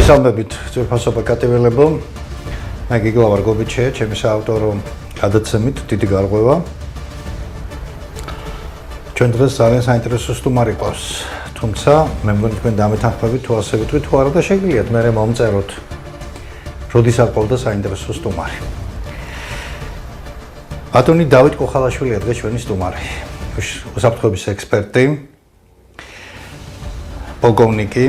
მოგესალმებით ძვირფასობა კატეველებო. მე გიგო ვარგობიჩე, ჩემი საავტორო გადაცემით დიდი გარღვევა. ჩვენ დღეს ძალიან საინტერესო სტუმარი ყავს. თუმცა მე მგონი თქვენ დამეთანხმებით თუ ასე ვიტყვით თუ არა და შეგიძლიათ მე მომწეროთ. როდის აყავდა საინტერესო სტუმარი. ბატონი დავით კოხალაშვილია დღეს ჩვენი სტუმარი. უსაფრთხოების ექსპერტი, პოლკოვნიკი,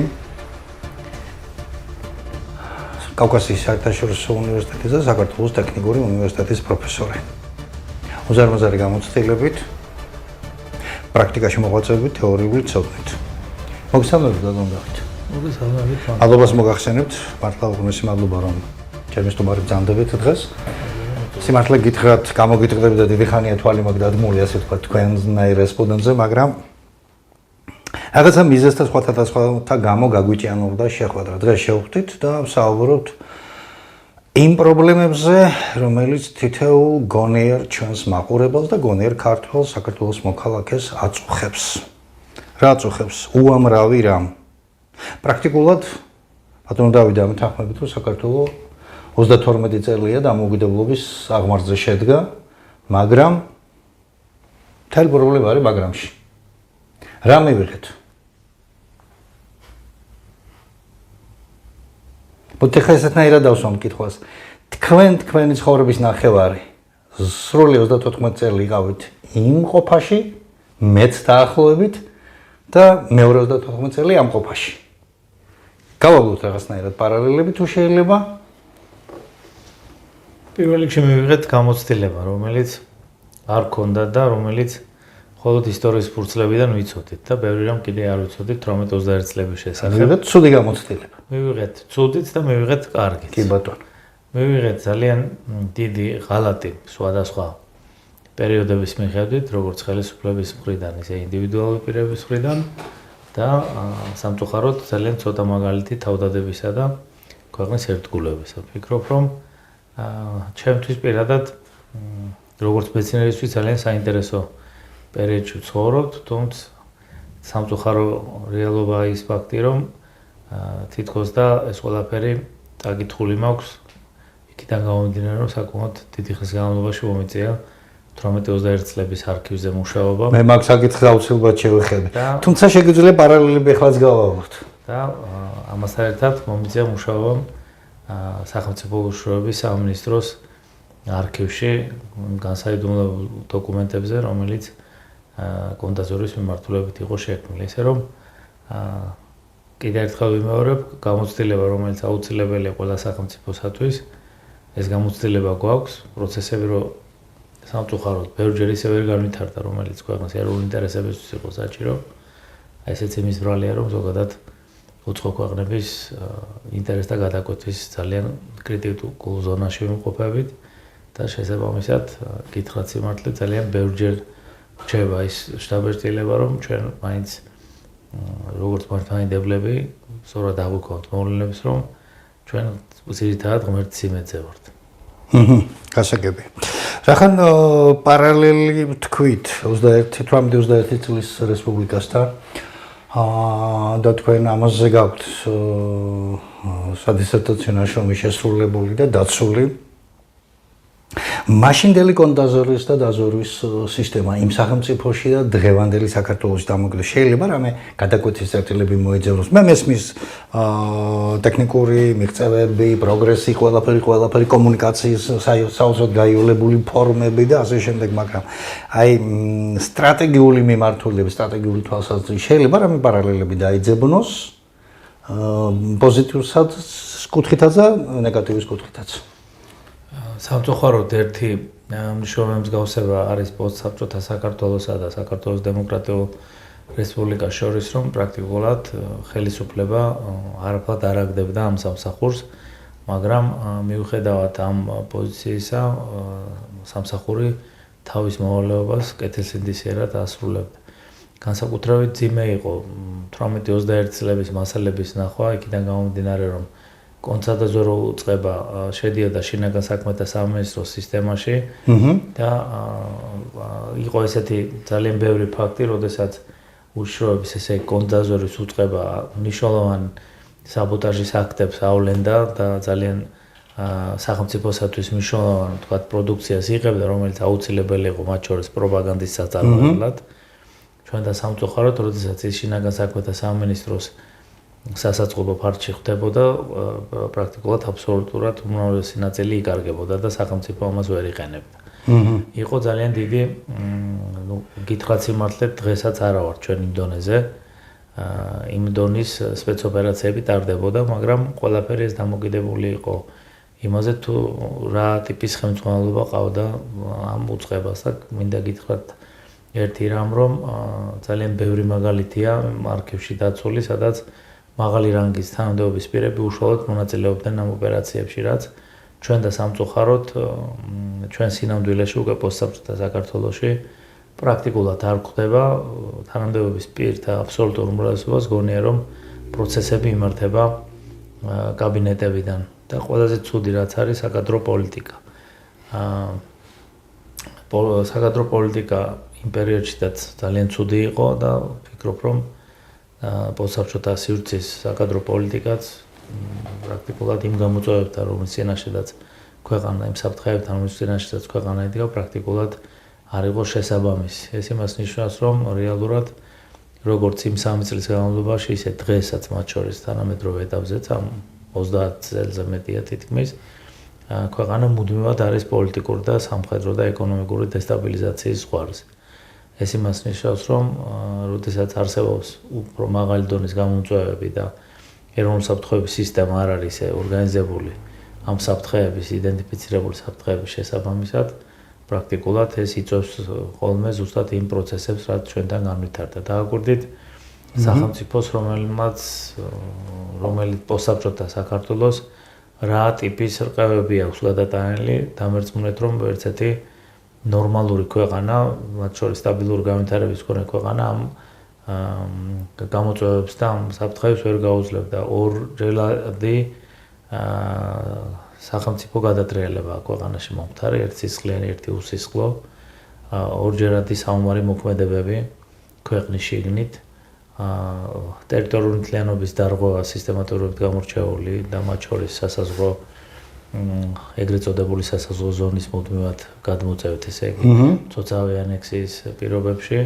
კავკასიის საერთაშორისო უნივერსიტეტის და საქართველოს ტექნიკური უნივერსიტეტის პროფესორი. უზარმაზარი გამოცდილებით, პრაქტიკაში მოღვაწეობით, თეორიული ცოდნით. მოგესალმებით, ბატონ დავით. მოგესალმებით. მადლობას მოგახსენებთ, მართლა უღრმესი მადლობა რომ ჩემი სტუმარი ბრძანდებით დღეს. სიმართლე გითხრათ, გამოგიტყდები და დიდი ხანია თვალი მაგ დადგმული, ასე ვთქვათ, თქვენნაირ რესპონდენტზე, მაგრამ რაღაცა მიზეზთა სხვათა გამო გაგვიჭიანურდა შეხვედრა. დღეს შევხვდით და ვსაუბრობთ იმ პრობლემებზე, რომელიც თითოეულ გონიერ ჩვენს მაყურებელს და გონიერ ქართველ საქართველოს მოქალაქეს აწუხებს. რა აწუხებს? უამრავი რამ. პრაქტიკულად ბატონ დავით დამეთანხმებით, რომ საქართველოს 32 წელია დამოუკიდებლობის აღმართზე შედგა, მაგრამ მთელი პრობლემა არის მაგრამში. რა მივიღეთ? მოდით ახლა ესეთნაირად დავსვამ კითხვას. თქვენი ცხოვრების ნახევარი სრული 34 წელი იყავით იმ ყოფაში, მეც დაახლოებით და მეორე 34 წელი ამ ყოფაში. გავაგოთ რაღაცნაირად პარალელები თუ შეიძლება? პირველ რიგში მივიღეთ გამოცდილება, რომელიც არ ქონდა და რომელიც მხოლოდ ისტორიის ფურცლებიდან ვიცოდით და ბევრი რამ კიდე არ ვიცოდით 18-21 წლების შესახებ. მივიღეთ ცუდი გამოცდილება. მივიღეთ ცუდით და მივიღეთ კარგით. კი ბატონო. მივიღეთ ძალიან დიდი ღალატი სხვადასხვა პერიოდების მიხედვით, როგორც ხელისუფლების მხრიდან, ისე ინდივიდუალური პირების მხრიდან და სამწუხაროდ ძალიან ცოტა მაგალითი თავდადებისა და ქვეყნის ერთგულებისა. ვფიქრობ, რომ ჩემთვის პირადად როგორც მეცნიერისთვის ძალიან საინტერესო პერიოდში ვცხოვრობთ, თუმცა სამწუხარო რეალობაა ის ფაქტი, რომ თითქოს და ეს ყველაფერი დაკითხული მაქვს იქიდან გამომდინარე, რომ საკმაოდ დიდი ხნის განმავლობაში მომიწია 18-21 წლების არქივზე მუშაობა. მე მაგ საკითხს აუცილებლად შევეხები. თუმცა შეგვიძლია პარალელები ახლაც გავავარდოთ. და ამასთან ერთად მომიწია მუშაობა სახელმწიფო უშუალოების სამინისტროს არქივში განსაიდუმლო დოკუმენტებზე, რომელიც კონდაზორის მიმართულებით იყო შექმნილი. ესე რომ კიდევ ერთხელ ვიმეორებ, გამოცდილება, რომელიც აუცილებელია ყველა სახელმწიფოსათვის, ეს გამოცდილება გვაქვს, პროცესები რო სამწუხაროდ ბევრჯერ ისე ვერ განვითარდა, რომელიც ქვეყნის ეროვნულ ინტერესებისთვის იყო საჭირო. ესეც იმის ბრალია, რომ ზოგადად უცხო ქვეყნების ინტერესთა გადაკვეთის ძალიან კრიტიკულ ზონაში ვიმყოფებით და შესაბამისად გითხრათ სიმართლე ძალიან ბევრჯერ რჩება ის შთაბეჭდილება, რომ ჩვენ მაინც როგორც მართლმადიდებლები სწორად აღვიქვათ მოვლენებს, რომ ჩვენ ძირითადად ღმერთის იმედზე ვართ. გასაგებია. რახან პარალელი ვთქვით 18-21 წლის რესპუბლიკასთან და თქვენ ამაზე გაქვთ სადისერტაციო ნაშრომი შესრულებული და დაცული. მაშინდელი კონდაზორის და დაზვერვის სისტემა იმ სახელმწიფოში და დღევანდელი საქართველოში დამოკიდე შეიძლება რამე გადაკვეთის წერტილები მოეძებნოს. მე მესმის ტექნიკური მიღწევები, პროგრესი, ყველაფერი კომუნიკაციის საოცრად გაიოლებული ფორმები და ასე შემდეგ, მაგრამ აი სტრატეგიული მიმართულებით, სტრატეგიული თვალსაზრისით შეიძლება რამე პარალელები დაიძებნოს პოზიტიურსაც კუთხითაც და ნეგატივის კუთხითაც. სამწუხაროდ ერთი მნიშვნელოვანი მსგავსება არის პოსტსაბჭოთა საქართველოსა და საქართველოს დემოკრატიულ რესპუბლიკას შორის, რომ პრაქტიკულად ხელისუფლება არაფრად არ აგდებდა ამ სამსახურს, მაგრამ მიუხედავად ამ პოზიციისა, სამსახური თავის მოვალეობას კეთილსინდისიერად ასრულებდა. განსაკუთრებით ძიმე იყო 18-21 წლების მასალების ნახვა, იქიდან გამომდინარე, რომ კონცადაზორო უწყება შედიოდა შინაგან საქმეთა სამინისტროს სისტემაში და იყო ესეთი ძალიან ბევრი ფაქტი, როდესაც უშუალოების ესე კონცადაზორის უწყება მნიშვნელოვანი საბოტაჟის აქტებს ავლენდა და ძალიან სახელმწიფოსათვის მნიშვნელოვან თქვათ პროდუქციას იღებდა, რომელიც აუცილებელი იყო მათ შორის პროპაგანდის საწარმოებლად. ჩვენ და სამწუხაროდ, როდესაც ის შინაგან საქმეთა სამინისტროს სასაწყობო ფარჩი ხდებოდა, პრაქტიკულად აბსოლუტურად უმრავლესი ნაწილი იკარგებოდა და სახელმწიფო ამას ვერ იყენებდა. იყო ძალიან დიდი, გითხრათ სიმართლედ, დღესაც არა ვარ ჩვენ იმ დონეზე. იმ დონის სპეცოპერაციები ტარდებოდა, მაგრამ ყველაფერი ეს დამოკიდებული იყო იმაზე თუ რა ტიპის ხელმძღვანელობა ყავდა ამ უწყებას და მინდა გითხრათ ერთი რამ, რომ ძალიან ბევრი მაგალითია არქივში დაცული, სადაც მაღალი რანგის თანამდებობის პირები უშუალოდ მონაწილეობდნენ ამ ოპერაციებში, რაც ჩვენ და სამწუხაროდ ჩვენ სინამდვილეში უკვე პოსტსაბჭოთა საქართველოში პრაქტიკულად არ გვხვდება თანამდებობის პირთა აბსოლუტურ უმრავლესობას გონია რომ პროცესები იმართება კაბინეტებიდან და ყველაზე ცუდი რაც არის საკადრო პოლიტიკა. საკადრო პოლიტიკა იმ პერიოდშიც ძალიან ცუდი იყო და ვფიქრობ რომ პოსტსაბჭოთა სივრცის საკადრო პოლიტიკაც პრაქტიკულად იმ გამოწვევებთან რომელიც წინაშედაც ქვეყანა იმ საფრთხეებთან რომელიც წინაშედაც ქვეყანა იდგა პრაქტიკულად არ იყო შესაბამისი. ეს იმას ნიშნავს რომ რეალურად როგორც იმ 3 წლის განმავლობაში ისე დღესაც მათ შორის თანამედროვე ეტაპზეც ამ 30 წელზე მეტია თითქმის ქვეყანა მუდმივად არის პოლიტიკური და სამხედრო და ეკონომიკური დესტაბილიზაციის ზღვარზე. ეს იმას ნიშნავს რომ როდესაც არსებობს უფრო მაღალი დონის გამომწვევები და ეროვნული საფრთხეების სისტემა არ არის ორგანიზებული ამ საფრთხეების იდენტიფიცირებული საფრთხეების შესაბამისად პრაქტიკულად ეს იწვევს ხოლმე ზუსტად იმ პროცესებს რაც ჩვენთან განვითარდა. დააკვირდით სახელმწიფოს რომელიც პოსტსაბჭოთა საქართველოს რა ტიპის რყევები აქვს გადატანილი, დამერწმუნეთ რომ ერთ-ერთი ნორმალური ქვეყანა, მათ შორის სტაბილური განვითარების მქონე ქვეყანა ამ გამოწვევებს და ამ საფრთხეებს ვერ გაუძლებდა. ორჯერადი სახელმწიფო გადატრიალება ქვეყანაში მომხდარი, ერთი სისხლიანი, ერთი უსისხლო, ორჯერადი საომარი მოქმედებები ქვეყნის შიგნით, ტერიტორიული მთლიანობის დარღვევა სისტემატურად გამორჩეული და მათ შორის სასაზღვრო ეგრეთ წოდებული სასაზღვრო ზონის მუდმივად გადმოწევით, ესე იგი, მცოცავი ანექსიის პირობებში.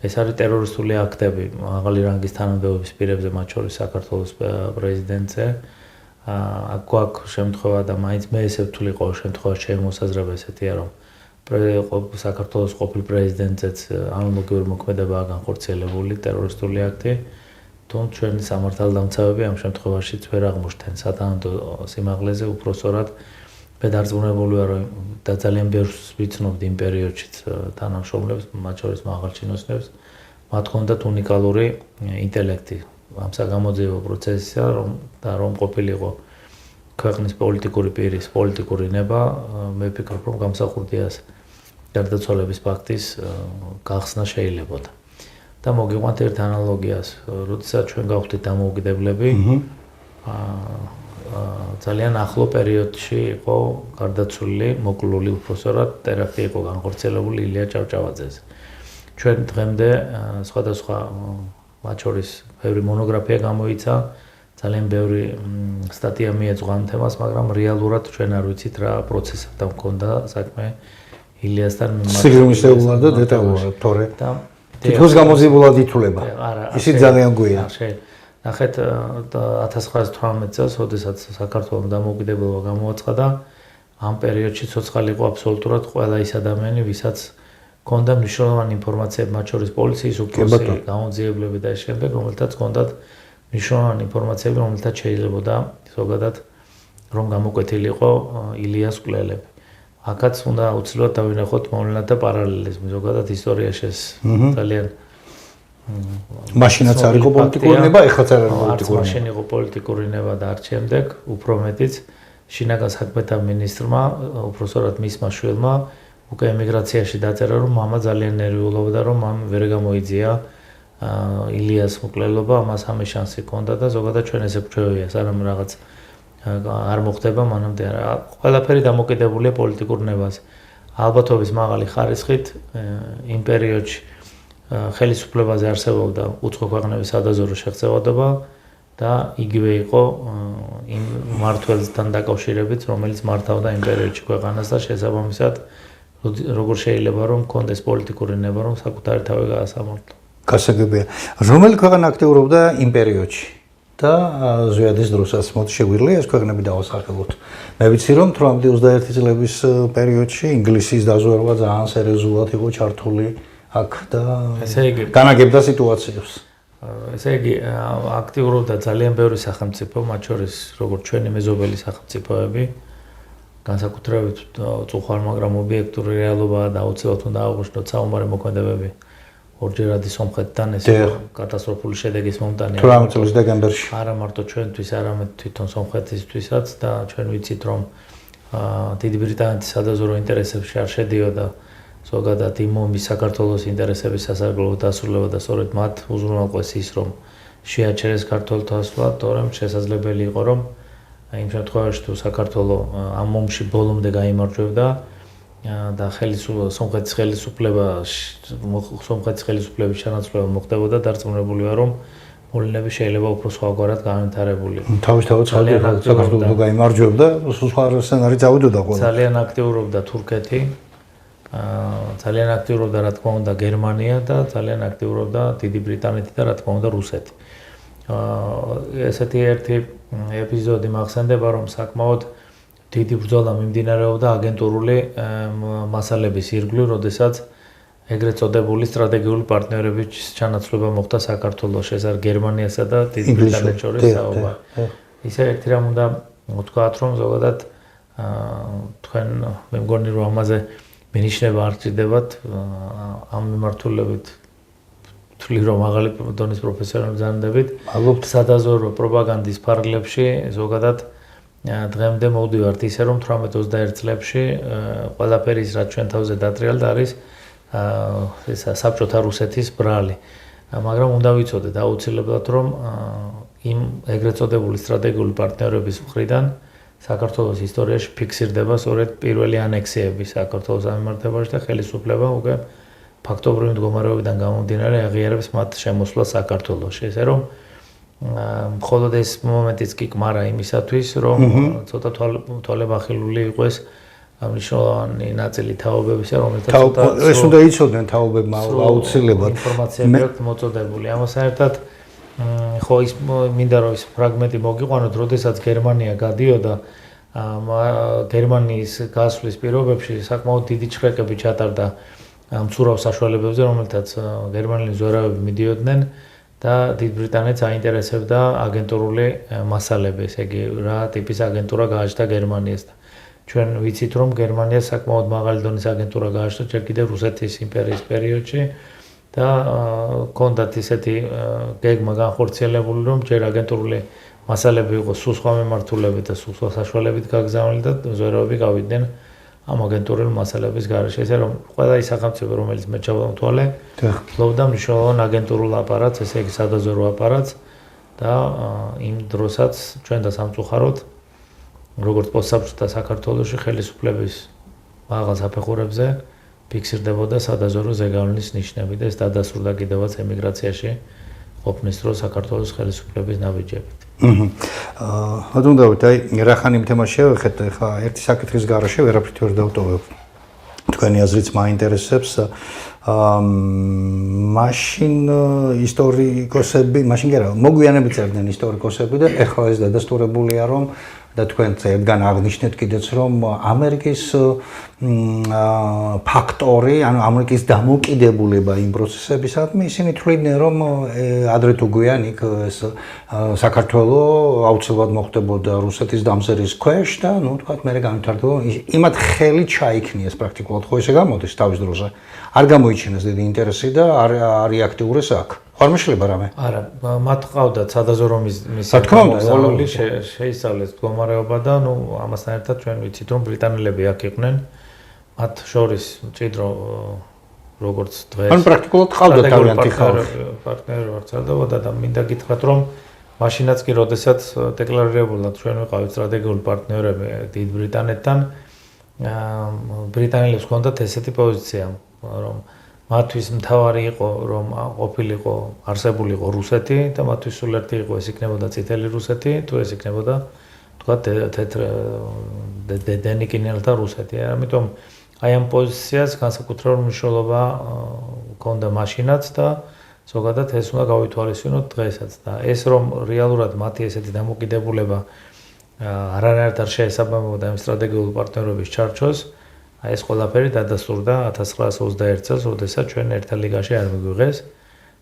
ეს არის ტერორისტული აქტები მაღალი რანგის თანამდებობის პირებზე, მათ შორის საქართველოს პრეზიდენტზე. გვაქვს შემთხვევა და მაინც მე ესე ვთვლი ყოველ შემთხვევაში შემოსაზრება ესეთია, რომ საქართველოს ყოფილ პრეზიდენტზეც ანალოგიური მოქმედებაა განხორციელებული ტერორისტული აქტი. თუმცა ჩვენი სამართალდამცავები ამ შემთხვევაშიც ვერ აღმოჩნდნენ სათანადო სიმაღლეზე, უფრო სწორად დარწმუნებული ვარ და ძალიან ბევრს ვიცნობთ იმ პერიოდშიც თანამშრომლებს, მათ შორის მაღალჩინოსნებს, მათ ჰქონდათ უნიკალური ინტელექტი ამ საგამოძიებო პროცესისა, რომ ყოფილიყო ქვეყნის პოლიტიკური პირის პოლიტიკური ნება, მე ვფიქრობ, რომ გამსახურდია გარდაცვალების ფაქტის გახსნა შეიძლებოდა. და მოგიყვანთ ერთ ანალოგიას, როდესაც ჩვენ გავხდით დამოუკიდებლები, ძალიან ახლო პერიოდში იყო გარდაცვლილი, მოკლული უпроსორად ტერაქტი იყო განხორციელებული ილია ჭავჭავაძეზე. ჩვენ დღემდე სხვადასხვა მათ შორის ბევრი მონოგრაფია გამოიცა, ძალიან ბევრი სტატია მიეძღვა ამ თემას, მაგრამ რეალურად ჩვენ არ ვიცით რა პროცესებთან მქონდა საქმე ილიასთან მიმართ. სიგრუმისეულად და დეტალურად, თორე თითქოს გამოძიებულად ითვლება. ისიც ძალიან გვია. ნახეთ 1918 წელს, როდესაც საქართველოს დამოუკიდებლობა გამოაცხადა, ამ პერიოდში ცოცხალი იყო აბსოლუტურად ყველა ის ადამიანი, ვისაც ჰქონდა მნიშვნელოვანი ინფორმაციები, მათ შორის პოლიციის უფროსი, გამოძიებლები და შემდეგ, რომელთაც ჰქონდათ მნიშვნელოვანი ინფორმაციები, რომელთაც შეიძლებოდა ზოგადად რომ გამოკვეთილიყო ილიას მკვლელები. აქაც უნდა აუცილებლად დავინახოთ მოვლენათა პარალელიზმი, ზოგადად ისტორიაში ეს ძალიან მაშინაც არ იყო პოლიტიკური ნება, ეხლაც არ არის პოლიტიკური. მაშინ იყო პოლიტიკური ნება და არც შემდეგ, უფრო მეტიც შინაგან საქმეთა მინისტრმა, უпроსორად მისმა შვილმა უკვე ემიგრაციაში დაწერა, რომ მამა ძალიან ნერვიულობდა, რომ მამ ვერ გამოიძია ილიას მკვლელობა, ამას ამის შანსი ჰქონდა და ზოგადად ჩვენ ესე გვჩვევია, სანამ რაღაც არ მოხდება მანამდე. ყველაფერი დამოკიდებულია პოლიტიკურ ნებაზე. ალბათობის მაღალი ხარისხით იმ პერიოდში ხელისუფლებაზე არსებობდა უცხო ქვეყნების სადაზვერვო შეღწევადობა, და იგივე იყო იმ მმართველთან დაკავშირებით, რომელიც მართავდა იმ პერიოდში ქვეყანას და შესაბამისად როგორ შეიძლება რომ კონდეს პოლიტიკური ნება რომ საკუთარი თავი გაასამართლო. გასაგებია. რომელი ქვეყანა აქტიურობდა იმ პერიოდში? და ზვიადის დროსაც მოდი შეგვიძლია ეს ქვეყნები დავასახელოთ. მე ვიცი რომ 18-21 წლების პერიოდში ინგლისის დაზვერვა ძალიან სერიოზულად იყო ჩართული აქ და განაგებდა სიტუაციებს. ესე იგი აქტიურობდა ძალიან ბევრი სახელმწიფო, მათ შორის როგორც ჩვენი მეზობელი სახელმწიფოები, განსაკუთრებით წუხარ, მაგრამ ობიექტური რეალობაა და აუცილებლად უნდა აღვნიშნოთ საომარი მოქმედებები. ორჯერადი სომხეთთან ეს კატასტროფული შედეგის მომტანი 18 წლის დეკემბერში. არა მარტო ჩვენთვის, არამედ თვითონ სომხეთისთვისაც და ჩვენ ვიცით რომ დიდი ბრიტანეთის სადაზვერვო ინტერესებში არ შედიოდა ზოგადად იმ ომის საქართველოს ინტერესების სასარგებლო დასრულება და სწორედ მათ უზრუნველყვეს ის რომ შეაჩერეს ქართველთა ასვლა, თორემ შესაძლებელი იყო რომ იმ შემთხვევაში თუ საქართველო ამ ომში ბოლომდე გაიმარჯვებდა და სომხეთის ხელისუფლების ჩანაცვლება მოხდებოდა დარწმუნებული ვარ რომ მოვლენები შეიძლება უფრო სხვაგვარად განვითარებული. თავისთავად საქართველოს გაიმარჯვებდა, სხვა სცენარი წავიდოდა ყველა. ძალიან აქტიურობდა თურქეთი, ძალიან აქტიურობდა რა თქმა უნდა გერმანია და ძალიან აქტიურობდა დიდი ბრიტანეთი და რა თქმა უნდა რუსეთი. ესეთი ერთი ეპიზოდი მახსენდება რომ საკმაოდ დიდი ბრძოლა მიმდინარეობდა აგენტურული მასალების ირგვლივ, როდესაც ეგრეთ წოდებული სტრატეგიული პარტნიორების ჩანაცვლება მოხდა საქართველოს, ეს არის გერმანიასა და დიდი ბრიტანეთს შორის საუბარი. ისე ერთი რამ უნდა ვთქვათ, რომ ზოგადად თქვენ მე მგონი რომ ამაზე მინიშნება არ ჭირდებათ ამ მიმართულებით თვლი რომ მაღალი დონის პროფესიონალი ბრძანდებით სადაზვერვო პროპაგანდის ფარგლებში ზოგადად დღემდე მოვდივართ ისე რომ 18-21 წლებში ყველაფერი ის რაც ჩვენ თავზე დატრიალდა არის ესა საბჭოთა რუსეთის ბრალი. მაგრამ უნდა ვიცოდეთ აუცილებლად რომ იმ ეგრეთ წოდებული სტრატეგიული პარტნიორების მხრიდან საქართველოს ისტორიაში ფიქსირდება სწორედ პირველი ანექსიები საქართველოს ამემართებაში და ხელისუფლება უკვე ფაქტობრივი მდგომარეობიდან გამომდინარე აღიარებს მათ შემოსვლას საქართველოში. ესე რომ მხოლოდ ეს მომენტიც კი კმარა იმისათვის რომ ცოტა თვალებახილული იყოს მნიშვნელოვანი ნაწილი თაობებისა, რომელთაც ეს უნდა იცოდნენ თაობებმა აუცილებლად ინფორმაციები აქვს მოწოდებული. ამასთან ერთად ხო ის მინდა რომ ის ფრაგმენტი მოგიყვანოთ, როდესაც გერმანია გადიოდა გერმანიის გასვლის პირობებში საკმაოდ დიდი ჩხრეკები ჩატარდა მცურავ საშუალებებზე, რომელთაც გერმანელი ზვერავები მიდიოდნენ და დიდ ბრიტანეთს აინტერესებდა აგენტურული მასალები, ესე იგი რა ტიპის აგენტურა გააჩნდა გერმანიას და ჩვენ ვიცით რომ გერმანიას საკმაოდ მაღალი დონის აგენტურა გააჩნდა ჯერ კიდევ რუსეთის იმპერიის პერიოდში და კონდათ ისეთი გეგმა განხორციელებული რომ ჯერ აგენტურული მასალები იყო სულ სხვა მიმართულებით და სულ სხვა საშუალებით გაგზავნილი და ზვერავები გავიდნენ ამ აგენტურული მასალების გარეშე. ესე რომ ყველა ის სახელმწიფო რომელიც მე ჩავთვალე ფლობდა მნიშვნელოვან აგენტურულ აპარატს, ესე იგი სადაზვერვო აპარატს და იმ დროსაც ჩვენ და სამწუხაროდ როგორც პოსტსაბჭოთა საქართველოში ხელისუფლების მაღალ საფეხურებზე ფიქსირდებოდა სადაზვერვო ზეგავლენის ნიშნები და ეს დადასტურდა კიდევაც ემიგრაციაში ყოფნის დროს საქართველოს ხელისუფლების ნაბიჯებით. ბატონ დავით, აი რახან იმ თემას შევეხეთ, ხა ერთი საკითხის გარეშე ვერაფრით ვერ დავტოვებ. თქვენი აზრიც მაინტერესებს. მაშინ ისტორიკოსები, მაშინ კი არა, მოგვიანებით წერდნენ ისტორიკოსები და ეხლა ეს დადასტურებულია რომ და თქვენ წერდგან აღნიშნეთ კიდეც რომ ამერიკის ფაქტორი, ანუ ამერიკის დამოკიდებულება იმ პროცესებისადმი ისინი თვლიდნენ რომ ადრე თუ გვიან იქ ეს საქართველოს აუცილებლად მოხდებოდა რუსეთის დამზერის ქვეშ და ნუ თქვათ მე განვითარდება იმათ ხელი ჩაიქნიეს პრაქტიკულად ხო ესე გამოდის თავის დროზე. არ გამოიჩინეს დიდი ინტერესი და არ აქტიურეს აქ. არ მეშლება რამე? არა, მათ ყავდათ სადაზვერვო მისია შეისწავლეს მდგომარეობა და ნუ ამასთან ერთად ჩვენ ვიცით რომ ბრიტანელები აქ იყვნენ. მათ შორის მჭიდრო როგორც დღეს ან პრაქტიკულად ყავდათ თავიანთი ხალხი. პარტნიორი ვრცელდებოდა და მინდა გითხრათ რომ მაშინაც კი როდესაც დეკლარირებულად ჩვენ ვიყავით სტრატეგიული პარტნიორები დიდ ბრიტანეთთან ბრიტანელებს ჰქონდათ ესეთი პოზიცია რომ მათთვის მთავარი იყო რომ ყოფილიყო არსებულიყო რუსეთი და მათთვის სულ ერთი იყო ეს იქნებოდა წითელი რუსეთი თუ ეს იქნებოდა თქვა თეთრ დენიკინელთა რუსეთი. ამიტომ აი ამ პოზიციას განსაკუთრებული მნიშვნელობა ჰქონდა მაშინაც და ზოგადად ეს უნდა გავითვალისწინოთ დღესაც და ეს რომ რეალურად მათი ესეთი დამოკიდებულება არანაირად არ შეესაბამებოდა იმ სტრატეგიული პარტნიორობის ჩარჩოს, ეს ყველაფერი დადასტურდა 1921 წელს, როდესაც ჩვენ ერთად ლიგაში არ მიგვიღეს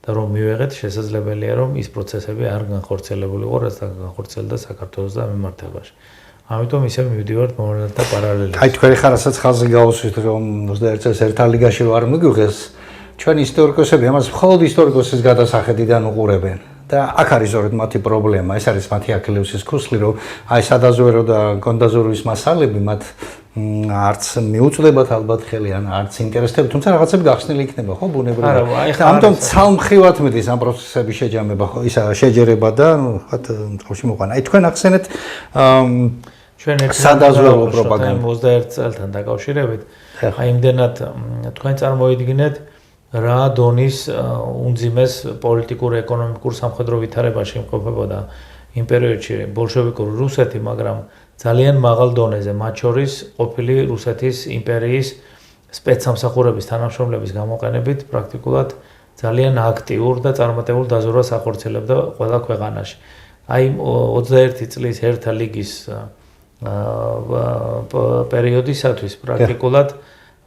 და რომ მივიღეთ, შესაძლებელია რომ ის პროცესები არ განხორციელებულიყო, რაც განხორციელდა საქართველოს და მიმართებაში. ამიტომ ისე მივდივართ მომენტთა პარალელში. აი თქვენ ხარ რასაც ხაზი გაუსვით რომ 21 წელს ერთად ლიგაში არ მიგვიღეს, ჩვენ ისტორიკოსები ამას მხოლოდ ისტორიკოსის გადასახედიდან უყურებენ. და აქ არის ზოგადად მათი პრობლემა, ეს არის მათი აქილევსის ქუსლი, რომ აი სადაზვერო და კონდაზვერვის მასალები მათ არც მიუწვდებათ ალბათ ხელი ან არც ინტერესდება, თუმცა რაღაცები გახსნილი იქნება, ხო, ბუნებრივად. ამიტომ ცალმხრივად მიდის ამ პროცესების შეჯამება, ხო, ისა შეჯერება და ვთქვათ, წყალში მოყვანა. აი თქვენ ახსენეთ ჩვენ სადაზვერო პროპაგანდა 21 წელთან დაკავშირებით, აი იმდენად თქვენ წარმოიდგინეთ რა დონის უმძიმეს პოლიტიკურ, ეკონომიკურ სამხედრო ვითარებაში იმყოფებოდა იმ პერიოდში ბოლშევიკური რუსეთი, მაგრამ ძალიან მაღალ დონეზე, მათ შორის ყოფილი რუსეთის იმპერიის სპეცსამსახურების თანამშრომლების გამოყენებით პრაქტიკულად ძალიან აქტიურ და წარმატებულ დაზვერვას ახორციელებდა ყველა ქვეყანაში. აი 21 წლის ერთა ლიგის პერიოდისათვის პრაქტიკულად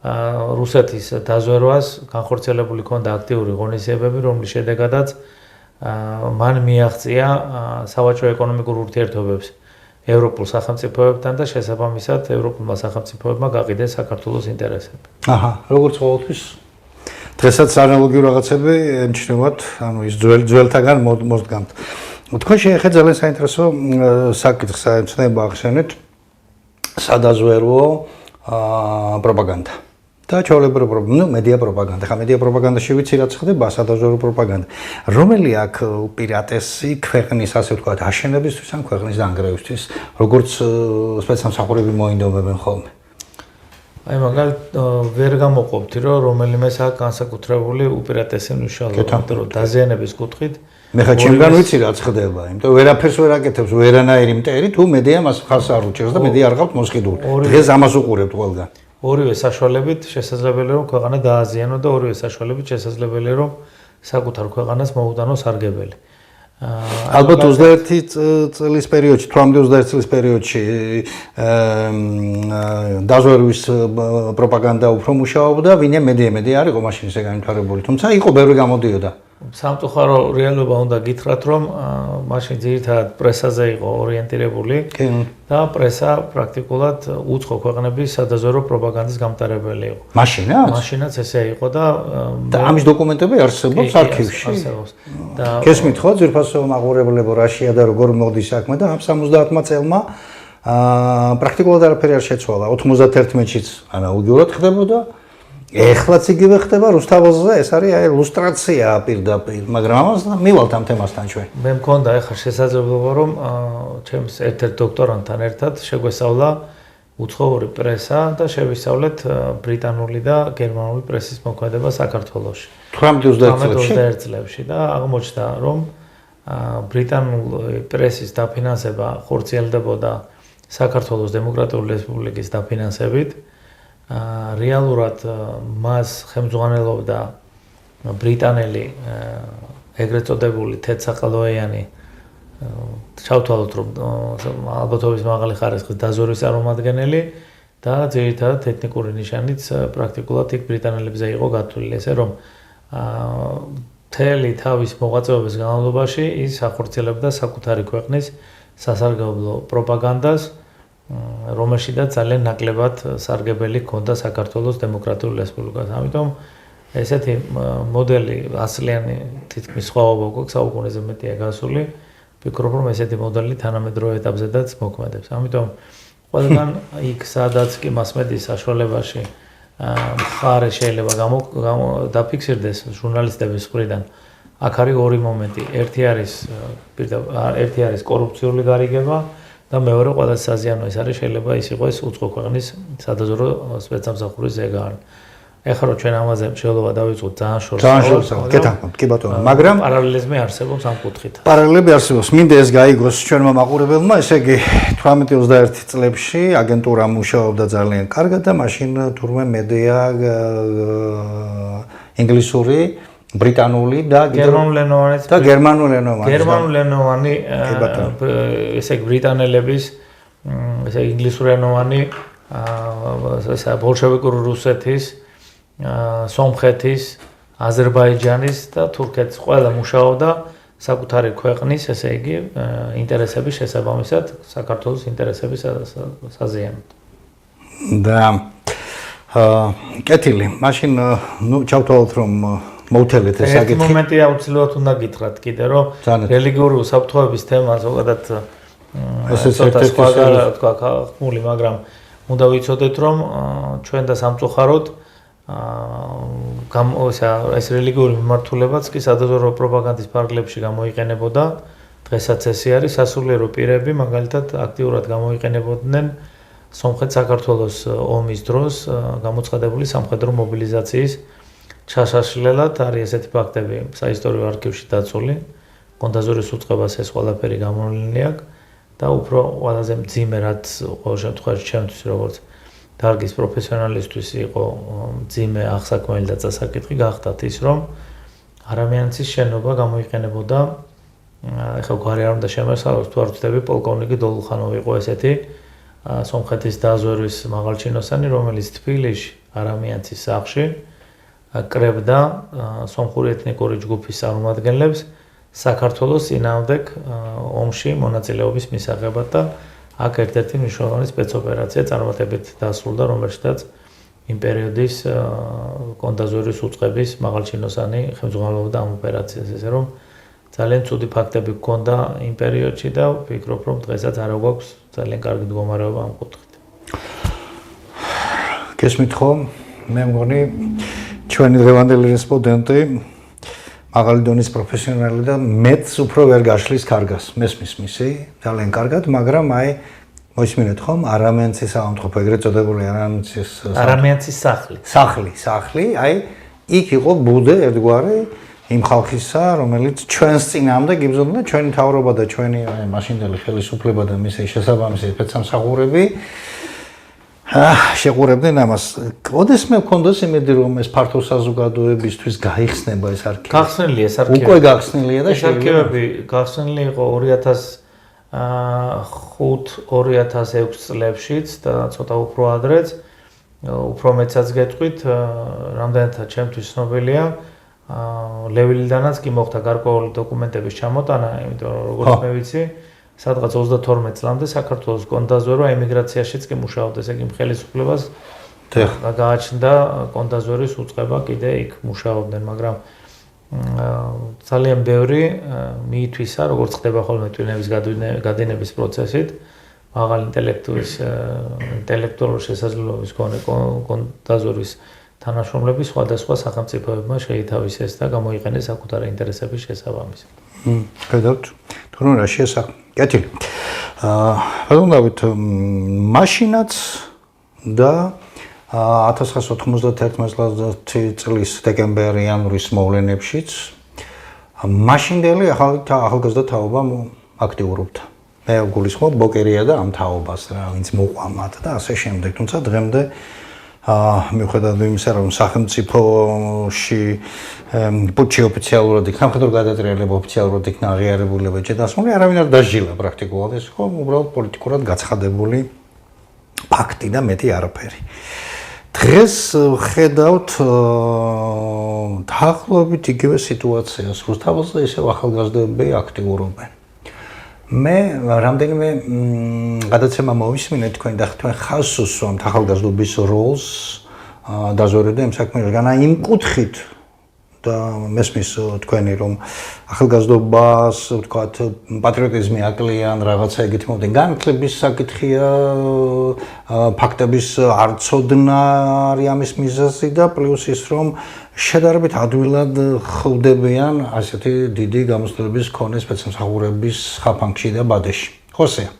რუსეთის დაზვერვას განხორციელებული ჰქონდა აქტიური ღონისძიებები, რომლის შედეგადაც მან მიაღწია სავაჭრო ეკონომიკურ ურთიერთობებს ევროპულ სახელმწიფოებთან და შესაბამისად ევროპულმა სახელმწიფოებმა გაყიდეს საქართველოს ინტერესები. აჰა, როგორც ყოველთვის დღესაც ანალოგიურ რაღაცები ემჩნევათ, ანუ ის ძველთაგან მოდგამთ. თქვენ შეეხეთ ძალიან საინტერესო საკითხს, საერთოდ ახსენეთ სადაზვერვო პროპაგანდა. და ჩვეულებრივი მედია პროპაგანდა. ხა მედია პროპაგანდაში ვიცი რაც ხდება, სადაზვერვო პროპაგანდა. რომელი აქ უპირატესი ქვეყნის, ასე ვთქვათ, აშენებისთვის ან ქვეყნის დანგრევისთვის, როგორც სპეცსამსახურები მოინდომებენ ხოლმე? აი მაგალითად ვერ გამოყოფთი, რომ რომელიმეს აქ განსაკუთრებული უპირატესი მნიშვნელობა, იმიტომ რომ დაზიანების კუთხით მე ხა ჩემგან ვიცი რაც ხდება, იმიტომ ვერაფერს ვერ აკეთებს ვერანაირი მტერი, თუ მედია მას ხალხს არ უჭერს და მედია არ ყავთ მოსყიდული. დღეს ამას უყურებთ ყველგან. ორივე საშუალებით შესაძლებელია რომ ქვეყანა დააზიანოს და ორივე საშუალებით შესაძლებელია რომ საკუთარ ქვეყანას მოუტანოს სარგებელი. ალბათ 21 წლის პერიოდში, თვამდე 21 წლის პერიოდში დაზვერვის პროპაგანდა უფრო მუშაობდა, ვინმე მედია არ იყო მაშინ ისე განვითარებული, თუმცა იყო ბევრი გამოდიოდა. სამწუხარო რეალობა უნდა გითხრათ, რომ მაშინ ძირითადად პრესაზე იყო ორიენტირებული და პრესა პრაქტიკულად უცხო ქვეყნების სადაზვერვო პროპაგანდის გამტარებელი იყო. მაშინაც ესე იყო და ამის დოკუმენტები არსებობს არქივში. გესმით ხო, ძვირფასო მაყურებლებო, რა შეა და როგორ მოდის საქმე და ამ 70 წელმა პრაქტიკულად არაფერი არ შეცვალა. 91-შიც ანალოგიურად ხდებოდა. ეხლაც იგივე ხდება რუსთაველზე, ეს არის აი ილუსტრაცია პირდაპირ, მაგრამ ამას მივალთ ამ თემასთან ჩვენ. მე მქონდა ახლა შესაძლებლობა რომ ჩემს ერთ-ერთ დოქტორანტთან ერთად შეგვესწავლა უცხოური პრესა და შევისწავლეთ ბრიტანული და გერმანული პრესის მოქმედება საქართველოში. 21 წლებში და აღმოჩნდა რომ ბრიტანული პრესის დაფინანსება ხორციელდებოდა საქართველოს დემოკრატიული რესპუბლიკის დაფინანსებით. რეალურად მას ხელმძღვანელობდა ბრიტანელი ეგრეთ წოდებული თეთრსაყალოიანი ჩავთვალოთ რომ ალბათობის მაღალი ხარისხის დაზვერვის წარმომადგენელი და ძირითადად ეთნიკური ნიშანით პრაქტიკულად იქ ბრიტანელებზე იყო გათვლილი, ესე რომ მთელი თავის მოღვაწეობის განმავლობაში ის ახორციელებდა საკუთარი ქვეყნის სასარგებლო პროპაგანდას, რომელშიდაც ძალიან ნაკლებად სარგებელი ჰქონდა საქართველოს დემოკრატიული რესპუბლიკას. ამიტომ ესეთი მოდელი ასლიანი თითქმის სხვაობა გვაქვს საუკუნეზე მეტია გასული. ვფიქრობ, რომ ესეთი მოდელი თანამედროვე ეტაპზედაც მოქმედებს. ამიტომ ყველგან იქ სადაც კი მასმედიის საშუალებაში მხარე შეიძლება დაფიქსირდეს ჟურნალისტების მხრიდან. აქ არის ორი მომენტი. ერთი არის კორუფციული გარიგება და მეორე ყველაზე საზიანო ის არის შეიძლება ის იყოს უცხო ქვეყნის სადაზვერვო სპეცსამსახურის ზეგანი. ეხლა რომ ჩვენ ამაზე მშველობა დავიწყოთ ძალიან შორს. ძალიან შორს, კი ბატონო, მაგრამ პარალელიზმი არსებობს ამ კუთხით. პარალელები არსებობს. მინდა ეს გაიგოს ჩვენმა მაყურებელმა, ესე იგი 18-21 წლებში აგენტურა მუშაობდა ძალიან კარგად და მაშინ თურმე მედია ინგლისური, ბრიტანული და გერმანულენოვანი ესე იგი ბრიტანელების ესე ინგლისურენოვანი ესა ბოლშევიკური რუსეთის, სომხეთის, აზერბაიჯანის და თურქეთის ყველა მუშაობდა საკუთარი ქვეყნის, ესე იგი, ინტერესების შესაბამისად, საქართველოს ინტერესების საზიანოდ. და კეთილი, მაშინ ჩავთვალოთ რომ მოვთელეთ ეს საკითხი. ერთ მომენტი აუცილებლად უნდა გითხრათ კიდე, რომ რელიგიური უსაფრთხოების თემა ზოგადად ცოტა სხვადასხვა თქვა ხმული, მაგრამ უნდა ვიცოდეთ, რომ ჩვენ და სამწუხაროდ ეს რელიგიური მიმართულებაც კი სადაზვერვო პროპაგანდის ფარგლებში გამოიყენებოდა. დღესაც ესე არის სასულიერო პირები, მაგალითად, აქტიურად გამოიყენებოდნენ სომხეთ-საქართველოს ომის დროს გამოცხადებული სამხედრო მობილიზაციის ჩაშაშლელად. არის ესეთი ფაქტები საისტორიო არქივში დაცული. კონდაზვერის უწყებას ეს ყველაფერი გამოვლენილი აქვს და უფრო ყველაზე მძიმე რაც ყოველ შემთხვევაში ჩემთვის როგორც დარგის პროფესიონალისტვის იყო მძიმე აღსაქმელი და წასაკითხი გახდათ ის, რომ არამიანცის შენობა გამოიყენებოდა, ეხლა გვარი არ უნდა შემესალოს, თუ არ ვწდები, პოლკოვნიკი დოლუხანოვი იყო ესეთი სომხეთის დაზვერვის მაღალჩინოსანი, რომელიც თბილისში არამიანცის სახლში კრებდა სომხური ეთნიკური ჯგუფის წარმომადგენლებს საქართველოს წინააღმდეგ ომში მონაწილეობის მისაღებად და აქ ერთ-ერთი მნიშვნელოვანი სპეცოპერაცია წარმატებით დასრულდა, რომელშიც იმ პერიოდის კონდაზვერის უწყების მაღალჩინოსანი ხელმძღვანელობდა ამ ოპერაციას, ესე რომ ძალიან ცუდი ფაქტები გქონდა იმ პერიოდში და ვფიქრობ, რომ დღესაც არ გვაქვს ძალიან კარგი მდგომარეობა ამ კუთხით. გესმით ხო? მე მგონი ჩვენი დღევანდელი რესპონდენტი მაღალი დონის პროფესიონალი და მეც უფრო ვერ გაშლის კარგას. მესმის მისი ძალიან კარგად, მაგრამ აი მოისმინეთ ხომ არამიანცის საავადმყოფო, ეგრეთ წოდებული არამიანცის სახლი, აი იქ იყო ბუდე ერთგვარი იმ ხალხისა, რომელიც ჩვენს წინააღმდეგ იბრძოდა, ჩვენი მთავრობა და ჩვენი მაშინდელი ხელისუფლება და მისი შესაბამისი სპეცსამსახურები შეყურებდნენ ამას. ოდესმე მქონდეს იმედი, რომ ეს ფართო საზოგადოებისთვის გაიხსნება ეს არქივი. გახსნილია ეს არქივი. უკვე გახსნილია და არქივები გახსნილი იყო 2005-2006 წლებშიც და ცოტა უფრო ადრეც. უფრო მეცაც გეტყვით, რამდენადაც ჩემთვის ცნობილია. ლევილიდანაც კი მოხდა გარკვეული დოკუმენტების ჩამოტანა, იმიტომ რომ როგორც მე ვიცი, სადღაც 32 წლამდე საქართველოს კონდაზვერვა ემიგრაციაშიც კი მუშაობდა, ესე იგი ხელისუფლებას გააჩნდა კონდაზვერის უწყება კიდე იქ მუშაობდნენ, მაგრამ ძალიან ბევრი მიითვისა, როგორც ხდება ხოლმე ტვინების გადინების პროცესით, მაღალი ინტელექტუალური შესაძლებლობის მქონე კონდაზვერის თანაშრომლები სხვადასხვა სახელმწიფოებმა შეითავისეს და გამოიყენეს საკუთარი ინტერესების შესაბამისად. ხედავთ, თუნდაც რა შესახ. კეთილი. ვთქვით, მაშინაც და 1991 წლის დეკემბერ-იანვრის მოვლენებშიც მაშინდელი ახალგაზრდა თაობა აქტიურობდა. მე გულისხმობ ბოკერია და ამ თაობას რა, ვინც მოყვამათ და ასე შემდეგ. თუმცა დღემდე მიუხედავად იმისა, რომ სახელმწიფოში პუტჩი ოფიციალურად იქნა, სამხედრო გადატრიალება ოფიციალურად იქნა აღიარებული და დასმული, არავინ არ დასჯილა პრაქტიკულად, ეს ხო უბრალოდ პოლიტიკურად გაცხადებული ფაქტი და მეტი არაფერი. დღეს ხედავთ დაახლოებით იგივე სიტუაციას, რუსთაველზე ისევ ახალგაზრდები აქტიურობენ. მე რამდენიმე გადაცემა მოვისმინე თქვენ და თქვენ ხაზს უსვამთ ახალგაზრდობის როლს დაზვერვებდა იმ საქმეში, განა იმ კუთხით და მესმის თქვენი რომ ახალგაზრდობას ვთქვათ პატრიოტიზმი აკლიან რაღაცა ეგეთი მომენტი განათლების საკითხია ფაქტების არცოდნა არის ამის მიზეზი და პლუს ის რომ შედარებით ადვილად ხვდებიან ასეთი დიდი გამოსვლების მქონე სპეცსამსახურების ხაფანგში და ბადეში. ხოსეა.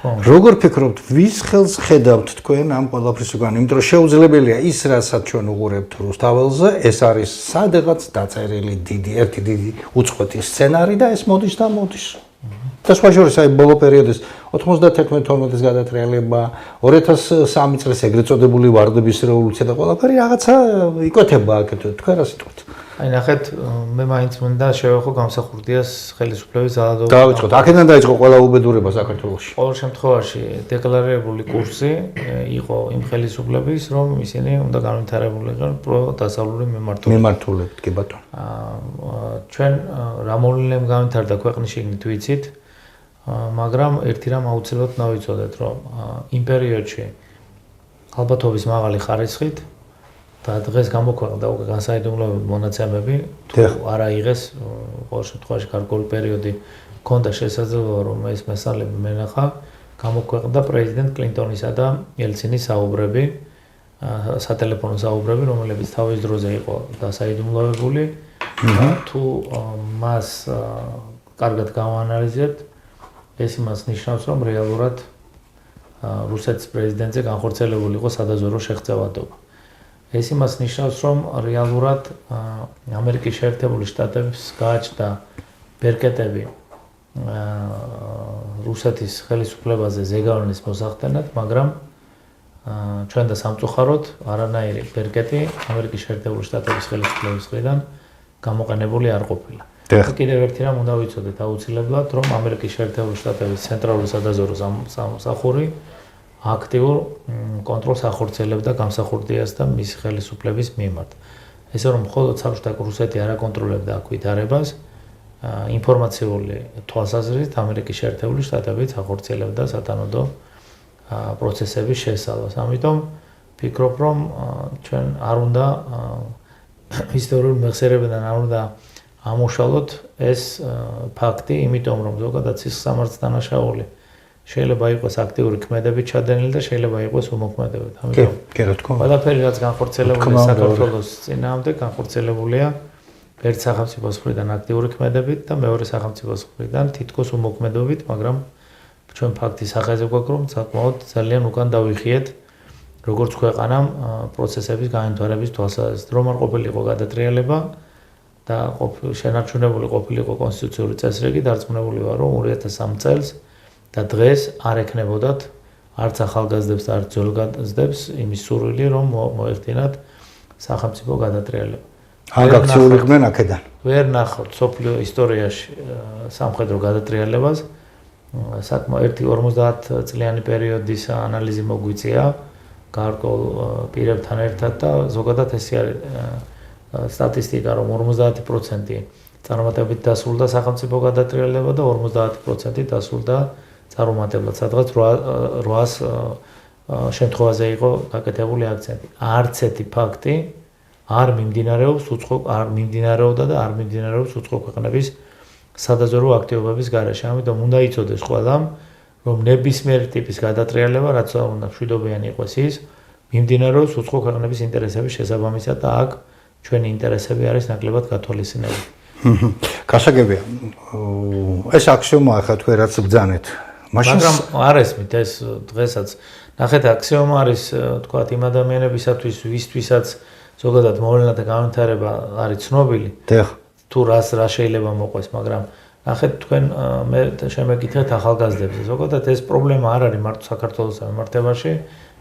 როგორ ფიქრობთ, ვის ხელს ხედავთ თქვენ ამ ყველაფრის უკან? იმიტომ რომ შეუძლებელია ის, რასაც ჩვენ უყურებთ რუსთაველზე, ეს არის სადღაც დაწერილი ერთი დიდი უწყვეტი სცენარი და ეს მოდის და მოდის. და სხვა შორის აი ბოლო პერიოდის 91-12-ის გადატრიალება, 2003 წლის ეგრეთ წოდებული ვარდების რევოლუცია და ყველაფერი რაღაცა იკვეთება აქეთ, თქვენ რა სიტყვით? აი ნახეთ, მე მაინც მინდა შევეხო გამსახურდიას ხელისუფლების ძალადობა. დავიწყოთ. აქედან დაიწყო ყველა უბედურება საქართველოში. ყოველ შემთხვევაში დეკლარირებული კურსი იყო იმ ხელისუფლების, რომ ისინი უნდა განვითარებულიყო პროდასავლური მიმართულებით, კი ბატონო. ჩვენ რა მოვლენამ განვითარდა ქვეყნის შიგნით ვიცით, მაგრამ ერთი რამ აუცილებლად ნავიცოდეთ, რომ იმ პერიოდში ალბათობის მაღალი ხარისხით და დღეს გამოქვეყნდა უკვე განსაიდუმლოებული მონაცემები, თუ არ აიღეს ყოველ შემთხვევაში გარკვეული პერიოდი ჰქონდა შესაძლებლობა, რომ ეს მასალები მენახა, გამოქვეყნდა პრეზიდენტ კლინტონისა და ელცინის საუბრები, სატელეფონო საუბრები, რომლებიც თავის დროზე იყო დასაიდუმლოებული. თუ მას კარგად გავაანალიზებთ, ეს იმას ნიშნავს, რომ რეალურად რუსეთის პრეზიდენტზე განხორციელებული იყო სადაზვერვო შეღწევადობა. ეს იმას ნიშნავს, რომ რეალურად ამერიკის შეერთებული შტატების გააჩნდა ბერკეტები რუსეთის ხელისუფლებაზე ზეგავლენის მოსახდენად, მაგრამ ჩვენ და სამწუხაროდ არანაირი ბერკეტი ამერიკის შეერთებული შტატების ხელისუფლების მხრიდან გამოყენებული არ ყოფილა. კიდევ ერთი რამ უნდა ვიცოდეთ აუცილებლად, რომ ამერიკის შეერთებული შტატების ცენტრალური სადაზვერვო სამსახური აქტიურ კონტროლს ახორციელებდა გამსახურდიას და მის ხელისუფლების მიმართ. ესე რომ მხოლოდ საბჭოთა რუსეთი არ აკონტროლებდა აქ ვითარებას, ინფორმაციული თვალსაზრისით ამერიკის შეერთებული შტატებიც ახორციელებდა სათანადო პროცესების შესწავლას. ამიტომ ვფიქრობ, რომ ჩვენ არ უნდა ისტორიული მეხსიერებიდან არ უნდა ამუშალოთ ეს ფაქტი, იმიტომ რომ ზოგადად სისხლსამართლს დანაშაული შეიძლება იყოს აქტიური ქმედებით ჩადენილი და შეიძლება იყოს უმოქმედებით. ამიტომ ყველაფერი რაც განხორციელებულია საქართველოს წინააღმდეგ განხორციელებულია ერთ სახელმწიფოს მხრიდან აქტიური ქმედებით და მეორე სახელმწიფოს მხრიდან თითქოს უმოქმედებით, მაგრამ ჩვენ ფაქტის სახეზე გვაქვს რომ საკმაოდ ძალიან უკან დავიხიეთ როგორც ქვეყანამ პროცესების განვითარების თვალსაზრისით, რომ არ ყოფილიყო გადატრიალება და შენარჩუნებული ყოფილიყო კონსტიტუციური წესრიგი, დარწმუნებული ვარ რომ 2003 წელს და დღეს არ ექნებოდათ არც ახალგაზრდებს და არც ძველგაზრდებს იმის სურვილი რომ მოეხდინათ სახელმწიფო გადატრიალება. არ გაქცეულიყვნენ აქედან. ვერ ნახავთ სოფლიო ისტორიაში სამხედრო გადატრიალებას. საკმაოდ 50 წლიანი პერიოდის ანალიზი მოგვიწია გარკვეულ პირებთან ერთად და ზოგადად ეს არის სტატისტიკა, რომ 50% წარმატებით დასრულდა სახელმწიფო გადატრიალება და 50% დასრულდა წარუმატებლად, სადღაც 800 შემთხვევაზე იყო გაკეთებული აქცენტი. არც ერთი ფაქტი არ მიმდინარეობდა და არ მიმდინარეობს უცხო ქვეყნების სადაზვერვო აქტივობების გარეშე. ამიტომ უნდა იცოდეს ყველამ, რომ ნებისმიერ ტიპის გადატრიალება, რაც უნდა მშვიდობიანი იყოს ის, მიმდინარეობს უცხო ქვეყნების ინტერესების შესაბამისად და აქ ჩვენი ინტერესები არის ნაკლებად გათვალისწინებული. გასაგებია. ეს აქსიომაა ხა თქვენ რაც ბრძანეთ. მაგრამ არ ესმით ეს დღესაც. ნახეთ, აქსიომა არის თქვა იმ ადამიანებისათვის, ვისთვისაც ზოგადად მოვლენათა განვითარება არის ცნობილი. თუ რა შეიძლება მოყვეს, მაგრამ ნახეთ თქვენ მე შემეკითხეთ ახალგაზრდებზე. ზოგადად ეს პრობლემა არ არის მარტო საქართველოს მიმართებაში,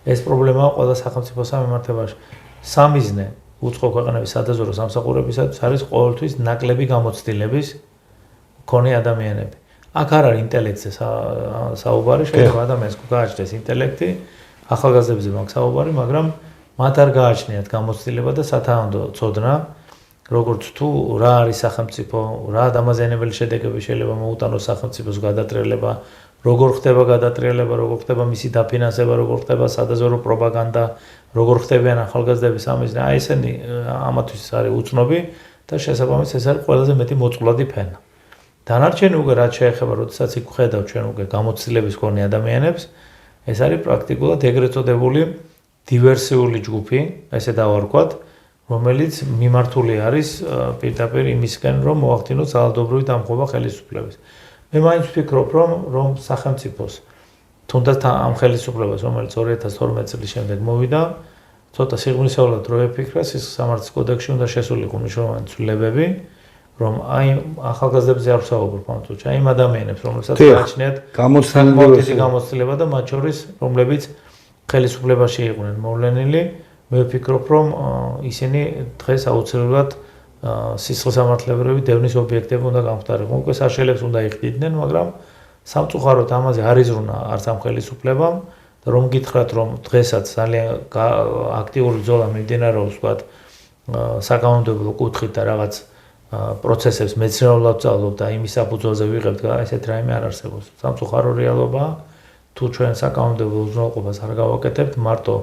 ეს პრობლემაა ყველა სახელმწიფოს მიმართებაში. სამიზნე უცხო ქვეყნების სადაზვერვო სამსახურებისათვის არის ყოველთვის ნაკლები გამოცდილების მქონე ადამიანები. აქ არ არის ინტელექტზე საუბარი, შეიძლება ადამიანს გააჩნდეს ინტელექტი, ახალგაზრდებზე მაქვს საუბარი, მაგრამ მათ არ გააჩნიათ გამოცდილება და სათანადო ცოდნა, როგორც თუ რა არის სახელმწიფო, რა დამაზიანებელი შედეგები შეიძლება მოუტანოს სახელმწიფოს გადატრიალება, როგორ ხდება გადატრიალება, როგორ ხდება მისი დაფინანსება, როგორ ხდება სადაზვერვო პროპაგანდა, როგორ ხდებიან ახალგაზრდების სამიზნე, აი ესენი ამათვის არის უცნობი და შესაბამისად ეს არის ყველაზე მეტი მოწყვლადი ფენა. დანარჩენი უკვე რაც შეეხება, როდესაც იქ ვხედავ ჩვენ უკვე გამოცდილების მქონე ადამიანებს, ეს არის პრაქტიკულად ეგრეთ წოდებული დივერსიული ჯგუფი, ესე დავარქვათ, რომელიც მიმართული არის პირდაპირ იმისკენ, რომ მოახდინოს ძალადობრივი დამხობა ხელისუფლების. მე მაინც ვფიქრობ, რომ სახელმწიფოს თუნდაც ამ ხელისუფლებას, რომელიც 2012 წლის შემდეგ მოვიდა, ცოტა სიღრმისეულად რო ეფიქრა, ის სამართლის კოდექსში უნდა შესულიყო მნიშვნელოვანი ცვლილებები, რომ აი ახალგაზრდებზე არ ვსაუბრობ ამ თუჩა, იმ ადამიანებს, რომლებსაც გააჩნიათ გამოცხადი გამოცდილება და მათ შორის, რომლებიც ხელისუფლებაში იყვნენ მოვლენილი, მე ვფიქრობ, რომ ისინი დღეს აუცილებლად სისხლისამართლებრივი დევნის ობიექტები უნდა გამხდარიყო. უკვე საშელებს უნდა იხდიდნენ, მაგრამ სამწუხაროდ ამაზე არ იზრუნა არც ამ ხელისუფლებამ და რომ გითხრათ, რომ დღესაც ძალიან აქტიური ბრძოლა მიმდინარეობს, ვთქვათ, საკანონმდებლო კუთხით და რაღაც პროცესებს მეცნიერულად ვწავლობ და იმის საფუძველზე ვიღებთ, ესეთ რაიმე არ არსებობს. სამწუხარო რეალობაა, თუ ჩვენ საკანონმდებლო უზრუნველყოფას არ გავაკეთებთ, მარტო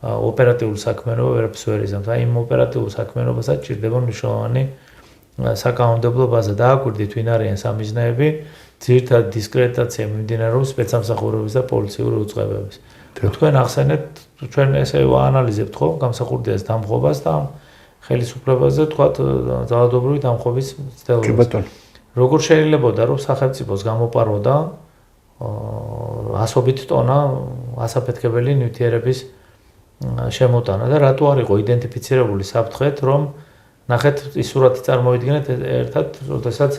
ოპერატიული საქმიანობა ვერაფერს ვერ იზამს. აი იმ ოპერატიულ საქმიანობასაც ჭირდება მნიშვნელოვანი საკანონმდებლო ბაზა. დააკვირდით, ვინ არიან სამიზნეები, ძირითადად დისკრედიტაცია მიმდინარეობს სპეცსამსახურების და პოლიციური უწყებების. თქვენ ახსენეთ, ჩვენ ესე ვაანალიზებთ ხო გამსახურდიას დამხობას და ხელისუფლებაზე თქვათ ძალადობრივი დამხობის ცდელობას. როგორ შეიძლებოდა რომ სახელმწიფოს გამოპარვოდა ასობით ტონა ასაფეთქებელი ნივთიერების შემოტანა და რატო არ იყო იდენტიფიცირებული საფრთხეთ, რომ ნახეთ ის სურათი წარმოვიდგინეთ ერთად, როდესაც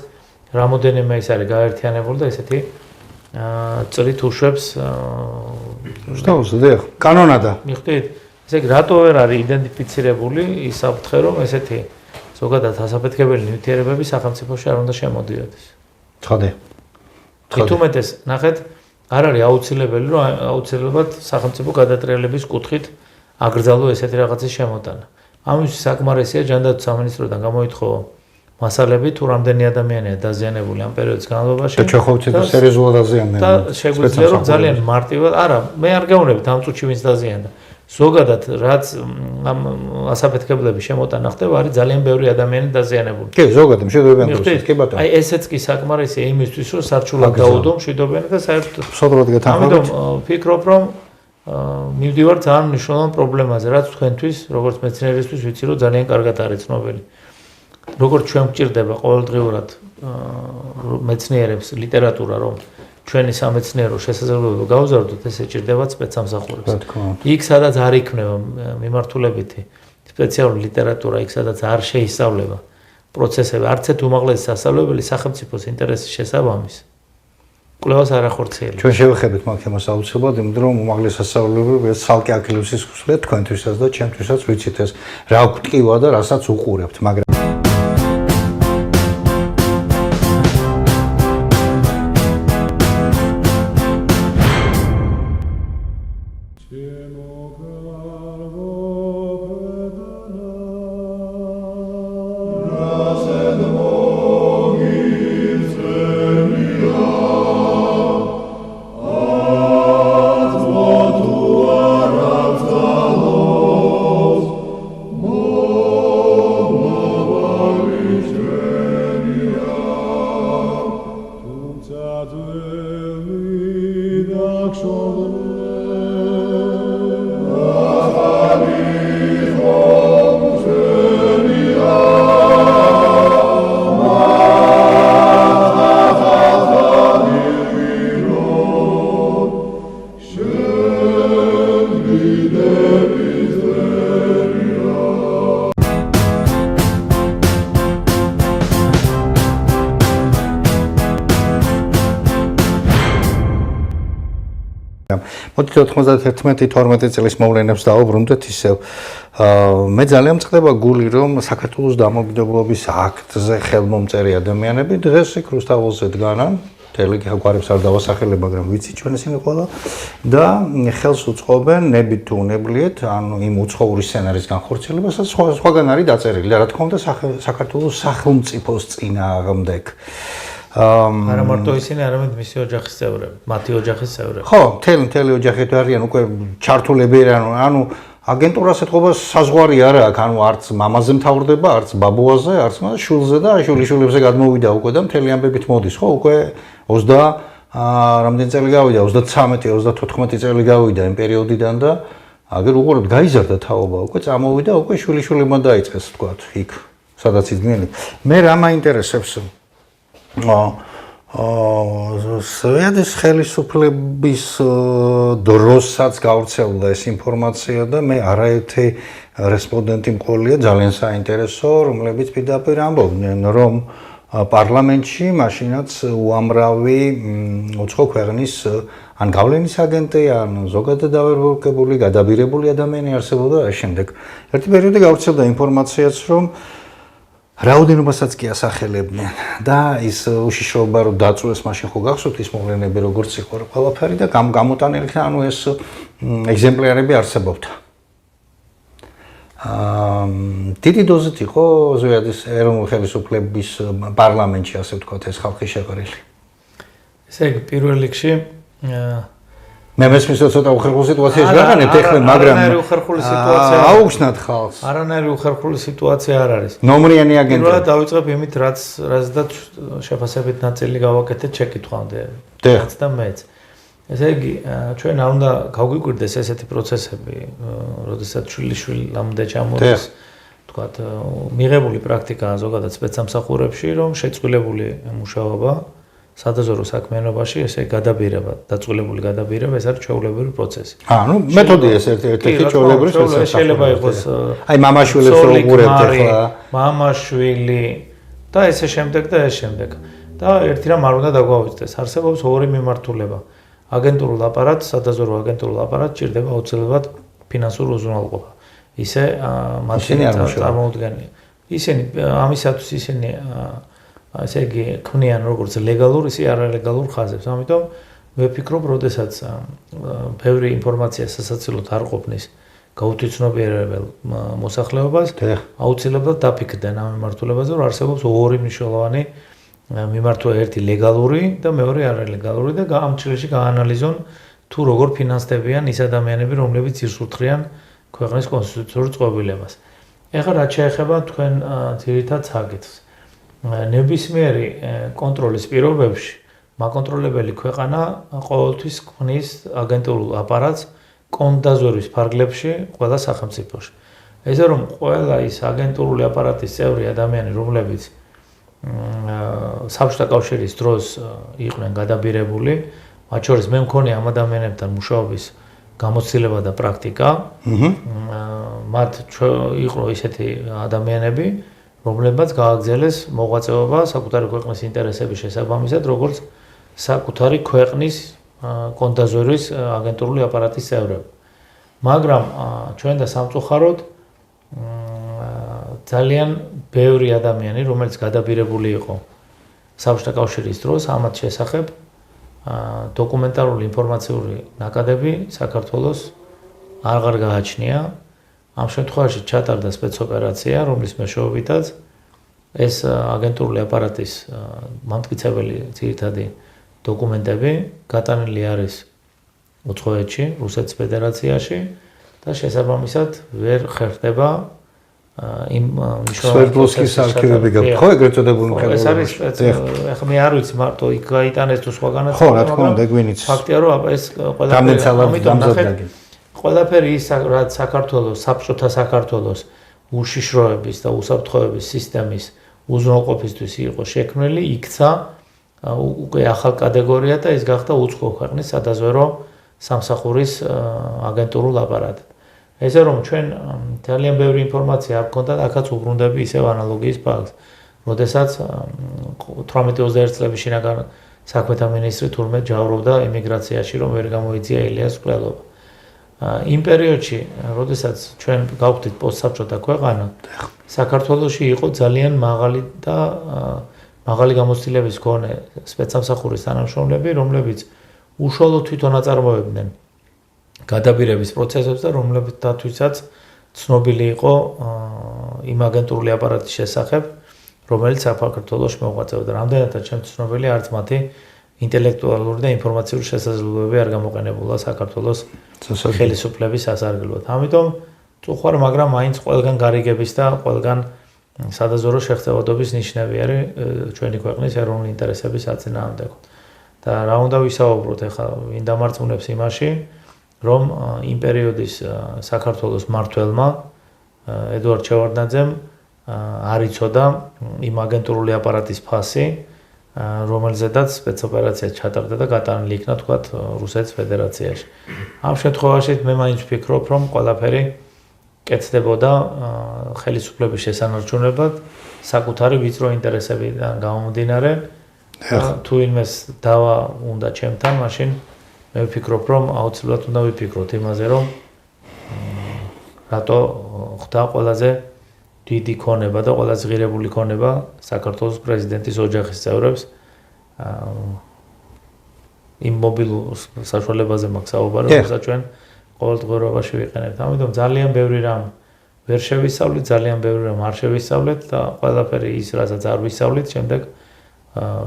რამოდენიმე ის არის გაერთიანებული და ესეთი წრით უშვებს შტაუზდე კანონადა. მიხვდით? ესე იგი რატო ვერ არის იდენტიფიცირებული ის საფრთხე, რომ ესეთი ზოგადად ასაფეთქებელი ნივთიერებები სახელმწიფოში არ უნდა შემოდიოდეს. ცხადე. თუმეტეს ნახეთ, არ არის აუცილებელი, რომ აუცილებლად სახელმწიფო გადატრიალების კუთხით აკრძალო ესეთი რაღაცის შემოტანა. ამისთვის საკმარისია ჯანდაცვის სამინისტროდან გამოითხოვა მასალები, თუ რამდენი ადამიანია დაზიანებული ამ პერიოდის განმავლობაში. და ჩვენ ხო ვიცით, რომ სერიოზულად დაზიანდნენ. და შეგვიძლია რომ ძალიან მარტივად, არა, მე არ გავუნებით ამ წუთში ვინც დაზიანდა. ზოგადად რაც ამ ასაფეთქებლების შემოტანა ხდება, არის ძალიან ბევრი ადამიანი დაზიანებული. კი, ზოგადად მშვიდობიან დროს, კი ბატონო. აი ესეც კი საკმარისია იმისთვის, რომ სარჩულად დაუდო მშვიდობიანი და საერთოდ სოდროდ გეთანხმებით. ამიტომ ვფიქრობ, რომ მივდივარ ძალიან მნიშვნელოვან პრობლემაზე, რაც თქვენთვის, როგორც მეცნიერისთვის ვიცი, რომ ძალიან კარგად არის ცნობილი. როგორც ჩვენ გვჭირდება ყოველდღიურად მეცნიერებს ლიტერატურა, რომ ჩვენი სამეცნიერო შესაძლებლობა გავზარდოთ, ესე ჭირდებათ სპეცსამსახურებს. იქ სადაც არ იქნება მიმართულებითი სპეციალური ლიტერატურა, იქ სადაც არ შეისწავლება პროცესები, არც ერთ უმაღლესი სასწავლებელი სახელმწიფოს ინტერესის შესაბამის კვლევას არ ახორციელებს. ჩვენ შევეხებით მაგ თემას აუცილებლად, იმიტომ რომ უმაღლესი სასწავლებელი ცალკე აქილევსის სისხლია თქვენთვისაც და ჩემთვისაც ვიცით ეს რა გვტკივა და რასაც უყურებთ, მაგრამ მოდით 91-12 წლის მოვლენებს დავუბრუნდეთ ისევ. მე ძალიან მწყდება გული, რომ საქართველოს დამოუკიდებლობის აქტზე ხელმომწერი ადამიანები დღეს იქ რუსთაველზე დგანან, მთელი გვარებს არ დავასახელებ, მაგრამ ვიცი ჩვენ ისინი ყველა და ხელს უწყობენ ნებით თუ უნებლიეთ, ანუ იმ უცხოური სცენარის განხორციელებასაც სხვაგან არის დაწერილი და რა თქმა უნდა საქართველოს სახელმწიფოს წინააღმდეგ. არა მარტო ისინი, არამედ მისი ოჯახის წევრები, მათი ოჯახის წევრები. ხო, მთელი ოჯახი თუ არიან უკვე ჩართულები არიან, ანუ აგენტურას ეთყობა საზღვარი არა აქვს, ანუ არც მამაზე მთავრდება, არც ბაბუაზე, არც შულზე და შულიშულებზე გადმოვიდა უკვე და მთელი ამბებით მოდის, ხო, უკვე 20 რამდენი წელი გავიდა, 33-34 წელი გავიდა იმ პერიოდიდან და აგერ უყურებთ გაიზარდა თაობა, უკვე წამოვიდა, უკვე შულიშულებმა დაიწყეს, თქვათ, იქ, სადაც იდგნენ. მე რა მაინტერესებს სვედის ხელისუფლების დროსაც გავრცელდა ეს ინფორმაცია და მე არაერთი რესპონდენტი მყოლია ძალიან საინტერესო, რომლებიც პირდაპირ ამბობდნენ, რომ პარლამენტში მაშინაც უამრავი უცხო ქვეყნის ან გავლენის აგენტი, ან ზოგადად დავერბოვებული, გადაბირებული ადამიანი არსებობდა ამ შემდეგ. ერთი პერიოდი გავრცელდა ინფორმაციაც, რომ რაოდენობასაც კი ასახელებდნენ და ის უშიშროება რომ დაწვეს მაშინ ხო გახსოვთ ის მოვლენები როგორც იყო ყველაფერი და გამოტანილი ანუ ეს ეგზემპლარები არსებობდა. დიდი დოზით იყო ზვიადის ეროვნული ხელისუფლების პარლამენტში ასე ვთქვათ ეს ხალხი შეყრილი. ესე იგი პირველ რიგში მე მესმის ცოტა უხერხული სიტუაციაში ვიყანებთ ეხლა მაგრამ არანაირი უხერხული სიტუაცია აუხსნათ ხალხს. არანაირი უხერხული სიტუაცია არ არის. ნომრიანი აგენტი. პირველად დავიწყებ იმით რაც შეფასებით ნაწილი გავაკეთეთ ჩეკითხვამდე. რაც და მეც. ესე იგი ჩვენ არ უნდა გავგვიკვირდეს ესეთი პროცესები, როდესაც შვილიშვილამდე ჩამოდის თქვათ მიღებული პრაქტიკაა ზოგადად სპეცსამსახურებში, რომ შეწყვილებული მუშაობა სადაზვერო საქმიანობაში ესე გადაბირება, დაწყვილებული გადაბირება, ეს არის ჩვეულებრივი პროცესი. ნუ მეთოდი ეს ერთ-ერთი ჩვეულებრივი პროცესი. შეიძლება იყოს აი მამაშვილებს რო უყურებთ ახლა, მამაშვილი და ესე შემდეგ და ეს შემდეგ. და ერთი რამ არ უნდა დაგვაუწყდეს, არსებობს ორი მიმართულება. აგენტურულ აპარატს, სადაზვერო აგენტურულ აპარატს ჭირდება აუცილებლად ფინანსური უზრუნველყოფა. ისე მათი წარმოუდგენელია. ისინი ამისათვის ისინი ასე იგი ქმნიან როგორც ლეგალურ, ისე არალეგალურ ხაზებს. ამიტომ მე ვფიქრობ, როდესაც ბევრი ინფორმაცია სასაცილოდ არ ყოფნის გაუთვითცნობიერებელ მოსახლეობას, აუცილებლად დაფიქრდნენ ამ მიმართულებაზე, რომ არსებობს ორი მნიშვნელოვანი მიმართვა, ერთი ლეგალური და მეორე არალეგალური და ამ ჩრდილში გაანალიზონ თუ როგორ ფინანსდებიან ის ადამიანები, რომლებიც ირსულთხრიან ქვეყნის კონსტიტუციურ წყობილებას. ეხლა რაც შეეხება თქვენ ძირითად საკითხს. ნებისმიერი კონტროლის პირობებში მაკონტროლებელი ქვეყანა ყოველთვის ქმნის აგენტურულ აპარატს კონდაზვერვის ფარგლებში ყველა სახელმწიფოში. ესე რომ ყველა ის აგენტურული აპარატის წევრი ადამიანი, რომლებიც საბჭოთა კავშირის დროს იყვნენ გადაბირებული, მათ შორის მე მქონია ამ ადამიანებთან მუშაობის გამოცდილება და პრაქტიკა. მათ იყო ისეთი ადამიანები, რომლებმაც გააგრძელეს მოღვაწეობა საკუთარი ქვეყნის ინტერესების შესაბამისად, როგორც საკუთარი ქვეყნის კონდაზვერვის აგენტურული აპარატის წევრები. მაგრამ ჩვენ და სამწუხაროდ ძალიან ბევრი ადამიანი, რომელიც გადაბირებული იყო საბჭოთა კავშირის დროს, ამათ შესახებ დოკუმენტალური ინფორმაციული ნაკადები საქართველოს აღარ გააჩნია. ამ შემთხვევაში ჩატარდა სპეცოპერაცია, რომლის მეშვეობითაც ეს აგენტურული აპარატის მამტკიცებელი ძირითადი დოკუმენტები გატანილი არის უცხოეთში, რუსეთის ფედერაციაში და შესაბამისად ვერ ხერხდება იმ სვერდლოვსკის არქივები გაქვთ, ხო, ეგრეთ წოდებული მხედველობა. ეს არის ეხლა მე არ ვიცი მარტო იქ გაიტანეს თუ სხვაგანაც. ხო, რა თქმა უნდა, გვინიც. ფაქტია რომ ეს ყველაფერი ყველაფერი ის რაც საქართველოს საბჭოთა საქართველოს უშიშროების და უსაფრთხოების სისტემის უზრუნველყოფისთვის იყო შექმნილი, იქცა უკვე ახალ კატეგორია და ის გახდა უცხო ქვეყნის სადაზვერო სამსახურის აგენტურულ აპარატი. ესე რომ ჩვენ ძალიან ბევრი ინფორმაცია არ გქონდა, აქაც უბრუნდები ისევ ანალოგიის ფაქტს. როდესაც 18-21 წლების შინაგან საქმეთა მინისტრი თურმე ჯავრობდა ემიგრაციაში, რომ ვერ გამოიწია ილიას მკვლელობა. იმ პერიოდში, როდესაც ჩვენ გავხდით პოსტსაბჭოთა ქვეყანა, საქართველოში იყო ძალიან მაღალი გამოცდილების მქონე სპეცსამსახურის თანამშრომლები, რომლებიც უშუალოდ თვითონ აწარმოებდნენ გადაბირების პროცესებს და რომლებთაც ცნობილი იყო იმ აგენტურული აპარატის შესახებ, რომელიც საქართველოში მოღვაწეობდა. რამდენადაც ჩემთვის ცნობილი, არც მათი ინტელექტუალური და ინფორმაციული შესაძლებლობები არ გამოყენებულა საქართველოს ხელისუფლების სასარგებლოდ. ამიტომ წუხარ, მაგრამ მაინც ყველგან გარიგების და ყველგან სადაზვერო შეღწევადობის ნიშნები არის ჩვენი ქვეყნის ეროვნული ინტერესების საწინააღმდეგო. და რა უნდა ვისაუბროთ ახლა, ვინ დამარწმუნებს იმაში, რომ იმ პერიოდის საქართველოს მმართველმა ედუარდ შევარდნაძემ არ იცოდა იმ აგენტურული აპარატის ფასი, რომელზედაც სპეცოპერაცია ჩატარდა და გატანილი იქნა თქვათ რუსეთის ფედერაციაში. ამ შემთხვევაში მე მაინც ვფიქრობ, რომ ყველაფერი კეთდებოდა ხელისუფლების შესანარჩუნებლად საკუთარი ვიწრო ინტერესებიდან გამომდინარე. თუ იმეს დავა უნდა ჩემთან, მაშინ მე ვფიქრობ, რომ აუცილებლად უნდა ვიფიქროთ იმაზე, რომ რატო ხდა ყველაზე დიდი ქონება და ყველაზე ღირებული ქონება საქართველოს პრეზიდენტის ოჯახის წევრებს იმ მობილურ საშუალებაზე მაქვს საუბარი, რომელსაც ჩვენ ყოველდღიურობაში ვიყენებთ. ამიტომ ძალიან ბევრი რამ ვერ შევისწავლით, ძალიან ბევრი რამ არ შევისწავლეთ და ყველაფერი ის, რასაც არ ვისწავლით, შემდეგ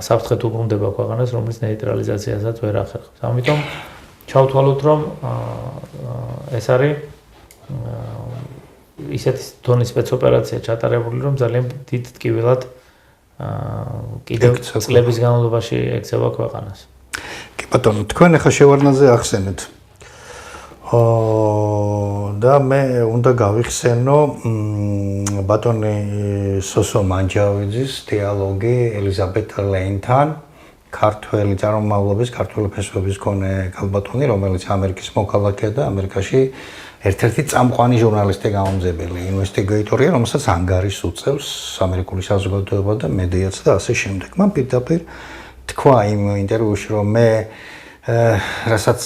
საფრთხეთ უბრუნდება ქვეყანას, რომლის ნეიტრალიზაციასაც ვერ ახერხებს. ამიტომ ჩავთვალოთ, რომ ეს არის ისეთი დონის სპეცოპერაცია ჩატარებული, რომ ძალიან დიდ ტკივილად კიდევ წლების განმავლობაში ექცევა ქვეყანას. კი ბატონო, თქვენ ახლა შევარდნაძე ახსენეთ. და მე უნდა გავიხსენო ბატონი სოსო მანჯავიძის დიალოგი ელიზაბეთ ლეინთან, ქართველი წარმომავლობის, ქართველი ფესვების მქონე ქალბატონი, რომელიც ამერიკის მოქალაქეა და ამერიკაში ერთ-ერთი წამყვანი ჟურნალისტი გამომძებელი, ინვესტიგატორია, რომელსაც ანგარიშს უწევს ამერიკული საზოგადოება და მედიაც და ასე შემდეგ. მან პირდაპირ თქვა იმ ინტერვიუში, რომ მე რასაც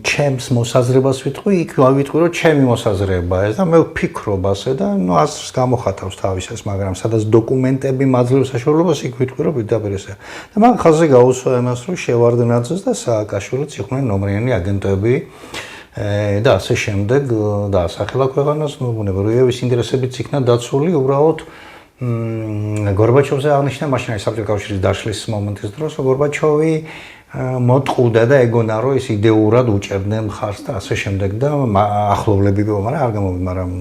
ჩემს მოსაზრებას ვიტყვი, იქ ვიტყვი, რომ ჩემი მოსაზრებაა ეს და მე ვფიქრობ ასე და ნუ აზრს გამოხატავს თავის ეს, მაგრამ სადაც დოკუმენტები მაძლევს საშუალებას, იქ ვიტყვი, რომ პირდაპირ ესეა. და მან ხაზი გაუსვა იმას, რომ შევარდნაძეს და სააკაშვილიც იყვნენ ნომრიანი აგენტები და ასე შემდეგ დაასახელა ქვეყანას, ნუ ბუნებრივია ვის ინტერესებიც იქნა დაცული, უბრალოდ გორბაჩოვზე აღნიშნა მაშინ აი საბჭოთა კავშირის დაშლის მომენტის დროს, რომ გორბაჩოვი მოტყუდა და ეგონა, რომ ის იდეურად უჭერდნენ მხარს და ასე შემდეგ და ახლობლები იყო, მაგრამ არ გამოვიდა, მაგრამ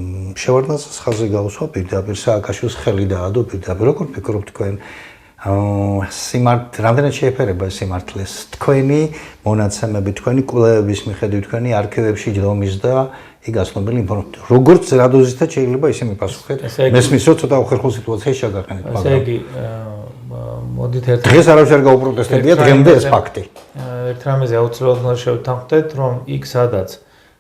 შევარდნაძეს ხაზი გაუსვა პირდაპირ სააკაშვილის ხელი დაადო პირდაპირ. როგორ ფიქრობთ თქვენ? რამდენად შეეფერება სიმართლეს თქვენი მონაცემები, თქვენი კვლევების მიხედვით, თქვენი არქივებში ჯდომის და იგაცნობილი ინფორმაცია. როგორც რადოზითაც შეიძლება ისე მიპასუხეთ. მესმის რომ ცოტა უხერხო სიტუაციაში შეგაყენეთ, მაგრამ ესე იგი მოდით ერთ დღეს არავის არ გაუპროტესტებია დღემდე ეს ფაქტი. ერთ რამეზე აუცილებლად უნდა შევთანხმდეთ, რომ იქ სადაც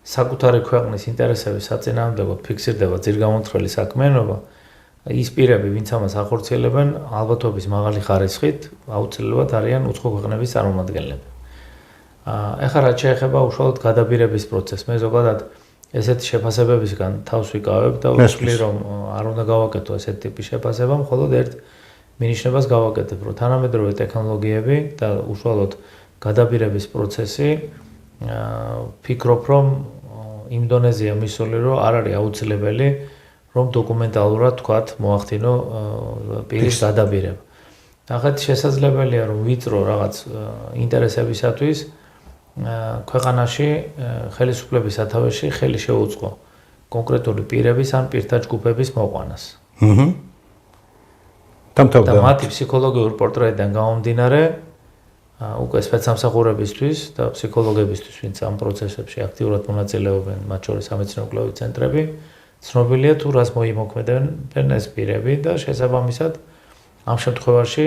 საკუთარი ქვეყნის ინტერესების საწინააღმდეგოდ ფიქსირდება ძირგამონთხრელი საქმიანობა, ის პირები, ვინც ამას ახორციელებენ, ალბათობის მაღალი ხარისხით აუცილებლად არიან უცხო ქვეყნების წარმომადგენლები. ეხლა რაც შეეხება უშუალოდ გადაბირების პროცესს, მე ზოგადად ესეთი შეფასებებისგან თავს ვიკავებ და ვთვლი, რომ არ უნდა გავაკეთო ესეთი ტიპის შეფასება, მხოლოდ ერთ მინიშნებას გავაკეთებ, რომ თანამედროვე ტექნოლოგიები და უშუალოდ გადაბირების პროცესი ფიქრობ, რომ იმ დონეზეა მისული, რომ არ არის აუცილებელი რომ დოკუმენტალურად თქვათ მოახდინო პირის გადაბირება. ახლა შესაძლებელია რომ ვიწრო რაღაც ინტერესებისათვის ქვეყანაში ხელისუფლების სათავეში ხელი შეუწყო კონკრეტული პირების ან პირთა ჯგუფების მოყვანას. და მათი ფსიქოლოგიური პორტრეტიდან გამომდინარე უკვე სპეცსამსახურებისთვის და ფსიქოლოგებისთვის, ვინც ამ პროცესებში აქტიურად მონაწილეობენ, მათ შორის სამეცნიერო-კვლევით ცენტრები, ცნობილია თუ რას მოიმოქმედებენ ეს პირები და შესაბამისად ამ შემთხვევაში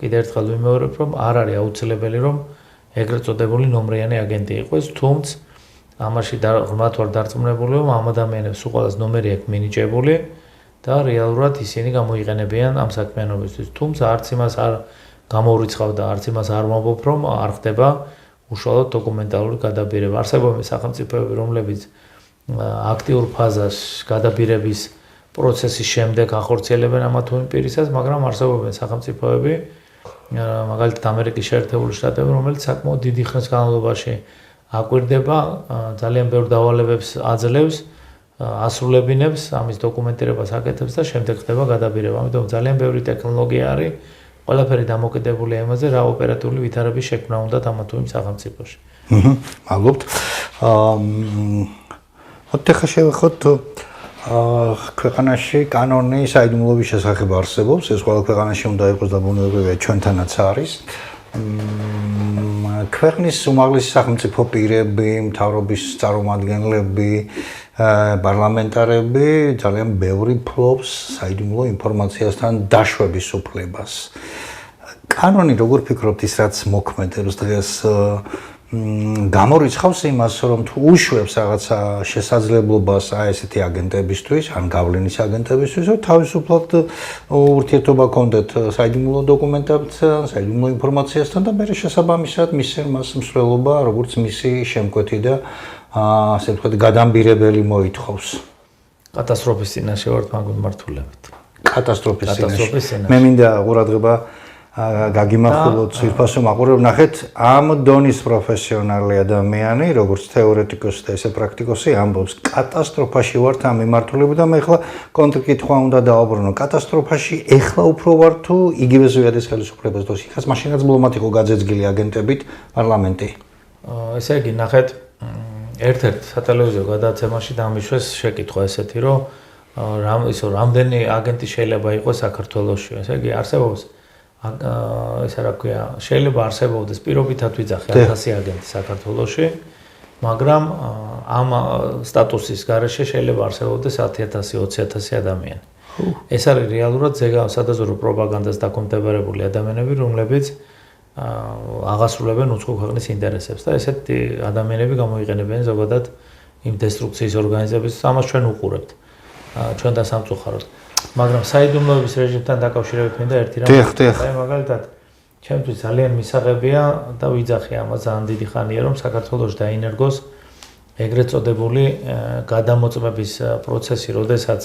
კიდევ ერთხელ ვიმეორებ, რომ არ არის აუცილებელი, რომ ეგრეთ წოდებული ნომრიანი აგენტი იყოს, თუმცა ამაში ღრმად ვარ დარწმუნებული, რომ ამ ადამიანებს უყურეს ნომერი აქვს მინიჭებული და რეალურად ისინი გამოიყენებიან ამ საქმიანობისთვის. თუმცა არც იმას არ გამოვრიცხავ და არც იმას არ მომბობ, რომ არ ხდება უშუალოდ დოკუმენტალური გადაბირება. არსებობენ სახელმწიფოები, რომლებიც აქტიურ ფაზას გადაბირების პროცესის შემდეგ ახორციელებენ ამა თუ იმ პირისას, მაგრამ არსებობენ სახელმწიფოები, მაგალითად ამერიკის შეერთებული შტატები, რომელიც საკმაოდ დიდი ხნის განმავლობაში აკვირდება, ძალიან ბევრ დავალებებს აძლევს, ასრულებინებს, ამის დოკუმენტირებას აკეთებს და შემდეგ ხდება გადაბირება. ამიტომ ძალიან ბევრი ტექნოლოგია არის, ყველაფერი დამოკიდებულია იმაზე, რა ოპერატიული ვითარების შექმნა უნდა ამა თუ იმ სახელმწიფოში. მადლობთ. ეხლა შევეხოთ ქვეყანაში კანონი საიდუმლოების შესახებ არსებობს, ეს ყველა ქვეყანაში უნდა იყოს და ბუნებრივია ჩვენთანაც არის. ქვეყნის უმაღლესი სახელმწიფო პირები, მთავრობის წარმომადგენლები, პარლამენტარები ძალიან ბევრი ფლობს საიდუმლო ინფორმაციასთან დაშვების უფლებას. კანონი როგორ ფიქრობთ ის რაც მოქმედებს დღეს გამორიცხავს იმას რომ თუ უშვებს რაღაცა შესაძლებლობას აი ესეთი აგენტებისთვის ან გავლენის აგენტებისთვის რომ თავისუფლად ურთიერთობა კონდეთ საიდუმლო დოკუმენტებთან, საიდუმლო ინფორმაციასთან და მე შესაბამისად მას მსვლელობა როგორც მისი შემკვეთი და ასე ვთქვათ გადამბირებელი მოითხოვს. კატასტროფის წინაშე ვართ მაგ მართულებით. კატასტროფის წინაშე. მე მინდა ყურადღება გაგიმახვილოთ ძირფასო მაყურებელ ნახეთ ამ დონის პროფესიონალი ადამიანი როგორც თეორეტიკოსი და ესე პრაქტიკოსი ამბობს კატასტროფაში ვართ ამ მიმართულებით და მე ახლა კონტრკითხვა უნდა დავაბრუნო კატასტროფაში ეხლა უფრო ვარ თუ იგივე ზვიადის ხელისუფლებას დროს იქაც მაშინაც ბლომად იყო გაძეძგილი აგენტებით პარლამენტი ესე იგი ნახეთ ერთ-ერთ სატელევიზიო გადაცემაში დამიშვეს შეკითხვა ესეთი რომ რამდენი აგენტი შეიძლება იყოს საქართველოში ესე იგი არსებობს ეს რა ქვია შეიძლება არსებობდეს პირობითად ვიძახე 1000 აგენტი საქართველოში მაგრამ ამ სტატუსის გარეშე შეიძლება არსებობდეს 10000 20000 ადამიანი ეს არის რეალურად სადაზვერვო პროპაგანდას დაკომპლექტებული ადამიანები რომლებიც აღასრულებენ უცხო ქვეყნის ინტერესებს და ესეთი ადამიანები გამოიყენებენ ზოგადად იმ დესტრუქციის ორგანიზებებს ამას ჩვენ უყურებთ ჩვენ და სამწუხაროდ მაგრამ საიდუმლოების რეჟიმთან დაკავშირებით მინდა ერთი რამ აი მაგალითად ჩემთვის ძალიან მისაღებია და ვიძახე ამას ძალიან დიდი ხანია რომ საქართველოში დაინერგოს ეგრეთ წოდებული გადამოწმების პროცესი როდესაც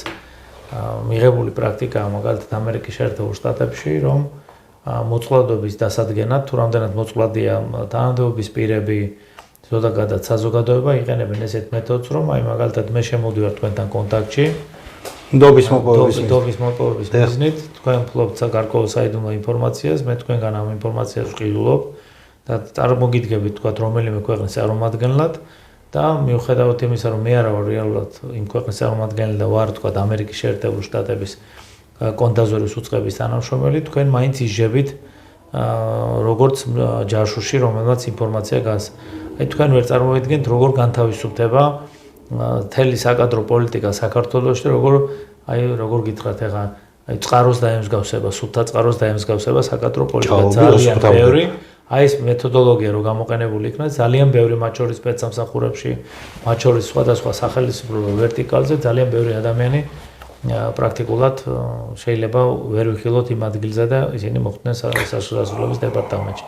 მიღებული პრაქტიკაა მაგალითად ამერიკის შეერთებულ შტატებში რომ მოწყვლადობის დასადგენად თუ რამდენად მოწყვლადია თანამდებობის პირები ზოგადად საზოგადოება იყენებენ ესეთ მეთოდს რომ აი მაგალითად მე შემოდივარ თქვენთან კონტაქტში დობის მოპოვების მიზნით თქვენ ფლობთ გარკვეულ საიდუმლო ინფორმაციას მე თქვენგან ამ ინფორმაციას ვყიდულობ და წარმოგიდგებით თქვა რომელიმე ქვეყნის წარმომადგენლად და მიუხედავად იმისა რომ მე არა ვარ რეალურად იმ ქვეყნის წარმომადგენელი და ვარ თქვა ამერიკის შეერთებული შტატების კონტაზვერვის უწყების თანამშრომელი თქვენ მაინც იზжевით როგორც ჯაშუში რომელმაც ინფორმაცია გას აი თქვენ ვერ წარმოიდგენთ როგორ განთავისუფლდება თელი საკადრო პოლიტიკა საქართველოში როგორ გითხრათ ახლა აი წყაროს დაემსგავსება, სულთა წყაროს დაემსგავსება საკადრო პოლიტიკა ძალიან ბევრი აი ეს მეთოდოლოგია რო გამოყენებული იქნა ძალიან ბევრი მათ შორის სპეცსამსახურებში, მათ შორის სხვადასხვა სახელმწიფო ვერტიკალზე ძალიან ბევრი ადამიანი პრაქტიკულად შეიძლება ვერ ვიხილოთ იმ ადგილზე და ისინი მოხვდნენ სასულიერების დეპარტამენტში.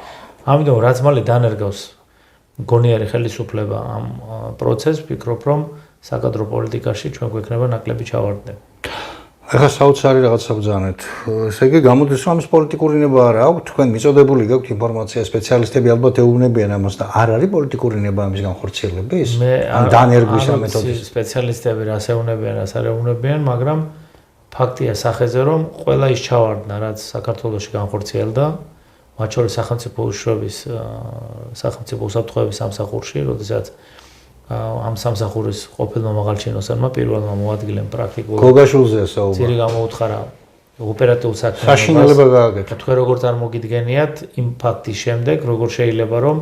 ამიტომ რაც მალე დანერგავს გონიერი ხელისუფლება ამ პროცესს ვფიქრობ რომ საკადრო პოლიტიკაში ჩვენ გვექნება ნაკლები ჩავარდნები. ახლა საოცარი რაღაცა ბრძანეთ. ესე იგი გამოდის რომ ამის პოლიტიკური ნება არა აქვს, თქვენ მიწოდებული გაქვთ ინფორმაცია, სპეციალისტები ალბათ ეუბნებიან ამას და არ არის პოლიტიკური ნება ამის განხორციელების? ან დანერგვის მეთოდის სპეციალისტები რას ეუბნებიან, რას არ ეუბნებიან, მაგრამ ფაქტია სახეზე რომ ყველა ის ჩავარდნა, რაც საქართველოში განხორციელდა, მათ შორის სახელმწიფო უშუალობის სახელმწიფო უსაფრთხოების სამსახურში, როდესაც ამ სამსახურის ყოფილმა მაღალჩინოსანმა პირველმა მოადგილემ პრაქტიკულად გოგაშვილზეა საუბარი. ძირი გამოუთხარა ოპერატიულ საქმიანობას. საშინელება გააკეთა. თქვენ როგორ წარმოგიდგენიათ იმ ფაქტის შემდეგ, როგორ შეიძლება რომ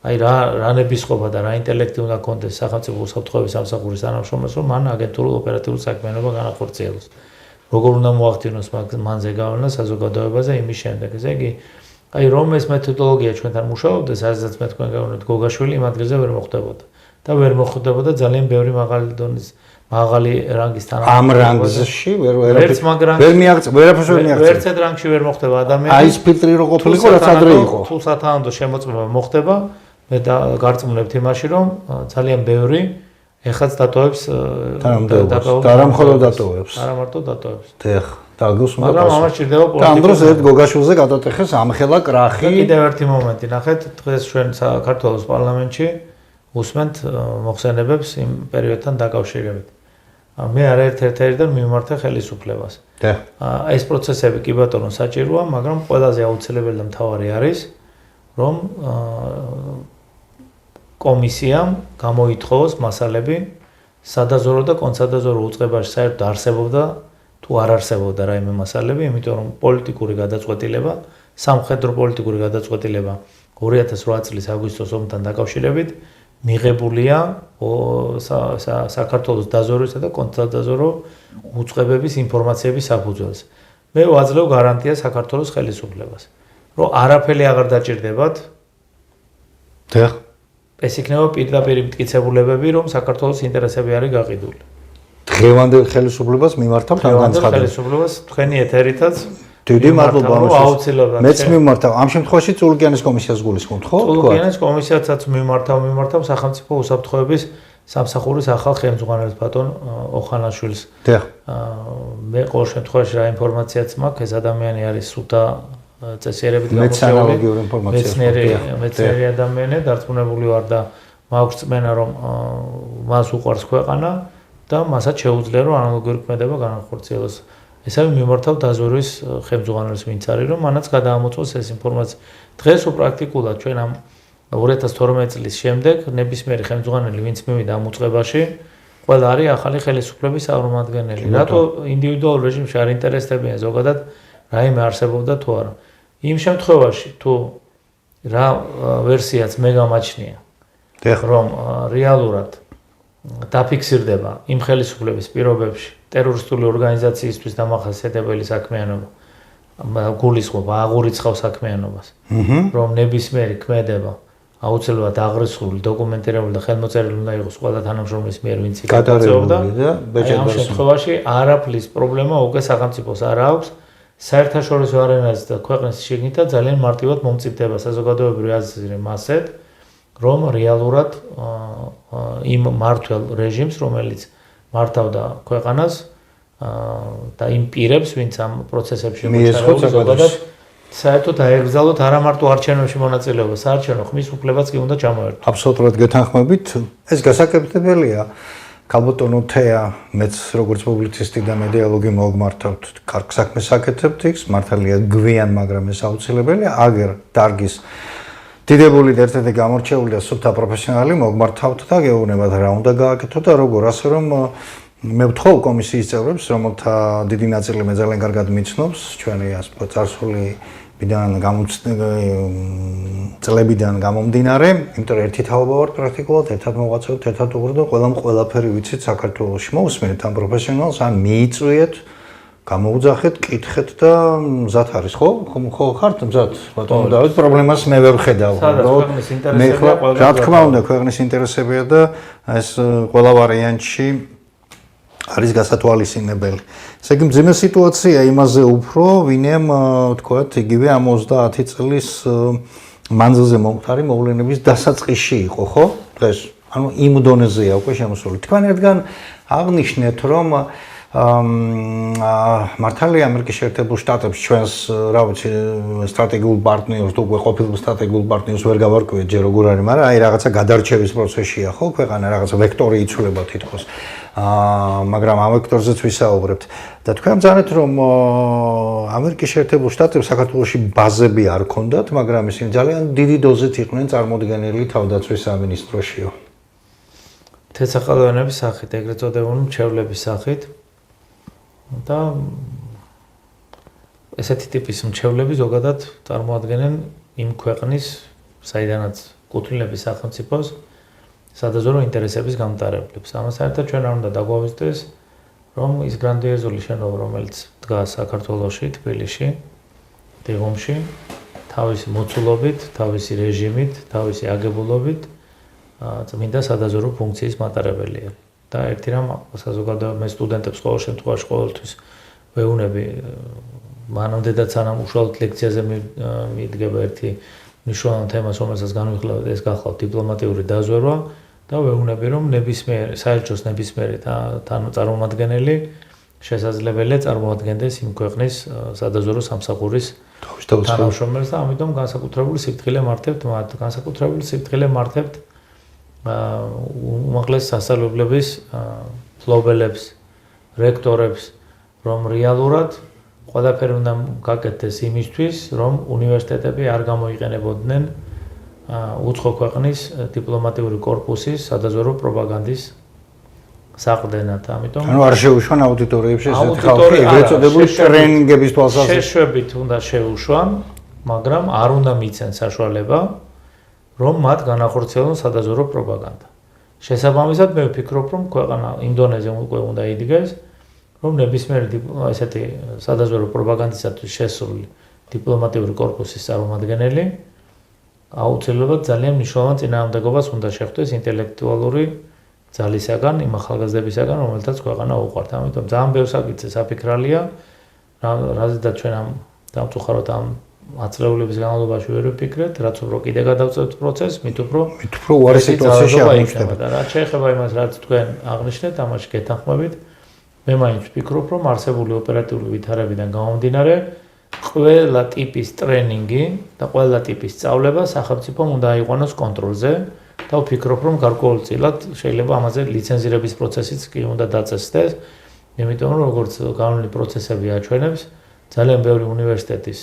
აი რა ნებისყოფა და რა ინტელექტი უნდა კონდეს სახელმწიფო უსაფრთხოების სამსახურის თანამშრომელს, რომ მან აგენტურულ ოპერატიულ საქმიანობა განახორციელოს. როგორ უნდა მოახდინოს მანზე გავლენა საზოგადოებაზე იმის შემდეგ. ესე იგი აი რომ ეს მეთოდოლოგია ჩვენთან მუშაობდეს, ასეც მე თქვენ გავიგეთ გოგაშვილი იმ ადგილზე ვერ მოხდებოდა. და ვერ მოხდებოდა ძალიან ბევრი მაღალი დონის მაღალი რანგის თანამშრომელი. ამ რანგში ვერ მიაღწევ, ვერაფერს ვერ მიაღწევ. ვერცად რანგში ვერ მოხდება ადამიანი. აი ეს ფილტრი რო ყოფილიყო, რაც ადრე იყო. თუ სათანადო შემოწმება მოხდება, მე გარწმუნებთ იმაში, რომ ძალიან ბევრი ეხაც დატოვებს და არა მხოლოდ დატოვებს. არა მარტო დატოვებს. დიახ, დაგოს უნდა მაგრამ ამას ჭირდება პოლიტიკა. და ამ დროს ერთ გოგაშვილზე გადატეხეს ამხელა კრახი. კიდევ ერთი მომენტი, ნახეთ, დღეს ჩვენ საქართველოს პარლამენტში უსმენთ მოხსენებებს იმ პერიოდთან დაკავშირებით. მე ერთ-ერთიდან მიმართა ხელისუფლებას. ეს პროცესები კი ბატონო საჭიროა, მაგრამ ყველაზე აუცილებელი და მთავარი არის, რომ კომისიამ გამოითხოვოს მასალები სადაზვერვო და კონსადაზვერვო უწყებაში საერთოდ არსებობდა თუ არ არსებობდა რაიმე მასალები, იმიტომ რომ პოლიტიკური გადაწყვეტილება, სამხედრო პოლიტიკური გადაწყვეტილება 2008 წლის აგვისტოს ომთან დაკავშირებით მიღებულია საქართველოს დაზვერვისა და კონტრდაზვერვო უწყებების ინფორმაციების საფუძველზე. მე ვაძლევ გარანტია საქართველოს ხელისუფლებას. რომ არაფერი აღარ დაჭირდებათ. დიახ. ეს იქნება პირდაპირ მტკიცებულებები, რომ საქართველოს ინტერესები არის გაყიდული. დღევანდელ ხელისუფლებას მიმართავთ ამ განცხადებას. ხელისუფლებას თქვენი ეთერითაც დიდი მადლობა აუცილებლად. მეც მიმართავ. ამ შემთხვევაში წულკიანის კომისიას გულისხმობთ, ხო? წულკიანის კომისიასაც მიმართავ სახელმწიფო უსაფრთხოების სამსახურის ახალ ხელმძღვანელს ბატონ ოხანაშვილს. დიახ. მე ყოველ შემთხვევაში რა ინფორმაციაც მაქვს, ეს ადამიანი არის სუთა წესიერებით გამორჩეული მეცნიერი ადამიანი, დარწმუნებული ვარ და მაქვს წმენა, რომ მას უყვარს ქვეყანა და მასაც შეუძლია რომ ანალოგიური ქმედება განახორციელოს. ესავე მიმართავ დაზვერვის ხელმძღვანელს ვინც არის, რომ მანაც გადაამოწმოს ეს ინფორმაცია. დღეს პრაქტიკულად ჩვენ ამ 2012 წლის შემდეგ ნებისმიერი ხელმძღვანელი ვინც მივიდა ამ უწყებაში, ყველა არის ახალი ხელისუფლების წარმომადგენელი. რატო ინდივიდუალურ რეჟიმში არ ინტერესდებიან ზოგადად რაიმე არსებობდა თუ არა. იმ შემთხვევაში თუ რა ვერსიაც მე გამაჩნია, რომ რეალურად დაფიქსირდება იმ ხელისუფლების პირობებში ტერორისტული ორგანიზაციისთვის დამახასიათებელი საქმიანობა, გულისხმობა, აღურიცხავს საქმიანობას, რომ ნებისმიერი ქმედება აუცილებლად აღრიცხული, დოკუმენტირებული და ხელმოწერილი უნდა იყოს ყველა თანამშრომლის მიერ, ვინც იკეთებდა. ამ შემთხვევაში არაფრის პრობლემა უკვე სახელმწიფოს არ აქვს. საერთაშორისო არენაზე და ქვეყნის შიგნითაც ძალიან მარტივად მომწიფდება საზოგადოებრივი აზრი მასეთ, რომ რეალურად იმ მმართველ რეჟიმს, რომელიც მართავდა ქვეყანას და იმ პირებს, ვინც ამ პროცესებში მოჩარეული ზოგადად საერთოდ აეგზავნოთ არა მარტო არჩევნებში მონაწილეობა, საარჩევნო ხმის უფლებაც კი უნდა ჩამოერთვათ. აბსოლუტურად გეთანხმებით. ეს გასაკეთებელია. ქალბატონო თეა, მეც როგორც პუბლიცისტი და მედიალოგი მოგმართავთ, კარგ საქმეს აკეთებთ იქ, მართალია გვიან, მაგრამ ეს აუცილებელია. აგერ დარგის დიდებული და ერთ-ერთი გამორჩეული და სუფთა პროფესიონალი მოგმართავთ და გეუბნებათ რა უნდა გააკეთოთ და როგორ, ასე რომ მე ვთხოვ კომისიის წევრებს, რომელთა დიდი ნაწილი მე ძალიან კარგად მიცნობს ჩვენი ასე ვთქვათ წარსული წლებიდან გამომდინარე, იმიტომ რომ ერთი თაობა ვარ პრაქტიკულად, ერთად მოვაწევთ, ერთად უყურებთ და ყველაფერი ვიცით საქართველოში. მოусმინეთ ამ პროფესიონალს, ან მიიწვიეთ, გამოუძახეთ, კითხეთ და მზად არის, ხო? ხო ხართ მზად? ბატონო დავით, პრობლემას მე ვერ ხედავ. მე ხო, რა თქმა უნდა, ქვეყნის ინტერესებია და ეს ყველა ვარიანტში არის გასათვალისწინებელი. ესე იგი მძიმე სიტუაცია იმაზე უფრო, ვინემ თქვათ, იგივე ამ 30 წლის მანძილზე მომხდარი მოვლენების დასაწყისში იყო, ხო? დღეს, ანუ იმ დონეზეა უკვე შემოსული. თქვენ ერთგან აღნიშნეთ, რომ მართალია ამერიკის შეერთებულ შტატებში ჩვენს, რა ვიცი, სტრატეგიულ პარტნიორს თუ უკვე ყოფილ სტრატეგიულ პარტნიორს ვერ გავარკვიეთ ჯერ როგორ არის, მაგრამ აი რაღაცა გადარჩევის პროცესია, ხო, ქვეყანა რაღაცა ვექტორი იცვლება თითქოს. მაგრამ ამ ვექტორზეც ვისაუბრებთ და თქვენ ბრძანეთ რომ ამერიკის შეერთებულ შტატებს საქართველოში ბაზები არ ქონდათ, მაგრამ ისინი ძალიან დიდი დოზით იყვნენ წარმოდგენილი თავდაცვის სამინისტროშიო. თესაყალოენების სახით, ეგრეთ წოდებული მრჩევლების სახით და ესეთი ტიპის მრჩევლები ზოგადად წარმოადგენენ იმ ქვეყნის, საიდანაც კუთვნილების სახელმწიფოს სადაზვერვო ინტერესების გამტარებლებს. ამას საერთოდ ჩვენ არ უნდა დაგვავიწყდეს, რომ ის გრანდიოზული შენობა, რომელიც დგას საქართველოში, თბილისში, დიღომში, თავისი მოცულობით, თავისი რეჟიმით, თავისი აგებულობით წმინდა სადაზვერვო ფუნქციის მატარებელი არის. და ერთი რამ საზოგადოება მე სტუდენტებს ყოველ შემთხვევაში ყოველთვის ვეუბნები, მანამდეაც სანამ უშუალოდ ლექციაზე მიდგება ერთი მნიშვნელოვანი თემა, რომელსაც განვიხილავთ, ეს გახლავთ დიპლომატიური დაზვერვა და ვეუბნები, რომ ნებისმიერი საერთოს ნებისმიერი წარმომადგენელი შესაძლებელია წარმოადგენდეს იმ ქვეყნის სადაზვერვო სამსახურის თანამშრომელს და ამიტომ განსაკუთრებული სიფრთხილე მართებთ უმაღლეს სასწავლებლების ფლობელებს, რექტორებს, რომ რეალურად ყველაფერი უნდა გაკეთდეს იმისთვის, რომ უნივერსიტეტები არ გამოიყენებოდნენ უცხო ქვეყნის დიპლომატიური კორპუსის სადაზვერვო პროპაგანდის საყრდენად. ამიტომ ანუ არ შეუშვან აუდიტორიებში ესეთი ხალხი, ეგრეთ წოდებული ტრენინგების თვალსაზრისით. შეშვებით უნდა შეუშვან, მაგრამ არ უნდა მიცენ საშუალება რომ მათ განახორციელონ სადაზვერვო პროპაგანდა. შესაბამისად მე ვფიქრობ, რომ ქვეყანა ინდონეზია უკვე უნდა იდგეს, რომ ნებისმიერი ესეთი სადაზვერვო პროპაგანდისათვის შესული დიპლომატიური კორპუსის წარმომადგენელი აუცილებლად ძალიან მნიშვნელოვან წინააღმდეგობას უნდა შეხვდეს ინტელექტუალური ძალისაგან, იმ ახალგაზრდებისაგან, რომელთაც ქვეყანა უყვართ. ამიტომ ძალიან ბევრ საკითხზე საფიქრალია, რაზედაც ჩვენ ამ დამწუხაროდ ამ აწლეულების განმავლობაში ვერ ვფიქრეთ, რაც უფრო კიდე გადავწევთ პროცესს, მით უფრო უარი სიტუაციაში აღმოჩნდება. და რაც შეეხება იმას, რაც თქვენ აღნიშნეთ, ამაში გეთანხმებით, მე მაინც ვფიქრობ, რომ არსებული ოპერატიული ვითარებიდან გამომდინარე, ყველა ტიპის ტრენინგი და ყველა ტიპის სწავლება სახელმწიფომ უნდა აიყვანოს კონტროლზე და ვფიქრობ, რომ გარკვეულწილად შეიძლება ამაზე ლიცენზირების პროცესიც კი უნდა დაწესდეს, იმიტომ რომ როგორც განული პროცესები აჩვენებს, ძალიან ბევრი უნივერსიტეტის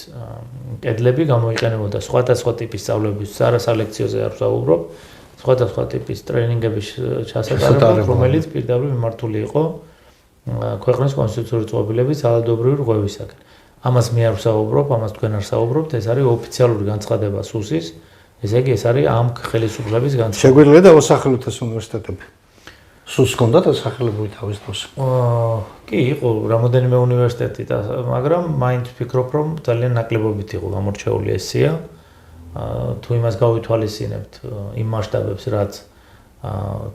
კედლები გამოიყენებოდა სხვადასხვა ტიპის სწავლებების არასალექციოზე არ ვსაუბრობ, სხვადასხვა ტიპის ტრენინგების ჩასატარებლად, რომელიც პირდაპირ მიმართული იყო ქვეყნის კონსტიტუციური წყობილების ძალადობრივი რღვევისაგან. ამას მე არ ვსაუბრობ, ამას თქვენ არ საუბრობთ, ეს არის ოფიციალური განცხადება SUS-ის, ესე იგი ეს არის ამ ხელისუფლების განცხადება. შეგვიძლია დავასახელოთ ეს უნივერსიტეტები. SUS ჰქონდა დასახელებული თავის დროს. კი, იყო რამოდენიმე უნივერსიტეტი და მაგრამ მაინც ვფიქრობ, რომ ძალიან ნაკლებობით იყო გამორჩეული ეს სია. თუ იმას გავითვალისწინებთ იმ მასშტაბებს, რაც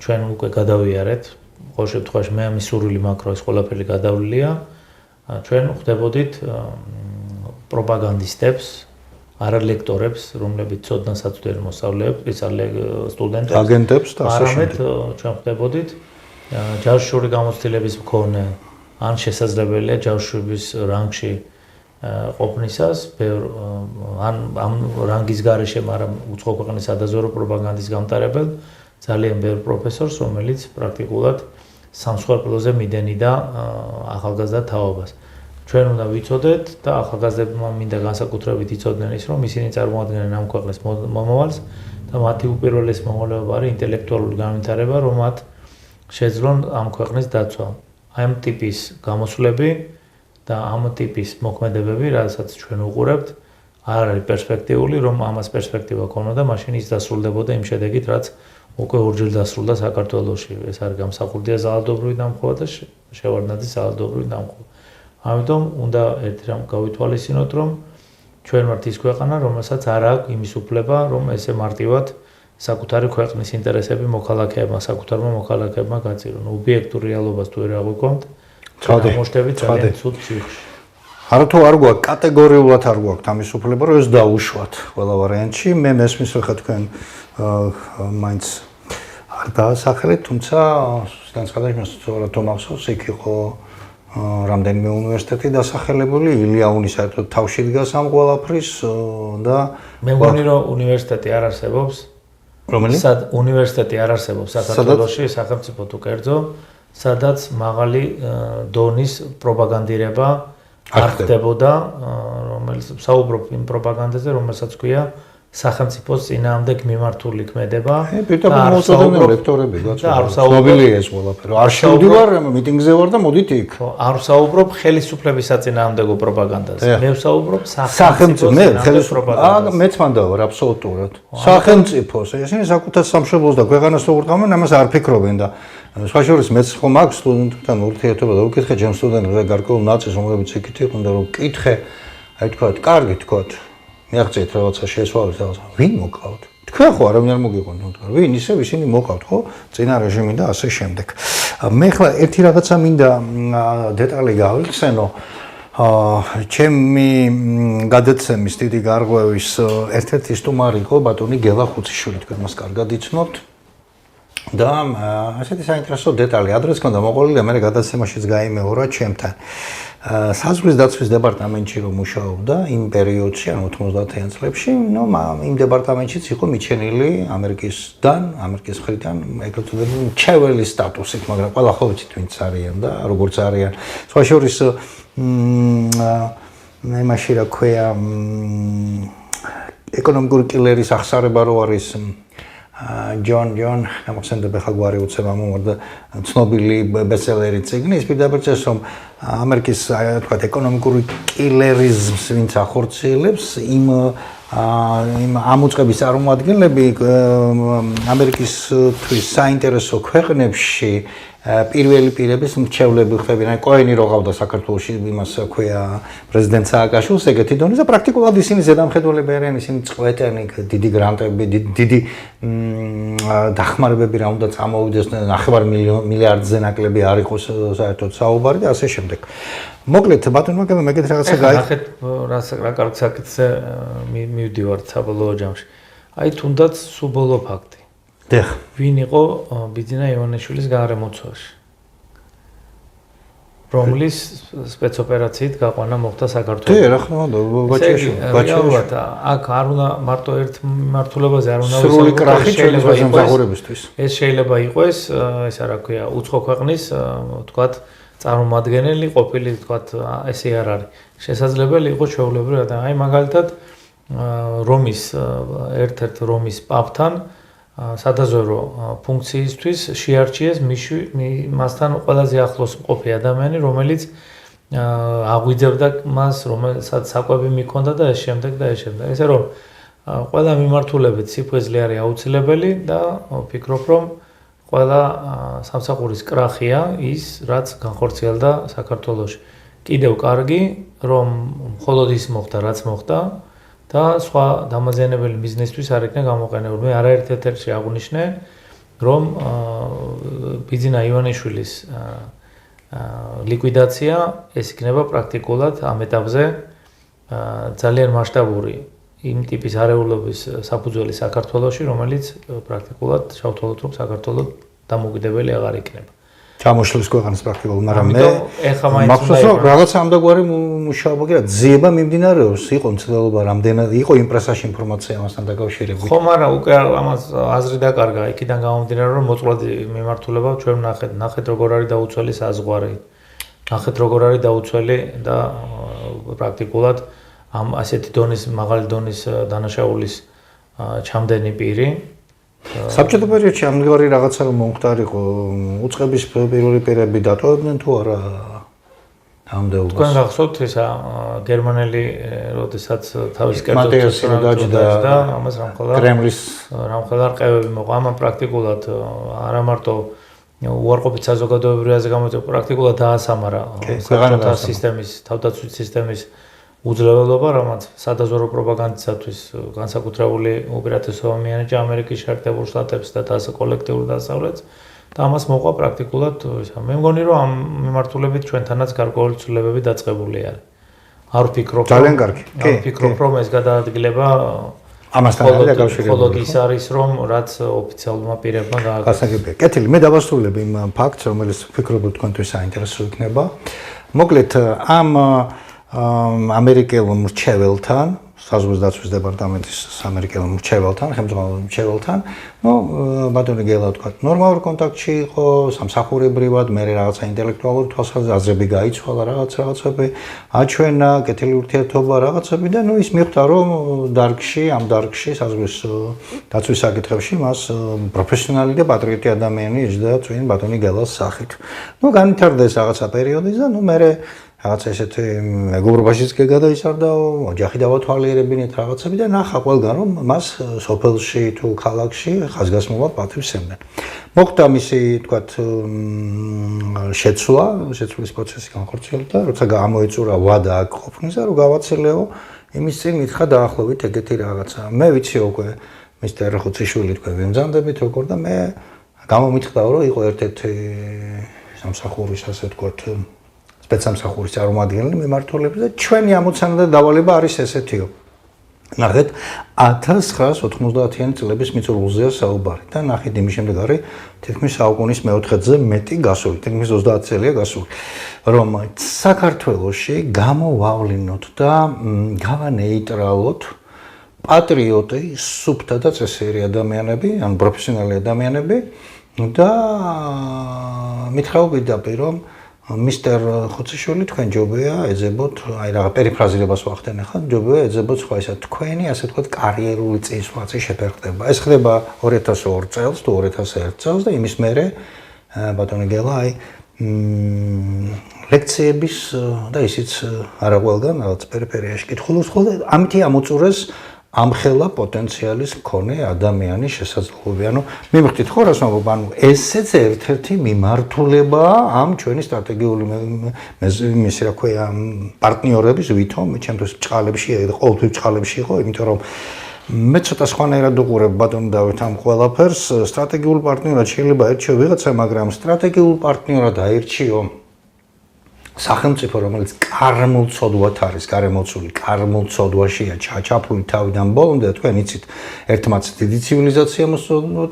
ჩვენ უკვე გადავიარეთ, ყოველ შემთხვევაში მე ამის სურვილი მაქვს, რომ ეს ყველაფერი გადავლილია. ჩვენ ხვდებოდით პროპაგანდისტებს, არა ლექტორებს, რომლებიც ცოდნას აწვდიან მოსწავლეებს, სტუდენტებს, აგენტებს და ასე შემდეგ. ჩვენ ხვდებოდით ჯავშური გამოცდილების მქონე, ან შესაძლებელია ჯავშობის რანგში ყოფნისას, ან ამ რანგის გარეშე, მაგრამ უცხო ქვეყნის სადაზვერო პროპაგანდის გამტარებელ ძალიან ბევრ პროფესორს, რომელიც პრაქტიკულად სამსხვერპლოზე მიდენიდა ახალგაზრდა თაობას. ჩვენ უნდა ვიცოდეთ და ახალგაზრდებმა მინდა განსაკუთრებით იცოდნენ ის, რომ ისინი წარმოადგენენ ამ ქვეყნის მომავალს და მათი უპირველესი მოვალეობა არის ინტელექტუალური განვითარება, რომ მათ შეძლონ ამ ქვეყნის დაცვა. ამ ტიპის გამოსვლები და ამ ტიპის მოქმედებები, რასაც ჩვენ უყურებთ, არ არის პერსპექტიული, რომ ამას პერსპექტივა ქონოდა, მაშინ ის დასრულდებოდა იმ შედეგით, რაც უკვე ორჯერ დასრულდა საქართველოში. ეს არის გამსახურდია ძალადობრივი დამხობა და შევარდნაძის ძალადობრივი დამხობა. ამიტომ უნდა ერთი რამ გავითვალისწინოთ, რომ ჩვენ ვართ ის ქვეყანა, რომელსაც არ აქვს იმის უფლება, რომ ესე მარტივად საკუთარი ქვეყნის ინტერესები მოქალაქეებმა, საკუთარმა მოქალაქეებმა გაწირონ. ობიექტურ რეალობას თუ ვერ აღვიქვამთ, მოშტებით ძალიან ცუდ ციხში. არა თუ არ გვაქვს კატეგორიულად არ გვაქვს ამის უფლება, რომ ეს დაუშვათ ყველა ვარიანტში. მე მესმის ხა თქვენ მაინც არ დაასახელეთ, თუმცა განსაკუთრებით სწორად თომახსოვს იქ იყო რამდენიმე უნივერსიტეტი დასახელებული, ილიაუნის საერთოდ თავში დგას ამ ყველაფრის და მე მგონი რომ უნივერსიტეტი არ არსებობს. რომელი? უნივერსიტეტი არ არსებობს საქართველოში, სახელმწიფო თუ კერძო, სადაც მაღალი დონის პროპაგანდირება არ ხდებოდა, რომელიც საუბრობ იმ პროპაგანდაზე, რომელსაც ქვია სახელმწიფოს წინააღმდეგ მიმართული ქმედება. პირდაპირ მოუწოდებენ ლექტორები, ცნობილია ეს ყველაფერი. არ შევდივარ მიტინგზე ვარ და მოდით იქ. არ ვსაუბრობ ხელისუფლების საწინააღმდეგო პროპაგანდაზე. მე ვსაუბრობ სახელმწიფოს პროპაგანდაზე. მეც მანდა ვარ აბსოლუტურად. სახელმწიფოს, ისინი საკუთარ სამშობლოს და ქვეყანას როგორ ყავენ, ამას არ ფიქრობენ და სხვა შორის მეც ხომ აქვს სტუდენტებთან ურთიერთობა და ვკითხე ჩემს სტუდენტებს გარკვეულ ნაწილს, რომლებიც იქით იყვნენ და რომ ვკითხე, აი თქვათ, კარგი თქვათ. მიაღწიეთ რაღაცა შეესვალოთ რაღაცა. ვინ მოკავთ? თქვენ ხო არავინ არ მოგიყვანთ, თქო. ვინ ისევ ისინი მოკავთ, ხო? წინა რეჟიმი და ასე შემდეგ. მე ხლა ერთი რაღაცა მინდა დეტალი გავიხსენო. ჩემი გადაცემის დიდი გარღვევის ერთ-ერთი სტუმარი იყო ბატონი გელა ხუციშვილი, თქვენ მას კარგად იცნობთ. და ასეთი საინტერესო დეტალი ადრეს ქონდა მოყოლილი, მე გადაცემაშიც გაიმეორა ჩემთან. საზღვრის დაცვის დეპარტამენტში რომ მუშაობდა იმ პერიოდში, ანუ 90-იან წლებში, იმ დეპარტამენტშიც იყო მიჩენილი ამერიკისგან, ამერიკის მხრიდან ეგრეთ წოდებული მრჩევლის სტატუსით, მაგრამ ყველა ხო ვიცით ვინც არიან და როგორც არიან. სხვა შორის იმაში რა ქვია ეკონომიკური კილერის აღსარება რო არის ჯონ გამახსენდება ხა გვარი უცებ ამომარდა ცნობილი ბესტსელერი წიგნი ის პირდაპირ წეს რომ ამერიკის თქვა ეკონომიკური კილერიზმს ვინც ახორციელებს იმ ამოწყების წარმომადგენლები ამერიკისთვის საინტერესო ქვეყნებში პირველი პირების მრჩევლები ხდებიან. კოენი რო ყავდა საქართველოში, იმას ქვია პრეზიდენტ სააკაშვილს ეგეთი დონის და პრაქტიკულად ისინი ზედამხედველები არიან, ისინი წყვეტენ დიდი გრანტები, დიდი დახმარებები რა უნდა წამოვიდეს, 9 მილიარდზე ნაკლები არ იყოს საერთოდ საუბარი და ასე შემდეგ. მოკლედ ბატონო მაგალითად მეგეთ რაღაცა ნახეთ რა კარგ საკითხზე მივდივართ საბოლოო ჯამში. აი თუნდაც სულ ბოლო ფაქტი. დიახ. ვინ იყო ბიძინა ივანიშვილის გარემოცვაში? რომლის სპეცოპერაციით გაყვანა მოხდა საქართველოს. დიახ, რა ხმა უნდა, ბაჭიში. აქ არ უნდა მარტო ერთ მართულებაზე არ უნდა სრული კრახი შეიძლება სამსახურებისთვის. ეს შეიძლება იყოს, ესა რა ქვია, უცხო ქვეყნის, თქვათ, წარმომადგენელი ყოფილი, თქვათ, ესე არ არის. შესაძლებელი იყოს ჩვეულებრივი და აი მაგალითად რომის ერთ-ერთ რომის პაპთან სადაზვერო ფუნქციისთვის შეარჩიეს მასთან ყველაზე ახლოს მყოფი ადამიანი, რომელიც აღვიძებდა მას, რომელსაც საკვები მიქონდა და ეს შემდეგ. ესე რომ ყველა მიმართულებით სიფხიზლე არის აუცილებელი და ვფიქრობ, რომ ყველა სამსახურის კრახია ის, რაც განხორციელდა საქართველოში. კიდევ კარგი, რომ მხოლოდ ის მოხდა, რაც მოხდა. და სხვა დამაზიანებელი ბიზნესთვის არ იქნა გამოყენებული. მე არაერთ ეთერში აღვნიშნე, რომ ბიძინა ივანიშვილის ლიკვიდაცია ეს იქნება პრაქტიკულად ამ ეტაპზე ძალიან მასშტაბური იმ ტიპის არეულობის საფუძველი საქართველოში, რომელიც პრაქტიკულად შევთვალოთ, რომ საქართველოს დამოუკიდებელი აღარ იქნება. ჩამოშლის ქვეყანას პრაქტიკულად, მაგრამ მე ეხლა მაინც მახსოვს რომ რაღაც ამდაგვარი მუშაობა კი რა ძიება მიმდინარეობს, იყო მცდელობა რამდენად იყო იმპრესაში ინფორმაცია ამასთან დაკავშირებით. ხო, მაგრამ უკვე ამას აზრი დაკარგა, იქიდან გამომდინარე რომ მოწყვლადი მიმართულება ჩვენ ნახეთ როგორ არის დაუცველი საზღვარი. ნახეთ როგორ არის დაუცველი და პრაქტიკულად ამ ასეთი დონის, მაღალი დონის დანაშაულის ჩამდენი პირი საბჭოთა პერიოდში ამდღარი რაღაცა რომ მომხდარიყო, უწყების პირველი პირები დატოვებდნენ თუ არა ამ დეობას? თქვენ გახსოვთ ისა გერმანელი, როდესაც თავის კერძო დაჯდა და ამას კრემლის რამხელა რყევები მოყვა, ამან პრაქტიკულად არა მარტო უარყოფით საზოგადოებრივაზე გამოიწვია, პრაქტიკულად დაასამარა საბჭოთა სისტემის, თავდაცვის სისტემის უძლეველობა, რამაც სადაზვერო პროპაგანდისათვის განსაკუთრებული უპირატესობა მიანიჭა ამერიკის შეერთებულ შტატებს და დასა კოლექტიურ დასავლეთს და ამას მოყვა პრაქტიკულად ისა. მე მგონი რომ ამ მიმართულებით ჩვენთანაც გარკვეული ცვლილებები დაწყებული არის. არ ვფიქრობ ძალიან კარგი. კი, ვფიქრობ რომ ეს გადაადგილება ამასთან არის დაკავშირებული. მხოლოდ ის არის რომ რაც ოფიციალურმა პირებმა გააკეთეს. კეთილი, მე დავასრულებ იმ ფაქტს, რომელიც ვფიქრობ თქვენთვის საინტერესო იქნება. მოკლედ ამ ამერიკელ მრჩეველთან, საზღვრის დაცვის დეპარტამენტის ამერიკელ მრჩეველთან, ხელმძღვანელ მრჩეველთან, ბატონი გელა თქვა, ნორმალურ კონტაქტში იყო, სამსახურებრივად, მე რაღაცა ინტელექტუალური თვალსაზრისით აზრები გაიცვალა, რაღაცები, აჩვენა, კეთილი ურთიერთობა რაღაცები და ის მიხვდა, რომ ამ დარგში, საზღვრის დაცვის საკითხებში მას პროფესიონალი და პატრიოტი ადამიანი იჯდა წინ ბატონი გელას სახით. განვითარდა ეს რაღაცა პერიოდი და მე რაღაცა ესეთი მეგობრობაშიც კი გადაიზარდაო, ოჯახი დავათვალიერებინეთ რაღაცები და ნახა ყველგან რომ მას სოფელში თუ ქალაქში ხაზგასმობა პატივს ემდნენ. მოხდა მისი, თქვათ, შეცვლის პროცესი განხორციელდა, როცა გამოიწურა ვადა აქ ყოფნისა, რომ გავაცილეო, იმის წინ მითხრა დაახლოებით ეგეთი რაღაცა. მე ვიცი უკვე მისტერ ხუციშვილი თქვენ ვიმზადებით როგორ და მე გამომითხრა რომ იყო ერთ-ერთი სამსახურის ასე ვთქვათ სპეცსამსახურის წარმომადგენელი მიმართულებით და ჩვენი ამოცანა და დავალება არის ესეთიო. ნახეთ 1990-იანი წლების მიწურულზეა საუბარი და ნახეთ იმის შემდეგ არის თითქმის საუკუნის მეოთხედზე მეტი გასული, თითქმის 30 წელია გასული, რომ საქართველოში გამოვავლინოთ და გავანეიტრალოთ პატრიოტი, სუფთა და წესიერი ადამიანები, ან პროფესიონალი ადამიანები და მითხრაობი დაპირ რომ მისტერ ხუციშვილი თქვენ ჯობია ეძებოთ, აი რაღაც პერიფრაზირებას ვახდენ ახლა, ჯობია ეძებოთ სხვა ისა თქვენი, ასე ვთქვათ, კარიერული წინსვლაც შეფერხდება. ეს ხდება 2002 წელს თუ 2001 წელს და იმის მერე ბატონი გელა აი ლექციების და ისიც არა ყველგან რაღაც პერიფერიაში კითხულობს ხოლმე, ამითი ამოწურეს ამხელა პოტენციალის მქონე ადამიანის შესაძლებლობები. ანუ მივხვდით ხო რას ვამბობ, ანუ ესეც ერთ-ერთი მიმართულებაა ამ ჩვენი სტრატეგიული მისი რა ქვია პარტნიორების ვითომ ჩემთვის ბჭყალებში და ყოველთვის ბჭყალებში იყო, იმიტომ რომ მე ცოტა სხვანაირად უყურებ ბატონო დავით ამ ყველაფერს. სტრატეგიულ პარტნიორად შეიძლება ერჩიო ვიღაცა, მაგრამ სტრატეგიულ პარტნიორად აირჩიო სახელმწიფო, რომელიც კარმულწოდვად არის, გარემოცული კარმულწოდვაშია ჩაჩაფული თავიდან ბოლომდე, თქვენ იცით, ერთმაც დიდი ცივილიზაცია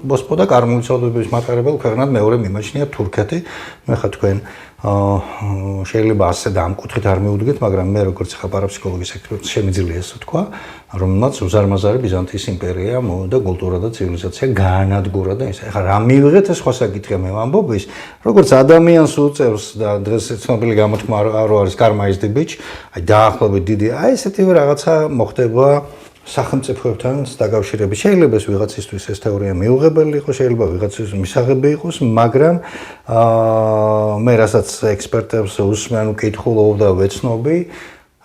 მოსპო და კარმულწოდვების მატარებელ ქვეყნად მეორე მიმაჩნია თურქეთი. მე ხა თქვენ შეიძლება ასე და ამ კუთხით არ მიუდგეთ, მაგრამ მე როგორც ხა პარაფსიქოლოგის ექსპერტი შემიძლია ასე თქვა, რომელმაც უზარმაზარი ბიზანტიის იმპერია და კულტურა და ცივილიზაცია გაანადგურა და ის. ეხლა რა მივიღეთ ეს სხვა საკითხია მე ვამბობ ის, როგორც ადამიანს უწევს და დღეს ცნობილი გამოთქმა არ არის karma is the bitch, აი დაახლოებით დიდი, აი ესეთივე რაღაცა მოხდება სახელმწიფოებთან დაკავშირებით. შეიძლება ეს ვიღაცისთვის ეს თეორია მიუღებელი იყოს, შეიძლება ვიღაცისთვის მისაღები იყოს, მაგრამ მე რასაც ექსპერტებს უსმენ, ვკითხულობ და ვეცნობი,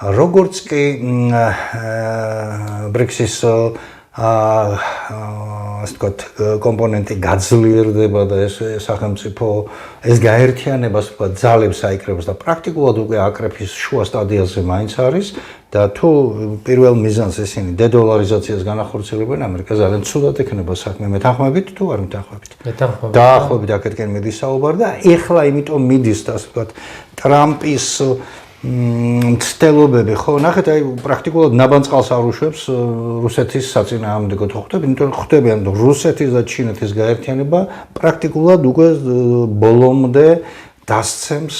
როგორც კი BRICS-ის ასე ვთქვათ, კომპონენტი გაძლიერდება და ეს სახელმწიფო ეს გაერთიანებას ვთქვათ ძალებს აიკრებს და პრაქტიკულად უკვე აკრეფის შუა სტადიაზე მაინც არის და თუ პირველ მიზანს ისინი დედოლარიზაციას განახორციელებენ, ამერიკა ძალიან ცუდად ექნება საქმე. მეთანხმებით თუ არ მეთანხმებით? მეთანხმებით. დაახლოებით აქეთკენ მიდის საუბარი და ეხლა იმიტომ მიდის ასე ვთქვათ ტრამპის მცდელობები, ხო, ნახეთ, აი პრაქტიკულად ნაბანწყალს არ უშვებს რუსეთის საწინააღმდეგოდ ხვდები, იმიტომ რომ ხვდებიან რუსეთის და ჩინეთის გაერთიანება პრაქტიკულად უკვე ბოლომდე დასცემს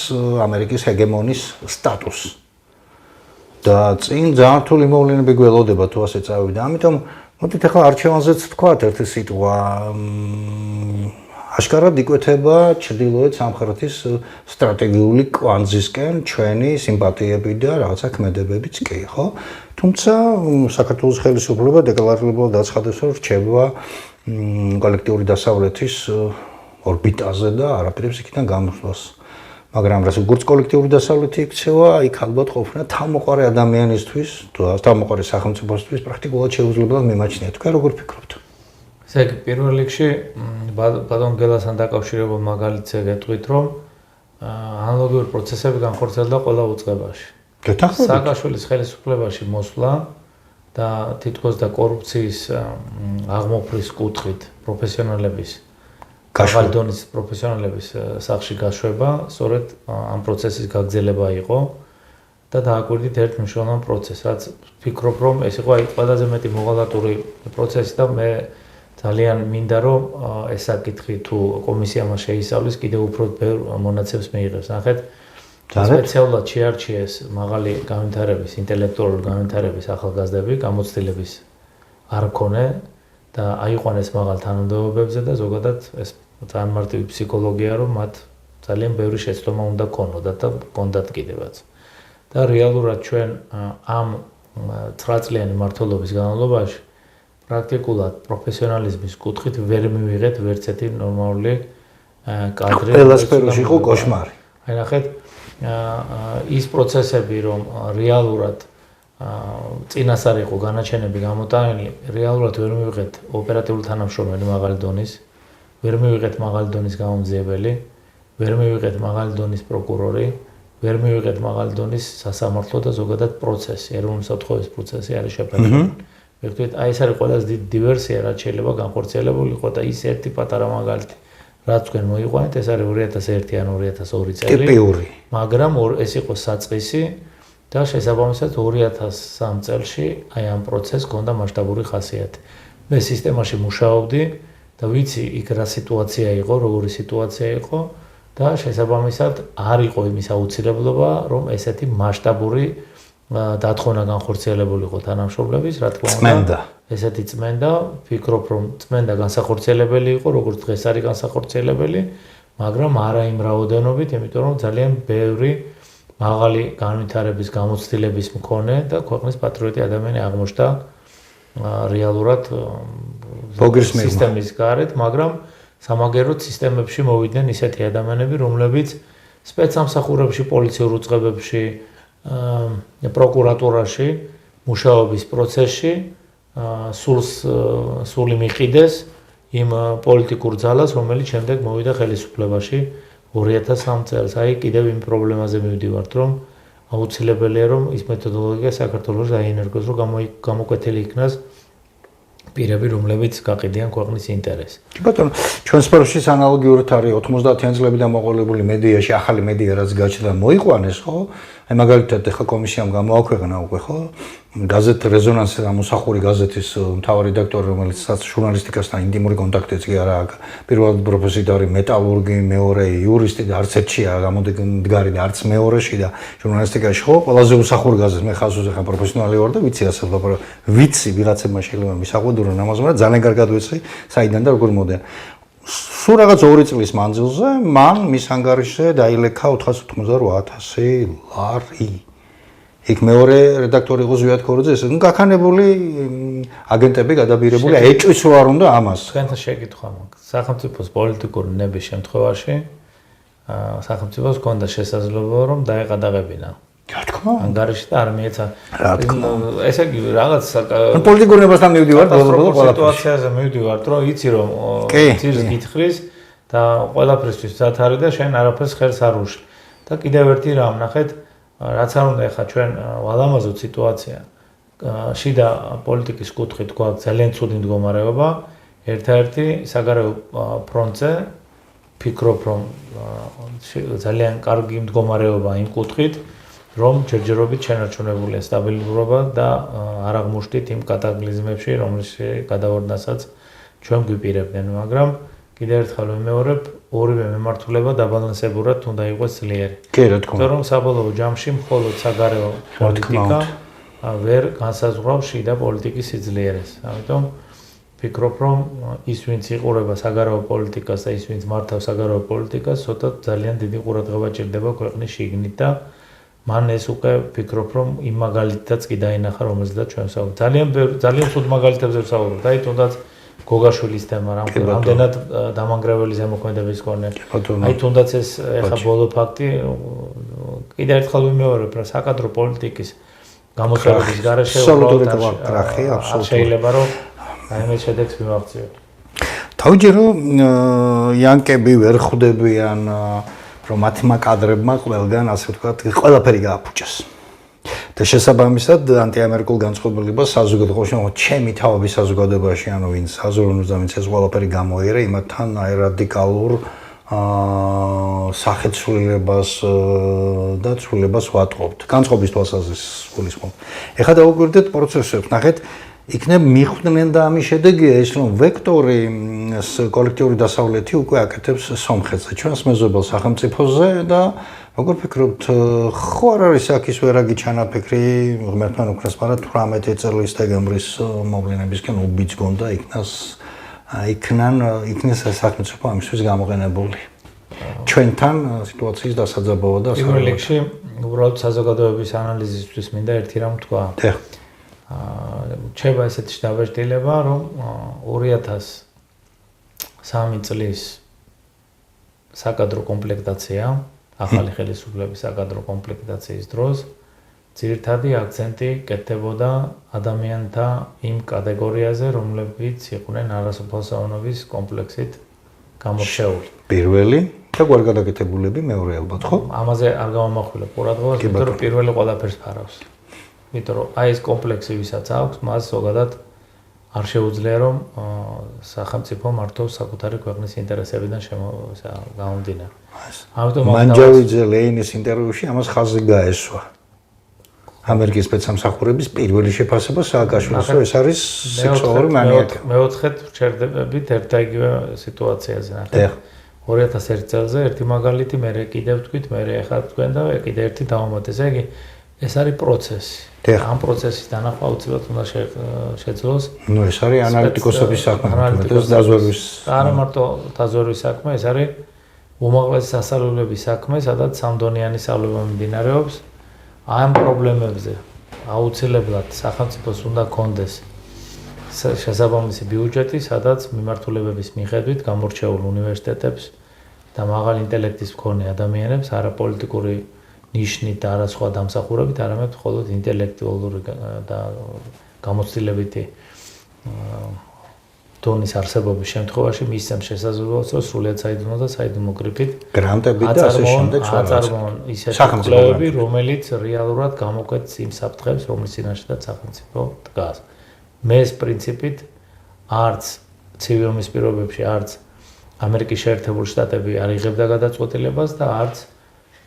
ამერიკის ჰეგემონის სტატუსს. და წინ ძალიან რთული მოვლენები გველოდება თუ ასე წავიდა. ამიტომ მოდით ახლა არჩევანზეც ვთქვათ ერთი სიტყვა აშკარად იკვეთება ჩრდილოეთ სამხრეთის სტრატეგიული კვანძისკენ ჩვენი სიმპათიები და რაღაცა ქმედებებიც კი, ხო? თუმცა საქართველოს ხელისუფლება დეკლარირებულად აცხადებს, რომ რჩება კოლექტიური დასავლეთის ორბიტაზე და არაფერს იქიდან გამოსვლას. მაგრამ როგორც კოლექტიური დასავლეთი იქცევა, იქ ალბათ ყოფნა თავმოყარე ადამიანისთვის, თუ თავმოყარე სახელმწიფოსთვის პრაქტიკულად შეუძლებლად მიმაჩნია. თქვენ როგორ ფიქრობთ? ესე იგი, პირველ რიგში ბატონ გელასთან დაკავშირებულ მაგალითზე გეტყვით, რომ ანალოგიური პროცესები განხორციელდა ყველა უწყებაში. სააკაშვილის ხელისუფლებაში მოსვლა და თითქოს და კორუფციის აღმოფხრის კუთხით პროფესიონალების გავალდონის პროფესიონალების სახში გაშვება, სწორედ ამ პროცესის გაგრძელება იყო და დააკვირდით ერთ მნიშვნელოვან პროცესს, რაც ვფიქრობ, რომ ეს იყო აი ყველაზე მეტი მოღალატური პროცესი და მე ძალიან მინდა რომ ეს საკითხი თუ კომისია მას შეისწავლის, კიდევ უფრო ბევრ მონაცემს მიიღებს. ნახეთ, სპეციალურად შეარჩიეს მაღალი განვითარების, ინტელექტუალური განვითარების ახალგაზრდები, გამოცდილების არ მქონე და აიყვანეს მაღალ თანამდებობებზე და ზოგადად ეს ძალიან მარტივი ფსიქოლოგია, რომ მათ ძალიან ბევრი შეცდომა უნდა ქონოდათ და ქონდათ კიდევაც. და რეალურად ჩვენ ამ 9 წლიანი მმართველობის განმავლობაში პრაქტიკულად პროფესიონალიზმის კუთხით ვერ მივიღეთ ვერც ერთი ნორმალური კადრი. ყველა სფეროში იყო კოშმარი. აი ნახეთ, ის პროცესები, რომ რეალურად წინასწარ იყო განაჩენები გამოტანილი, რეალურად ვერ მივიღეთ ოპერატიული თანამშრომელი მაღალი დონის, ვერ მივიღეთ მაღალი დონის გამომძიებელი, ვერ მივიღეთ მაღალი დონის პროკურორი, ვერ მივიღეთ მაღალი დონის სასამართლო და ზოგადად პროცესი, ეროვნული საფრთხეების პროცესი არის შეფერხებული. ვიხდით, აი ეს არის ყველაზე დიდი დივერსია, რაც შეიძლება განხორციელებული იყო და ის ერთი პატარა მაგალითი, რაც თქვენ მოიყვანეთ, ეს არის 2001 ან 2002 წელი. ტიპიური. მაგრამ ეს იყო საწყისი და შესაბამისად 2003 წელში აი ამ პროცესს ჰქონდა მასშტაბური ხასიათი. მე სისტემაში მუშაობდი და ვიცი იქ რა სიტუაცია იყო, როგორი სიტუაცია იყო და შესაბამისად არ იყო იმის აუცილებლობა, რომ ესეთი მასშტაბური დათხოვნა განხორციელებული იყო თანამშრომლების, რა თქმა უნდა, ესეთი წმენდა, ვფიქრობ, რომ წმენდა განსახორციელებელი იყო, როგორც დღეს არის განსახორციელებელი, მაგრამ არა იმ რაოდენობით, იმიტომ რომ ძალიან ბევრი მაღალი განვითარების გამოცდილების მქონე და ქვეყნის პატრიოტი ადამიანი აღმოჩნდა რეალურად სისტემის გარეთ, მაგრამ სამაგეროდ სისტემებში მოვიდნენ ისეთი ადამიანები, რომლებიც სპეცსამსახურებში, პოლიციურ უწყებებში, პროკურატურაში, მუშაობის პროცესში სული მიყიდეს იმ პოლიტიკურ ძალას, რომელიც შემდეგ მოვიდა ხელისუფლებაში 2003 წელს. აი კიდევ იმ პრობლემაზე მივდივართ, რომ აუცილებელია რომ ის მეთოდოლოგია საქართველოს დაინერგოს, რომ გამოკვეთილი იქნას პირები, რომლებიც გაყიდიან ქვეყნის ინტერესს. კი ბატონო, ჩვენ სფეროშიც ანალოგიურად არის 90-იან წლებიდან მოყოლებული მედიაში, ახალი მედია რაც გაჩნდა მოიყვანეს, ხო? აი მაგალითად ახლა კომისიამ გამოაქვეყნა უკვე, ხო? გაზეთ რეზონანსი ამოსახური გაზეთის მთავარი რედაქტორი, რომელიც ჟურნალისტიკასთან ინტიმური კონტაქტიც კი არა აქვს. პირველად პროფესიით არის მეტალურგი, მეორე იურისტი და არც ერთში არ გამოდგარი და არც მეორეში და ჟურნალისტიკაში ხო, ყველაზე უსახური გაზეთი. მე ხაზზე ხა პროფესიონალი ვარ და ვიცი ასე ლაპარაკ. ვიცი ვიღაცებმა შეიძლება მისაყვედურონ ამაზე, მაგრამ ძალიან კარგად ვიცი საიდან და როგორ მოდიან. სულ რაღაც 2 წლის მანძილზე მან მის ანგარიშზე დაილექა 488,000 ლარი. იქ მეორე რედაქტორი იყო ზვიად ქოროძე, ეს გაქანებული აგენტები გადაბირებული, ეჭვიც რო არ უნდა ამას. თქვენთან შეკითხვა მაქვს. სახელმწიფოს პოლიტიკური ნების შემთხვევაში სახელმწიფოს ჰქონდა შესაძლებლობა რომ დაეყადაღებინა. რა თქმა უნდა. ანგარიში და არ მიეცა. ესე იგი რაღაც პოლიტიკურ ნებასთან მივდივართ ბოლო სიტუაციაზე მივდივართ, რომ იცი რომ ძირს გითხრის და ყველაფრისთვის მზად არის და შენ არაფერს ხელს არ უშლი. და კიდევ ერთი რამ ნახეთ, რაც არ უნდა ეხა ჩვენ ვალამაზოთ სიტუაცია. შიდა პოლიტიკის კუთხით გვაქვს ძალიან ცუდი მდგომარეობა. ერთ-ერთი საგარეო ფრონტზე ფიქრობ რომ ძალიან კარგი მდგომარეობა იმ კუთხით, რომ ჯერჯერობით შენარჩუნებულია სტაბილურობა და არ აღმოჩნდით იმ კატაკლიზმებში, რომელშიც გადავარდნასაც ჩვენ გვიპირებდნენ, მაგრამ კიდევ ერთხელ ვიმეორებ, ორივე მიმართულება დაბალანსებურად უნდა იყოს ძლიერი. კი, რა თქმა უნდა. თორემ საბოლოო ჯამში მხოლოდ საგარეო პოლიტიკა ვერ განსაზღვრავს შიდა პოლიტიკის სიძლიერეს. ამიტომ ვფიქრობ, რომ ის ვინც იყურება საგარეო პოლიტიკას და ის ვინც მართავს საგარეო პოლიტიკას, ცოტა ძალიან დიდი ყურადღება ჭირდება ქვეყნის შიგნით და მან ეს უკვე ვფიქრობ, რომ იმ მაგალითაც კი დაინახა, რომელზედაც ჩვენ ვსაუბრობთ. ძალიან ცუდ მაგალითებზე ვსაუბრობთ. აი თუნდაც გოგაშვილის თემა რამდენად დამანგრეველი ზემოქმედების მქონე. აი თუნდაც ეს ეხა ბოლო ფაქტი კიდევ ერთხელ ვიმეორებ, რომ საკადრო პოლიტიკის გამოსვლების გარეშე შეიძლება რომ აი შედეგს მივაღწიოთ. თავჯერო იანკები ვერ ხვდებიან რომ მათმა კადრებმა ყველგან ასე ვთქვათ ყველაფერი გააფუჭეს. და შესაბამისად ანტიამერიკულ განწყობილებას საზოგადოებაში, ჩემი თავების საზოგადოებაში, ანუ ვინც საზოგადოებას და ვინც ეს ყველაფერი გამოიერე, იმათთან აი რადიკალურ სახეცვლილებას და ცვლილებას ვატყობთ. განწყობის თვალსაზრისით გულისხმობ. ეხლა დავუკვირდეთ პროცესებს, ნახეთ, იქნებ მიხვდნენ და ამის შედეგია ის, რომ ვექტორი კოლექტიური დასავლეთი უკვე აკეთებს სომხეთზე, ჩვენს მეზობელ სახელმწიფოზე და როგორ ფიქრობთ, ხო არ არის აქ ის ვერაგი ჩანაფიქრი, ღმერთთან უკრას, მაგრამ 18 წლის დეკემბრის მოვლენებისკენ უბიც გონდა იქნეს სახელმწიფო ამისთვის გამოყენებული. ჩვენთან სიტუაციის დასაძაბავა და პირველ რიგში უბრალოდ საზოგადოების ანალიზისთვის მინდა ერთი რამ თქვა. რჩება ესეთი დაბეჭდილება, რომ 2003 წლის საკადრო კომპლექტაცია, ახალი ხელისუფლების საკადრო კომპლექტაციის დროს ძირითადი აქცენტი კეთდებოდა ადამიანთა იმ კატეგორიაზე, რომლებიც იყვნენ არასოფლმოსავლობის კომპლექსით გამორჩეული. პირველი და გვარგადაკეთებულები მეორე ალბათ, ხო? ამაზე არ გამომახვილებ ყურადღებას, იმიტომ რომ პირველი ყველაფერს ფარავს. იმიტომ რომ აი ეს კომპლექსი ვისაც აქვს, მას ზოგადად არ შეუძლია რომ სახელმწიფო მართავს საკუთარი ქვეყნის ინტერესებიდან გამომდინარე. ამიტომ მანჯავიძე ლეინის ინტერვიუში ამას ხაზი გაესვა. ამერიკის სპეცსამსახურების პირველი შეფასება სააკაშვილის, რომ ეს არის სექსუალური მანიაკი. მეოთხედ ვჩერდებით ერთ და იგივე სიტუაციაზე, ნახეთ. 2001 წელზე ერთი მაგალითი, მე კიდევ ვთქვით, მე ეხლა თქვენ და კიდევ ერთი დავამატე. ესე იგი, ეს არის პროცესი. ამ პროცესის დანახვა უცებად უნდა შეძლოს. ნუ ეს არის ანალიტიკოსების საქმე, ეს დაზვერვის. არა მარტო დაზვერვის საქმე, ეს არის უმაღლესი სასწავლებლების საქმე, სადაც სამდონიანი სწავლება მიმდინარეობს. ამ პრობლემებზე აუცილებლად სახელმწიფოს უნდა კონდეს შესაბამისი ბიუჯეტი, სადაც მიმართულებების მიხედვით გამორჩეულ უნივერსიტეტებს და მაღალი ინტელექტის მქონე ადამიანებს არაპოლიტიკური ნიშნით და არა სხვა დამსახურებით, არამედ მხოლოდ ინტელექტუალური და გამოცდილებითი დონის არსებობის შემთხვევაში მისცემს შესაძლებლობას, რომ სრულიად საიდუმლო და საიდუმლო გრიფით გრანტები და ასე შემდეგ აწარმოონ ისეთი კვლევები, რომელიც რეალურად გამოკვეთს იმ საფრთხებს, რომლის წინაშეაც სახელმწიფო დგას. მე ეს პრინციპით არც ცივი ომის პირობებში, არც ამერიკის შეერთებული შტატები არ იღებდა გადაწყვეტილებას და არც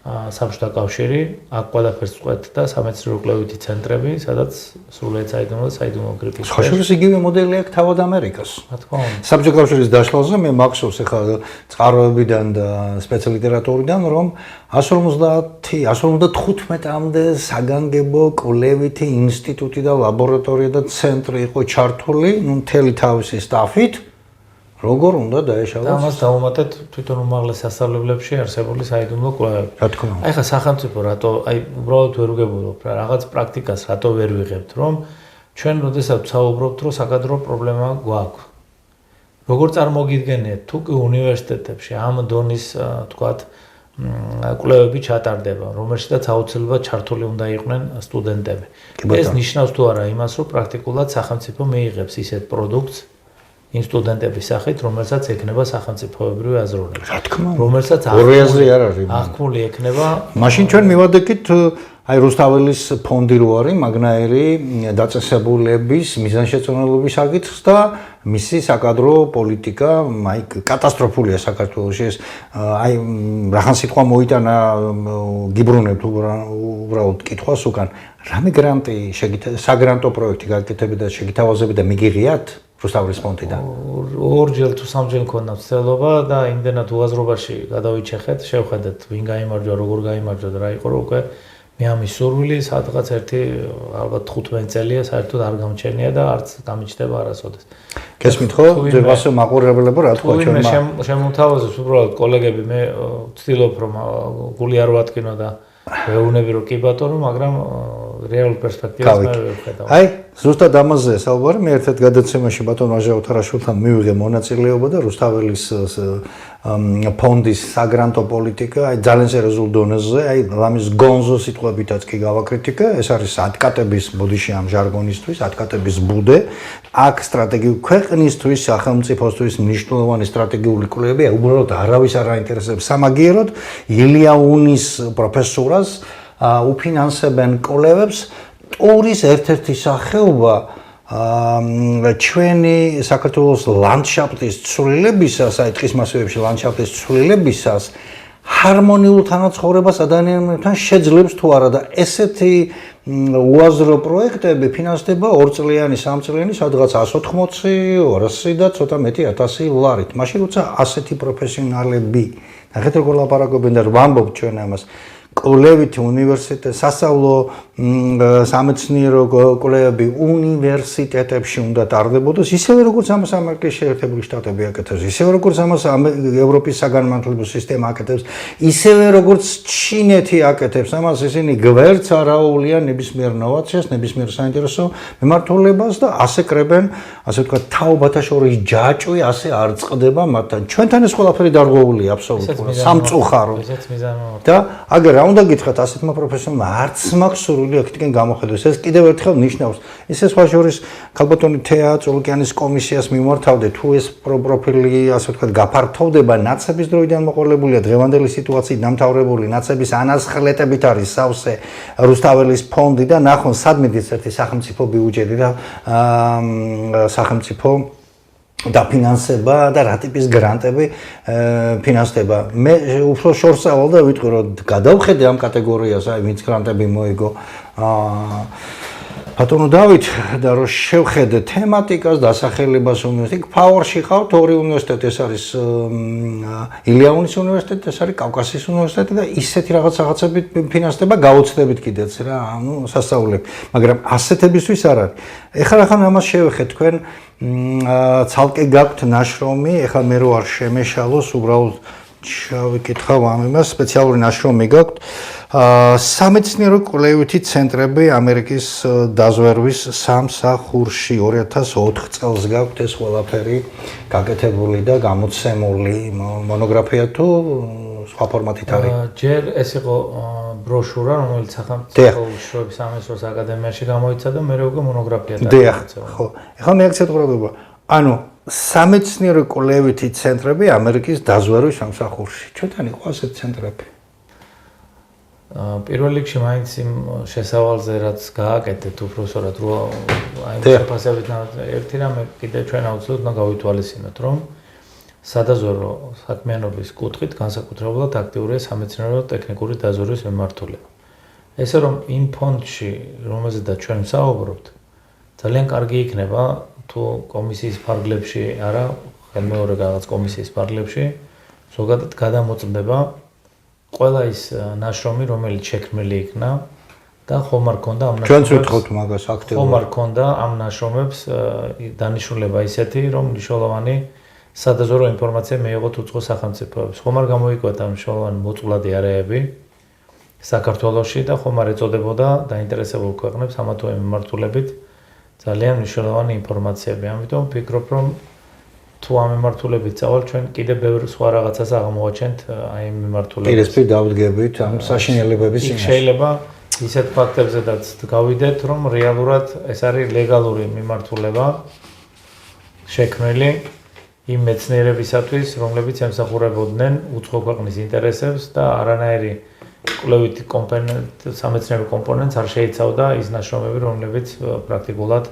საბჭოთა კავშირი აქ ყველაფერს წყვეტდა სამეცნიერო-კვლევითი ცენტრები, სადაც სრულიად საიდუმლო და საიდუმლო გრიფის. ხაშურის იგივე მოდელი აქვს თავად ამერიკას. რა თქმა უნდა. საბჭოთა კავშირის დაშლაზე მე მახსოვს ახლა წყაროებიდან და სპეციალიტერატურიდან, რომ 155-მდე საგანგებო კვლევითი ინსტიტუტი და ლაბორატორია და ცენტრი იყო ჩართული, მთელი თავისი სტაფით. როგორ უნდა დაეშალოს? ამას დავუმატეთ თვითონ უმაღლეს სასწავლებლებში არსებული საიდუმლო კვლევები. რა თქმა უნდა. აი ხა სახელმწიფო რატო უბრალოდ ვერ უგებულობ რა რაღაც პრაქტიკას რატო ვერ ვიღებთ, რომ ჩვენ როდესაც საუბრობთ, რომ საკადრო პრობლემა გვაქვს. როგორ წარმოგიდგენიათ, თუ კი უნივერსიტეტებში ამ დონის თქვათ კვლევები ჩატარდება, რომელშიც აუცილებლად ჩართული უნდა იყვნენ სტუდენტები. ეს ნიშნავს თუ არა იმას, რომ პრაქტიკულად სახელმწიფო მიიღებს ისეთ პროდუქტს იმ სტუდენტების სახით, რომელსაც ექნება სახელმწიფოებრივი აზროვნება. რა თქმა უნდა. რომელსაც ორი აზრი არ არის. აღქმული ექნება. მაშინ ჩვენ მივადექით აი რუსთაველის ფონდი რო არის, მაგნაირი დაწესებულების მიზანშეწონილობის საკითხს და მისი საკადრო პოლიტიკა, აი კატასტროფულია საქართველოში ეს. აი რახან სიტყვა მოიტანა გიბრუნებთ უბრალოდ კითხვას უკან. რამე გრანტი საგრანტო პროექტი გაკეთებით და შეგითავაზებით და მიგიღიათ? რუსთაველის ფონდიდან. ორჯერ თუ სამჯერ მქონდა მცდელობა და იმდენად უაზრობაში გადავიჩეხეთ, შევხედეთ ვინ გაიმარჯვა, როგორ გაიმარჯვა და რა იყო რომ უკვე მე ამის სურვილი სადღაც ერთი ალბათ 15 წელია საერთოდ არ გამჩენია და არც გამიჩნდება არასოდეს. გესმით ხო? ძებასო მაყურებლებო რა თქვა ჩვენ მე შემოთავაზებს უბრალოდ კოლეგები მე ვცდილობ რომ გული არ ვატკინო და ვეუბნები რომ კი ბატონო, მაგრამ რეალურ პერსპექტივას მე ვხედავ. აი, ზუსტად ამაზე საუბარი, მე ერთად გადაცემაში ბატონ ვაჟა ოთარაშვილთან მივიღე მონაწილეობა და რუსთაველის ფონდის საგრანტო პოლიტიკა, აი ძალიან სერიოზულ დონეზე, აი ლამის გონზო სიტყვებითაც კი გავაკრიტიკე, ეს არის ატკატების ბოდიში ამ ჟარგონისთვის, ატკატების ბუდე. აქ სტრატეგიული ქვეყნისთვის, სახელმწიფოსთვის მნიშვნელოვანი სტრატეგიული კვლევები, აი უბრალოდ არავის არ აინტერესებს სამაგიეროდ, ილია უნის პროფესორას უფინანსებენ კვლევებს. ტურის ერთ-ერთი სახეობა ჩვენი საქართველოს ლანდშაფტის ცვლილებისას, აი ტყის მასივებში ლანდშაფტის ცვლილებისას ჰარმონიულ თანაცხოვრებას ადამიანებთან შეძლებს თუ არა და ესეთი უაზრო პროექტები ფინანსდება 2 წლიანი, 3 წლიანი, სადღაც 180, 200 და ცოტა მეტი 1000 ლარით. მაშინ როცა ასეთი პროფესიონალები ნახეთ როგორ ლაპარაკობენ და ვამბობთ ჩვენ ამას კვლევითი უნივერსიტეტი, სასწავლო სამეცნიერო კვლევები უნივერსიტეტებში უნდა ტარდებოდეს, ისევე როგორც ამას ამერიკის შეერთებული შტატები აკეთებს, ისევე როგორც ამას ევროპის საგანმანათლებლო სისტემა აკეთებს, ისევე როგორც ჩინეთი აკეთებს. ამას ისინი გვერდს არ აუვლიან ნებისმიერ ნოვაციას, ნებისმიერ საინტერესო მიმართულებას და ასე კრებენ, ასე ვთქვათ, თაობათა შორის ჯაჭვი ასე არ წყდება მათთან. ჩვენთან ეს ყველაფერი დარღვეულია აბსოლუტურად სამწუხაროდ. და აგერ რა უნდა გითხრათ ასეთმა პროფესიონალმა არც მაქვს სურვილი აქეთკენ გამოხედოს. ეს კიდევ ერთხელ ნიშნავს ისე სხვა შორის ქალბატონი თეა წოლკიანის კომისიას მიმართავდე თუ ეს პროფილი ასე ვთქვათ გაფართოვდება ნაცების დროიდან მოყოლებულია დღევანდელი სიტუაციით დამთავრებული ნაცების ანაზღლეტებით არის სავსე რუსთაველის ფონდი და ნახონ სად მიდის ერთი სახელმწიფო ბიუჯეტი და სახელმწიფო დაფინანსება და რა ტიპის გრანტები ფინანსდება. მე უფრო შორს ავალ და ვიტყვი რომ გადავხედე ამ კატეგორიას, აი ვინც გრანტები მოიგო ბატონო დავით და რომ შევხედე თემატიკას, დასახელებას უნივერსიტეტი, ფაორში ყავთ ორი უნივერსიტეტი, ეს არის ილიაუნის უნივერსიტეტი, ეს არის კავკასიის უნივერსიტეტი და ისეთი რაღაცები ფინანსდება გაუცდებით კიდეც რა, ანუ სასწაულები, მაგრამ ასეთებისთვის არ არის. ეხლა რახან ამას შევეხეთ თქვენ ცალკე გაქვთ ნაშრომი, ეხლა მე რო არ შემეშალოს, უბრალოდ შევიკითხავ ამ იმას, სპეციალური ნაშრომი გაქვთ. სამეცნიერო კვლევითი ცენტრები ამერიკის დაზვერვის სამსახურში 2004 წელს გაქვთ ეს ყველაფერი გაკეთებული და გამოცემული მონოგრაფია თუ სხვა ფორმატით არის? ჯერ ეს იყო ბროშურა, რომელიც სახელმწიფო უშუალოდ სამეცნიერო აკადემიაში გამოიცა და მე უკვე მონოგრაფია დაიწყო. ხო. ეხლა მე აქცენტ ყურადღება. ანუ სამეცნიერო კვლევითი ცენტრები ამერიკის დაზვერვის სამსახურში. ჩვენთან იყო ასეთი ცენტრები. პირველ რიგში მაინც იმ შესავალზე რაც გააკეთეთ უბრალოდ რომ აი შეფასებით ერთი რამე კიდე ჩვენ აუცილებლად უნდა გავითვალისწინოთ რომ სადაზვერვო საქმიანობის კუთხით განსაკუთრებულად აქტიურია სამეცნიერო ტექნიკური დაზვერვის მიმართულება. ესე რომ იმ ფონდში რომელზედაც ჩვენ ვსაუბრობთ ძალიან კარგი იქნება თუ კომისიის ფარგლებში არა ხელმეორე რაღაც კომისიის ფარგლებში ზოგადად გადამოწმდება ყველა ის ნაშრომი რომელიც შექმნილი იქნა და ხომ არ ქონდა ამ ნაშრომებს ჩვენც ვთხოვთ მაგას აქტიურად ხომ არ ქონდა ამ ნაშრომებს დანიშნულება ისეთი რომ მნიშვნელოვანი სადაზვერვო ინფორმაცია მიიღოთ უცხო სახელმწიფოებს ხომ არ გამოიკვეთა ამ მნიშვნელოვანი მოწყვლადი არეები საქართველოში და ხომ არ ეწოდებოდა დაინტერესებულ ქვეყნებს ამა თუ იმ მიმართულებით ძალიან მნიშვნელოვანი ინფორმაციები ამიტომ ვფიქრობ რომ თუ ამ მიმართულებით წავალ ჩვენ კიდე ბევრ სხვა რაღაცას აღმოვაჩენთ აი იმ მიმართულებით. პირისპირ დავდგებით ამ საშინელებების წინაშე. შეიძლება ისეთ ფაქტებზედაც გავიდეთ, რომ რეალურად ეს არის ლეგალური მიმართულება შექმნილი იმ მეცნიერებისათვის, რომლებიც ემსახურებოდნენ უცხო ქვეყნის ინტერესებს და არანაირი კვლევითი სამეცნიერო კომპონენტს არ შეიცავდა ის ნაშრომები, რომლებიც პრაქტიკულად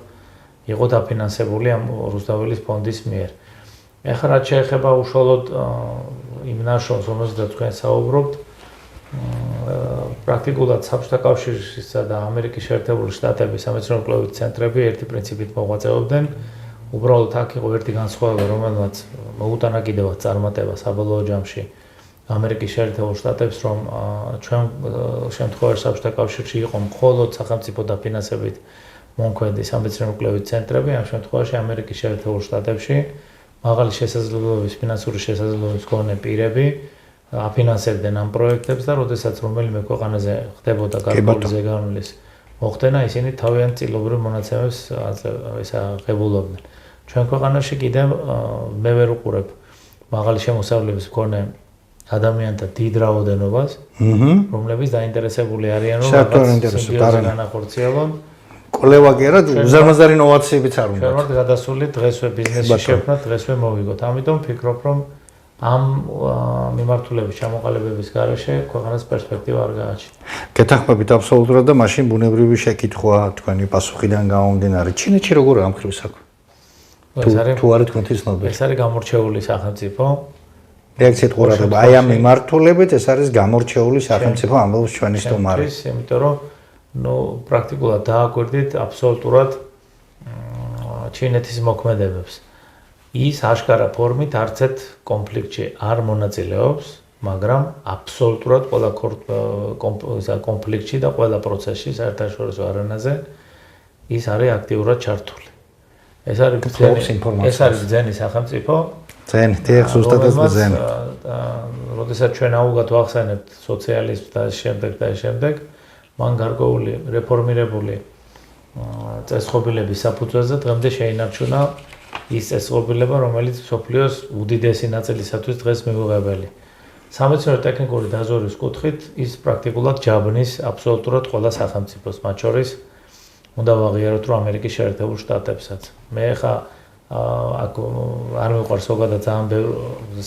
იყო დაფინანსებული ამ რუსთაველის ფონდის მიერ. ეხლა რაც შეეხება უშუალოდ იმ ნაშრომს, რომელზედაც თქვენ საუბრობთ, პრაქტიკულად საბჭოთა კავშირისა და ამერიკის შეერთებული შტატების სამეცნიერო კვლევითი ცენტრები ერთი პრინციპით მოღვაწეობდნენ. უბრალოდ აქ იყო ერთი განსხვავება, რომელმაც მოუტანა კიდევაც წარმატება საბოლოო ჯამში ამერიკის შეერთებულ შტატებს, რომ ჩვენ შემთხვევაში საბჭოთა კავშირში იყო მხოლოდ სახელმწიფო დაფინანსებით მომქმედი სამეცნიერო კვლევითი ცენტრები, ამ შემთხვევაში ამერიკის შეერთებულ შტატებში მაღალი შესაძლებლობების ფინანსური შესაძლებლობების მქონე პირები აფინანსებდნენ ამ პროექტებს და როდესაც რომელიმე ქვეყანაზე ხდებოდა გარკვეული ზეგავლენის მოხდენა, ისინი თავიანთ წილობრივ მონაცემებს აღებულობდნენ. ჩვენ ქვეყანაში კიდევ მე ვერ უყურებ მაღალი შემოსავლების მქონე ადამიანთა დიდ რაოდენობას, რომლებიც დაინტერესებული არიან რომ რაღაც განახორციელონ. კვლევა კი არა, უზარმაზარი ინოვაციებიც არ უნდა. ჩვენ ვართ გადასული დღესვე ბიზნესში შექმნათ, დღესვე მოვიგოთ. ამიტომ ვფიქრობ, რომ ამ მიმართულების ჩამოყალიბების გარეშე ქვეყანას პერსპექტივა არ გააჩნია. გეთანხმებით აბსოლუტურად და მაშინ ბუნებრივი შეკითხვა თქვენი პასუხიდან გამომდინარე. ჩინეთში როგორ ამ ხრივ საქმე? თუ არის თქვენთვის ცნობილი. ეს არის გამორჩეული სახელმწიფო. რეაქციით ყურადღება. აი ამ მიმართულებით ეს არის გამორჩეული სახელმწიფო ამბობს ჩვენი სტუმარი. იმიტომ რომ პრაქტიკულად დააკვირდით აბსოლუტურად ჩინეთის მოქმედებებს. ის აშკარა ფორმით არც ერთ კონფლიქტში არ მონაწილეობს, მაგრამ აბსოლუტურად ყველა კონფლიქტში და ყველა პროცესში საერთაშორისო არენაზე ის არის აქტიურად ჩართული. ეს არის ბრძენი სახელმწიფო. ბრძენი, თიხ ზუსტად ბრძენი. როდესაც ჩვენ აუგად ვახსენებთ სოციალიზმს და შემდეგ მან გარკვეული რეფორმირებული წესწყობილების საფუძველზე დღემდე შეინარჩუნა ის წესწყობილება, რომელიც მსოფლიოს უდიდესი ნაწილისათვის დღეს მიუღებელი. სამეცნიერო ტექნიკური დაზვერვის კუთხით ის პრაქტიკულად ჯაბნის აბსოლუტურად ყველა სახელმწიფოს, მათ შორის უნდა ვაღიაროთ, რომ ამერიკის შეერთებულ შტატებსაც. მე ხა აქ არ მიყვარს ზოგადად ძალიან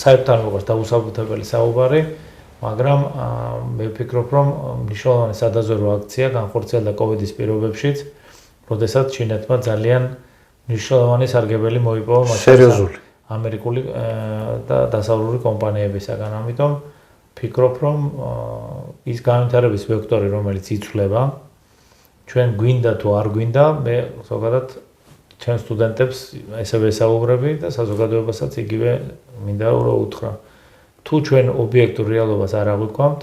საერთოდ არ მიყვარს დაუსაბუთებელი საუბარი, მაგრამ მე ვფიქრობ, რომ მნიშვნელოვანი სადაზვერვო აქცია განხორციელდა კოვიდის პირობებშიც, როდესაც ჩინეთმა ძალიან მნიშვნელოვანი სარგებელი მოიპოვა სერიოზული ამერიკული და დასავლური კომპანიებისაგან. ამიტომ ვფიქრობ, რომ ის განვითარების ვექტორი, რომელიც იცვლება, ჩვენ გვინდა თუ არ გვინდა, მე ზოგადად ჩვენ სტუდენტებს ესევე საუბრები და საზოგადოებასაც იგივე მინდა რომ უთხრა. თუ ჩვენ ობიექტურ რეალობას არ აღვიქვამთ,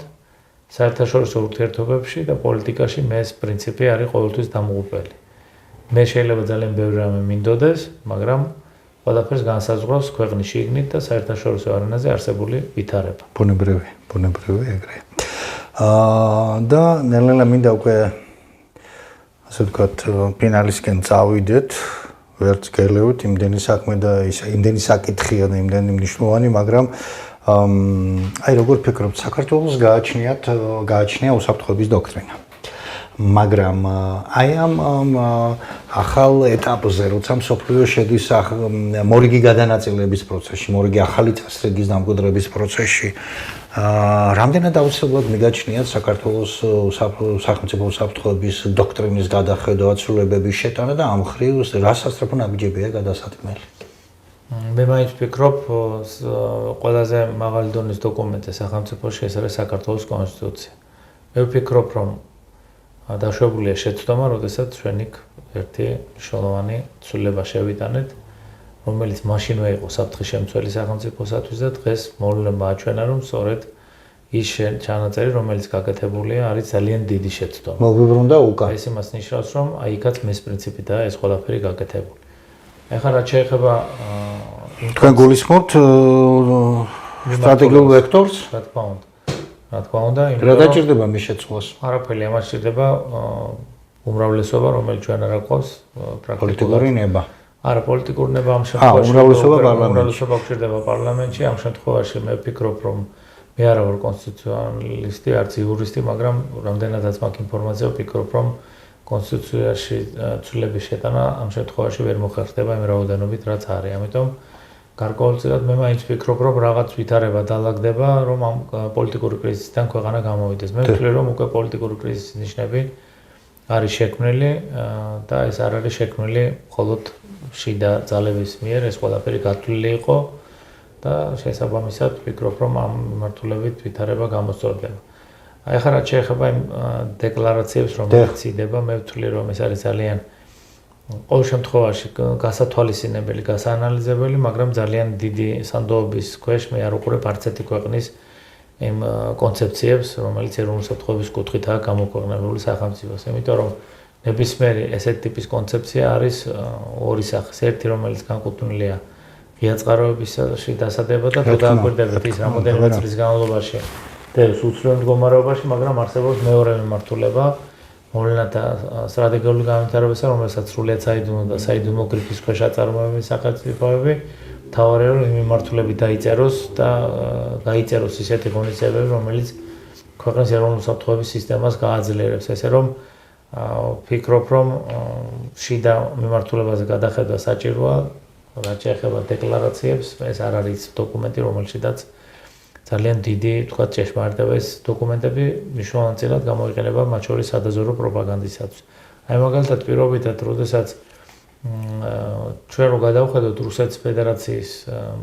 საერთაშორისო ურთიერთობებში და პოლიტიკაში მე ეს პრინციპი არის ყოველთვის დამოუკიდებელი. მე შეიძლება ძალიან ბევრი რამე მინდოდეს, მაგრამ ყველაფერს განსაზღვრავს ქვეყნის შიგნით და საერთაშორისო არენაზე არსებული ვითარება. ბუნებრივი ეგრე. და ნელ-ნელა მინდა უკვე ასე ვთქვათ, ფინალისკენ წავიდეთ, ვერც გელევთ, იმდენი საქმე და იმდენი საკითხია და იმდენი მნიშვნელოვანი, მაგრამ აი როგორ ფიქრობთ, საქართველოს გააჩნია უსაფრთხოების დოქტრინა. მაგრამ აი ამ ახალ ეტაპზე, როცა მსოფლიო შედის მორიგი გადანაწილების პროცესში, მორიგი ახალი წესრიგის დამკვიდრების პროცესში, რამდენად აუცილებლად მიგაჩნიათ საქართველოს სახელმწიფო უსაფრთხოების დოქტრინის გადახედვა, ცვლილებების შეტანა და ამ მხრივ რა სასწრაფო ნაბიჯებია გადასათქმელი? მე მაინც ვფიქრობ, ყველაზე მაღალი დონის დოკუმენტი სახელმწიფოში ეს არის საქართველოს კონსტიტუცია. მე ვფიქრობ, რომ დაშვებულია შეცდომა, როდესაც ჩვენ იქ ერთი მნიშვნელოვანი ცვლილება შევიტანეთ, რომელიც მაშინვე იყო საფრთხის შემცველი სახელმწიფოსათვის და დღეს მოვლენა აჩვენა, რომ სწორედ ის ჩანაწერი, რომელიც გაკეთებულია, არის ძალიან დიდი შეცდომა. მოგიბრუნდა უკან. ეს იმას ნიშნავს, რომ აი იქაც მის პრინციპითაა ეს ყველაფერი გაკეთებული. ეხლა რაც შეეხება თქვენ გულისხმობთ სტრატეგიულ ვექტორს? რა თქმა უნდა, რა დაჭირდება მის შეცვლას? არაფერი ამას ჭირდება უმრავლესობა, რომელიც ჩვენ არ აქვს პოლიტიკური ნება. არა, პოლიტიკური ნება ამ შემთხვევაში უმრავლესობა გვჭირდება პარლამენტში. ამ შემთხვევაში მე ვფიქრობ, რომ მე არა ვარ კონსტიტუციონალისტი, არც იურისტი, მაგრამ რამდენადაც მაქვს ინფორმაცია, ვფიქრობ, რომ კონსტიტუციაში ცვლილების შეტანა ამ შემთხვევაში ვერ მოხერხდება იმ რაოდენობით, რაც არის. ამიტომ გარკვეულწილად მე მაინც ვფიქრობ, რომ რაღაც ვითარება დაალაგდება, რომ ამ პოლიტიკური კრიზისიდან ქვეყანა გამოვიდეს. მე ვთვლი, რომ უკვე პოლიტიკური კრიზისის ნიშნები არის შექმნილი და ეს არ არის შექმნილი მხოლოდ შიდა ძალების მიერ, ეს ყველაფერი გათვლილი იყო და შესაბამისად ვფიქრობ, რომ ამ მიმართულებით ვითარება გამოსწორდება. აი ხარ რაც შეეხება იმ დეკლარაციებს, რომელიც იდება, მე ვთვლი, რომ ეს არის ძალიან ყოველ შემთხვევაში გასათვალისწინებელი, გასაანალიზებელი, მაგრამ ძალიან დიდი სანდოობის ქვეშ მე არ უყურებ არც ერთი ქვეყნის იმ კონცეფციებს, რომელიც ეროვნული საფრთხეობის კუთხითაა გამოქვეყნებული სახელმწიფოს. იმიტომ რომ ნებისმიერი ესეთ ტიპის კონცეფცია არის ორი სახის. ერთი, რომელიც განკუთვნილია ღია წყაროებისში დასადება და თუ დააკვირდებით ის რამოდენიმე წლის განმავლობაში დევს უცვლელ მდგომარეობაში, მაგრამ არსებობს მეორე მიმართულება, მოვლენათა სტრატეგიული განვითარებისა, რომელსაც სრულიად საიდუმლო გრიფის ქვეშ აწარმოებენ სახელმწიფოები, მთავარია რომ იმ მიმართულებით დაიწეროს და გაიწეროს ისეთი ღონისძიებები, რომელიც ქვეყნის ეროვნული საფრთხეობის სისტემას გააძლიერებს. ესე რომ ვფიქრობ, რომ შიდა მიმართულებაზე გადახედვა საჭიროა, რაც შეეხება დეკლარაციებს, ეს არ არის დოკუმენტი, რომელშიც ძალიან დიდი, თქვა ჭეშმარიტება ეს დოკუმენტები მნიშვნელოვნად გამოიყენება მათ შორის სადაზვერვო პროპაგანდისათვის. აი მაგალითად პირობითად, როდესაც ჩვენ რო გადავხედოთ რუსეთის ფედერაციის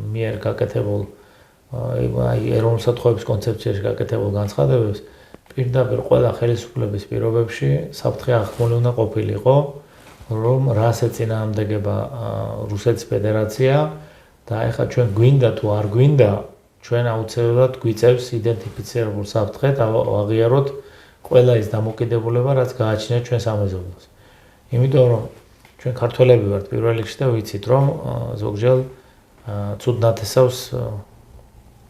მიერ გაკეთებულ აი ეროვნული საფრთხეობის კონცეფციაში გაკეთებულ განცხადებებს, პირდაპირ ყველა ხელისუფლების პირობებში საფრთხე აღქმული უნდა ყოფილიყო, რომ რას ეწინააღმდეგება რუსეთის ფედერაცია და ეხლა ჩვენ გვინდა თუ არ გვინდა ჩვენ აუცილებლად გვიწევს იდენტიფიცირებულ საფრთხეთ აღიაროთ ყველა ის დამოკიდებულება, რაც გააჩნია ჩვენ სამეზობლოს. იმიტომ რომ ჩვენ ქართველები ვართ პირველ რიგში და ვიცით, რომ ზოგჯერ ცუდ ნათესავს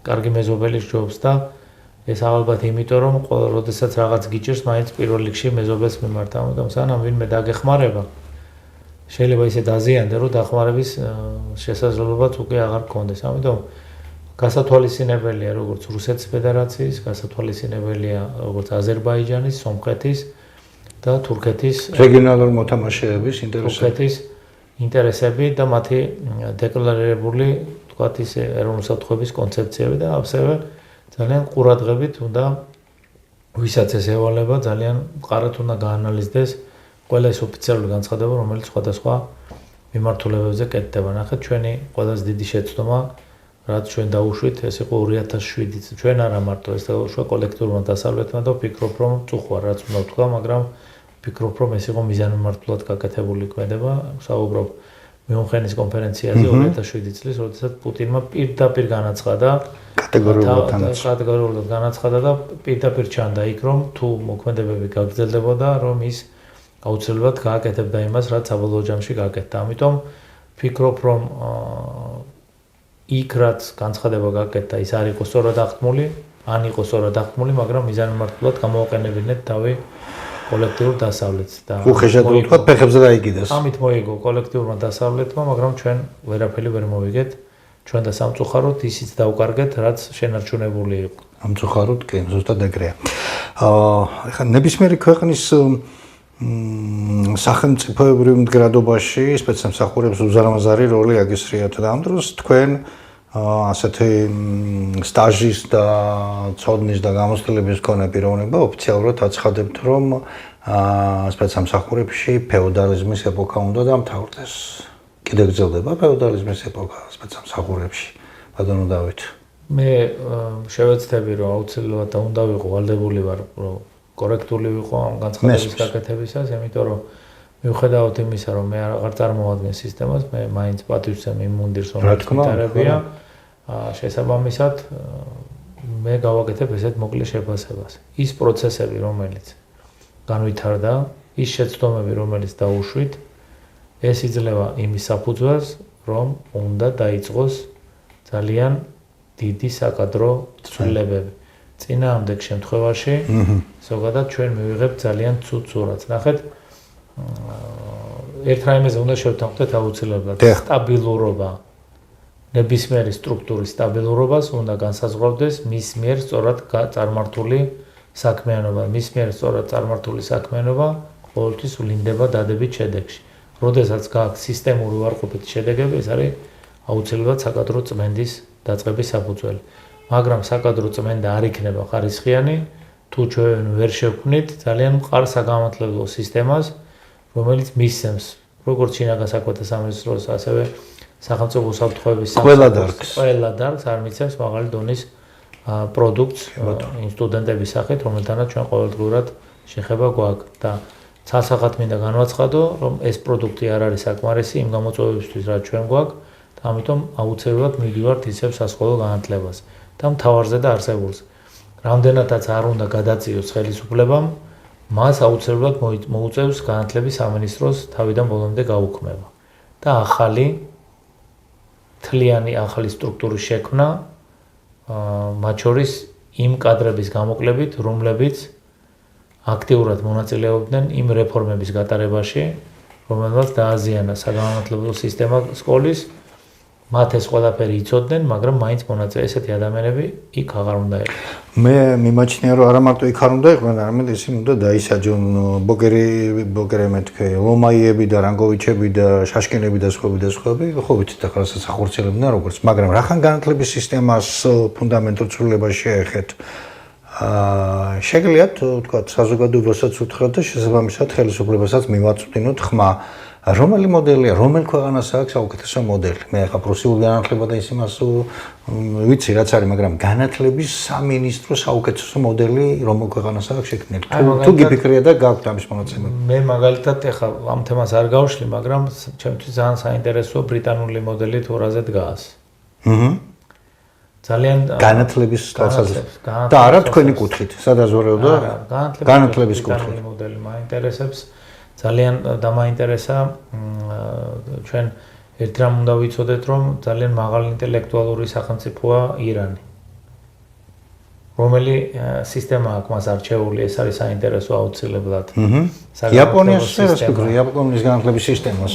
კარგი მეზობელი ჯობს და ეს ალბათ იმიტომ, რომ როდესაც რაღაც გიჭირს, მაინც პირველ რიგში მეზობელს მიმართ. ამიტომ სანამ ვინმე დაგეხმარება, შეიძლება ისე დაზიანდეს, რომ დახმარების შესაძლებლობაც უკვე აღარ გქონდეს. ამიტომ გასათვალისწინებელია როგორც რუსეთის ფედერაციის, გასათვალისწინებელია როგორც აზერბაიჯანის, სომხეთის და თურქეთის რეგიონალური მოთამაშეების ინტერესები და მათი დეკლარირებული, თქვათ ისე ეროვნული საფრთხეობის კონცეფციები და ასევე ძალიან ყურადღებით უნდა ვისაც ეს ევალება, ძალიან მყარად უნდა გაანალიზდეს ყველა ეს ოფიციალური განცხადება, რომელიც სხვადასხვა მიმართულებებზე კეთდება. ნახეთ, ჩვენი ყველაზე დიდი შეცდომა რაც ჩვენ დაუშვით, ეს იყო 2007 წელს. ჩვენ არა მარტო ეს დაუშვა კოლექტიურმა დასავლეთმა და ვფიქრობ, რომ წუხوار რაც უნდა ვთქვა, მაგრამ ვფიქრობ, რომ ეს იყო მიზანმიმართულად გაკეთებული ქმედება. საუბრობ მიუნხენის კონფერენციაზე 2007 წლის, როდესაც პუტინმა პირდაპირ განაცხადა, კატეგორიულად განაცხადა და პირდაპირ ჩანდა იქ, რომ თუ მოქმედებები გაგრძელდებოდა, რომ ის აუცილებლად გააკეთებდა იმას, რაც საბოლოო ჯამში გააკეთდა. ამიტომ ვფიქრობ, რომ იქ რაც განცხადება გაკეთდა, ის არ იყო სწორად აღქმული, ან იყო სწორად აღქმული, მაგრამ მიზანმიმართულად გამოუყენებინეთ თავი კოლექტიურ დასავლეთს და უხეშად ვთქვა, ფეხებზე დაიგიდეს. ამით მოიგო კოლექტიურმა დასავლეთმა, მაგრამ ჩვენ ვერაფერი ვერ მოვიგეთ. ჩვენ და სამწუხაროდ ისიც დავკარგეთ, რაც შენარჩუნებული იყო. სამწუხაროდ კი, ზუსტად ეგრეა. ეხლა ნებისმიერი ქვეყნის სახელმწიფოებრივ მდგრადობაში სპეცსამსახურებს უზარმაზარი როლი აგისრიათ და ამ დროს თქვენ ასეთი სტაჟის და ცოდნის და გამოცდილების მქონე პიროვნება ოფიციალურად აცხადებთ, რომ სპეცსამსახურებში ფეოდალიზმის ეპოქა უნდა დამთავრდეს. კიდევ გრძელდება ფეოდალიზმის ეპოქა სპეცსამსახურებში, ბატონო დავით? მე შევეცდები, რომ აუცილებლად და უნდა ვიყო ვალდებული ვარ, რომ კორექტული ვიყო ამ განცხადების გაკეთებისას, იმიტომ რომ მიუხედავად იმისა, რომ მე აღარ წარმოვადგენ სისტემას, მე მაინც პატივცემ იმ მუნდირს, რომელიც მიტარებია, შესაბამისად მე გავაკეთებ ესეთ მოკლე შეფასებას. ის პროცესები, რომელიც განვითარდა, ის შეცდომები, რომელიც დაუშვით, ეს იძლევა იმის საფუძველს, რომ უნდა დაიწყოს ძალიან დიდი საკადრო ცვლილებები. წინააღმდეგ შემთხვევაში, ზოგადად ჩვენ მივიღებთ ძალიან ცუდ სურათს. ნახეთ, ერთ რაიმეზე უნდა შევთანხმდეთ აუცილებლად. სტაბილურობა, ნებისმიერი სტრუქტურის სტაბილურობას უნდა განსაზღვრავდეს მის მიერ სწორად წარმართული საქმიანობა. მის მიერ სწორად წარმართული საქმიანობა ყოველთვის ვლინდება დადებით შედეგში. როდესაც გააქვს სისტემური უარყოფითი შედეგები, ეს არის აუცილებლად საკადრო წმენდის დაწყების საფუძველი. მაგრამ საკადრო წმენდა არ იქნება ხარისხიანი, თუ ჩვენ ვერ შევქმნით ძალიან მყარ საგამართლებლო სისტემას, რომელიც მისცემს როგორც შინაგან საქმეთა სამინისტროს, ასევე სახელმწიფო უსაფრთხოების ყველა დარგს არ მიცემს მაღალი დონის პროდუქტს სტუდენტების სახით, რომელთანაც ჩვენ ყოველდღურად შეხება გვაქვს და ცალსახად მინდა განვაცხადო, რომ ეს პროდუქტი არ არის საკმარისი იმ გამოწვევებისთვის, რაც ჩვენ გვაქვს და ამიტომ აუცილებლად მივდივართ ისევ სასკოლო განათლებას და მთავარზე და არსებულს. რამდენადაც არ უნდა გადაწიოს ხელისუფლებამ, მას აუცილებლად მოუწევს განათლების სამინისტროს თავიდან ბოლომდე გაუქმება და თლიანი ახალი სტრუქტურის შექმნა, მათ შორის იმ კადრების გამოკლებით, რომლებიც აქტიურად მონაწილეობდნენ იმ რეფორმების გატარებაში, რომელმაც დააზიანა საგანმანათლებლო სისტემა სკოლის, მათ ეს ყველაფერი იცოდნენ, მაგრამ მაინც მონაწილე ესეთი ადამიანები იქ აღარ უნდა იყვნენ. მე მიმაჩნია, რომ არა მარტო იქ არ უნდა იყვნენ, არამედ ისინი უნდა დაისაჯონ. ბოგერი მეთქე, ლომაიები და რანგოვიჩები და შაშკინები და სხვები, ხო ვიცით ახლა რასაც ახორციელებდნენ როგორც, მაგრამ რახან განათლების სისტემას ფუნდამენტურ ცვლილებაში შეეხეთ. შეგიძლიათ თქვათ საზოგადოებასაც უთხრათ და შესაბამისად ხელისუფლებასაც მივაწვდინოთ ხმა, რომელი მოდელია, რომელ ქვეყანას აქვს საუკეთესო მოდელი. მე ახლა პრუსიული განათლება და ის იმას ვიცი რაც არის, მაგრამ განათლების სამინისტრო საუკეთესო მოდელი რომელ ქვეყანას აქვს შექმნილი. თუ გიფიქრია და გაქვთ ამის მონაცემები. მე მაგალითად ახლა ამ თემას არ გავშლი, მაგრამ ჩემთვის ძალიან საინტერესოა ბრიტანული მოდელი თუ რაზე დგას. ძალიან განათლების თვალსაზრისით და არა თქვენი კუთხით, სადაზვერვო და განათლების კუთხით მოდელი მაინტერესებს. ძალიან დამაინტერესა ჩვენ ერთ რამ უნდა ვიცოდეთ, რომ ძალიან მაღალი ინტელექტუალური სახელმწიფოა ირანი. რომელი სისტემა აქვს მას არჩეული, ეს არის საინტერესო აუცილებლად. იაპონიის იაპონიის განათლების სისტემას.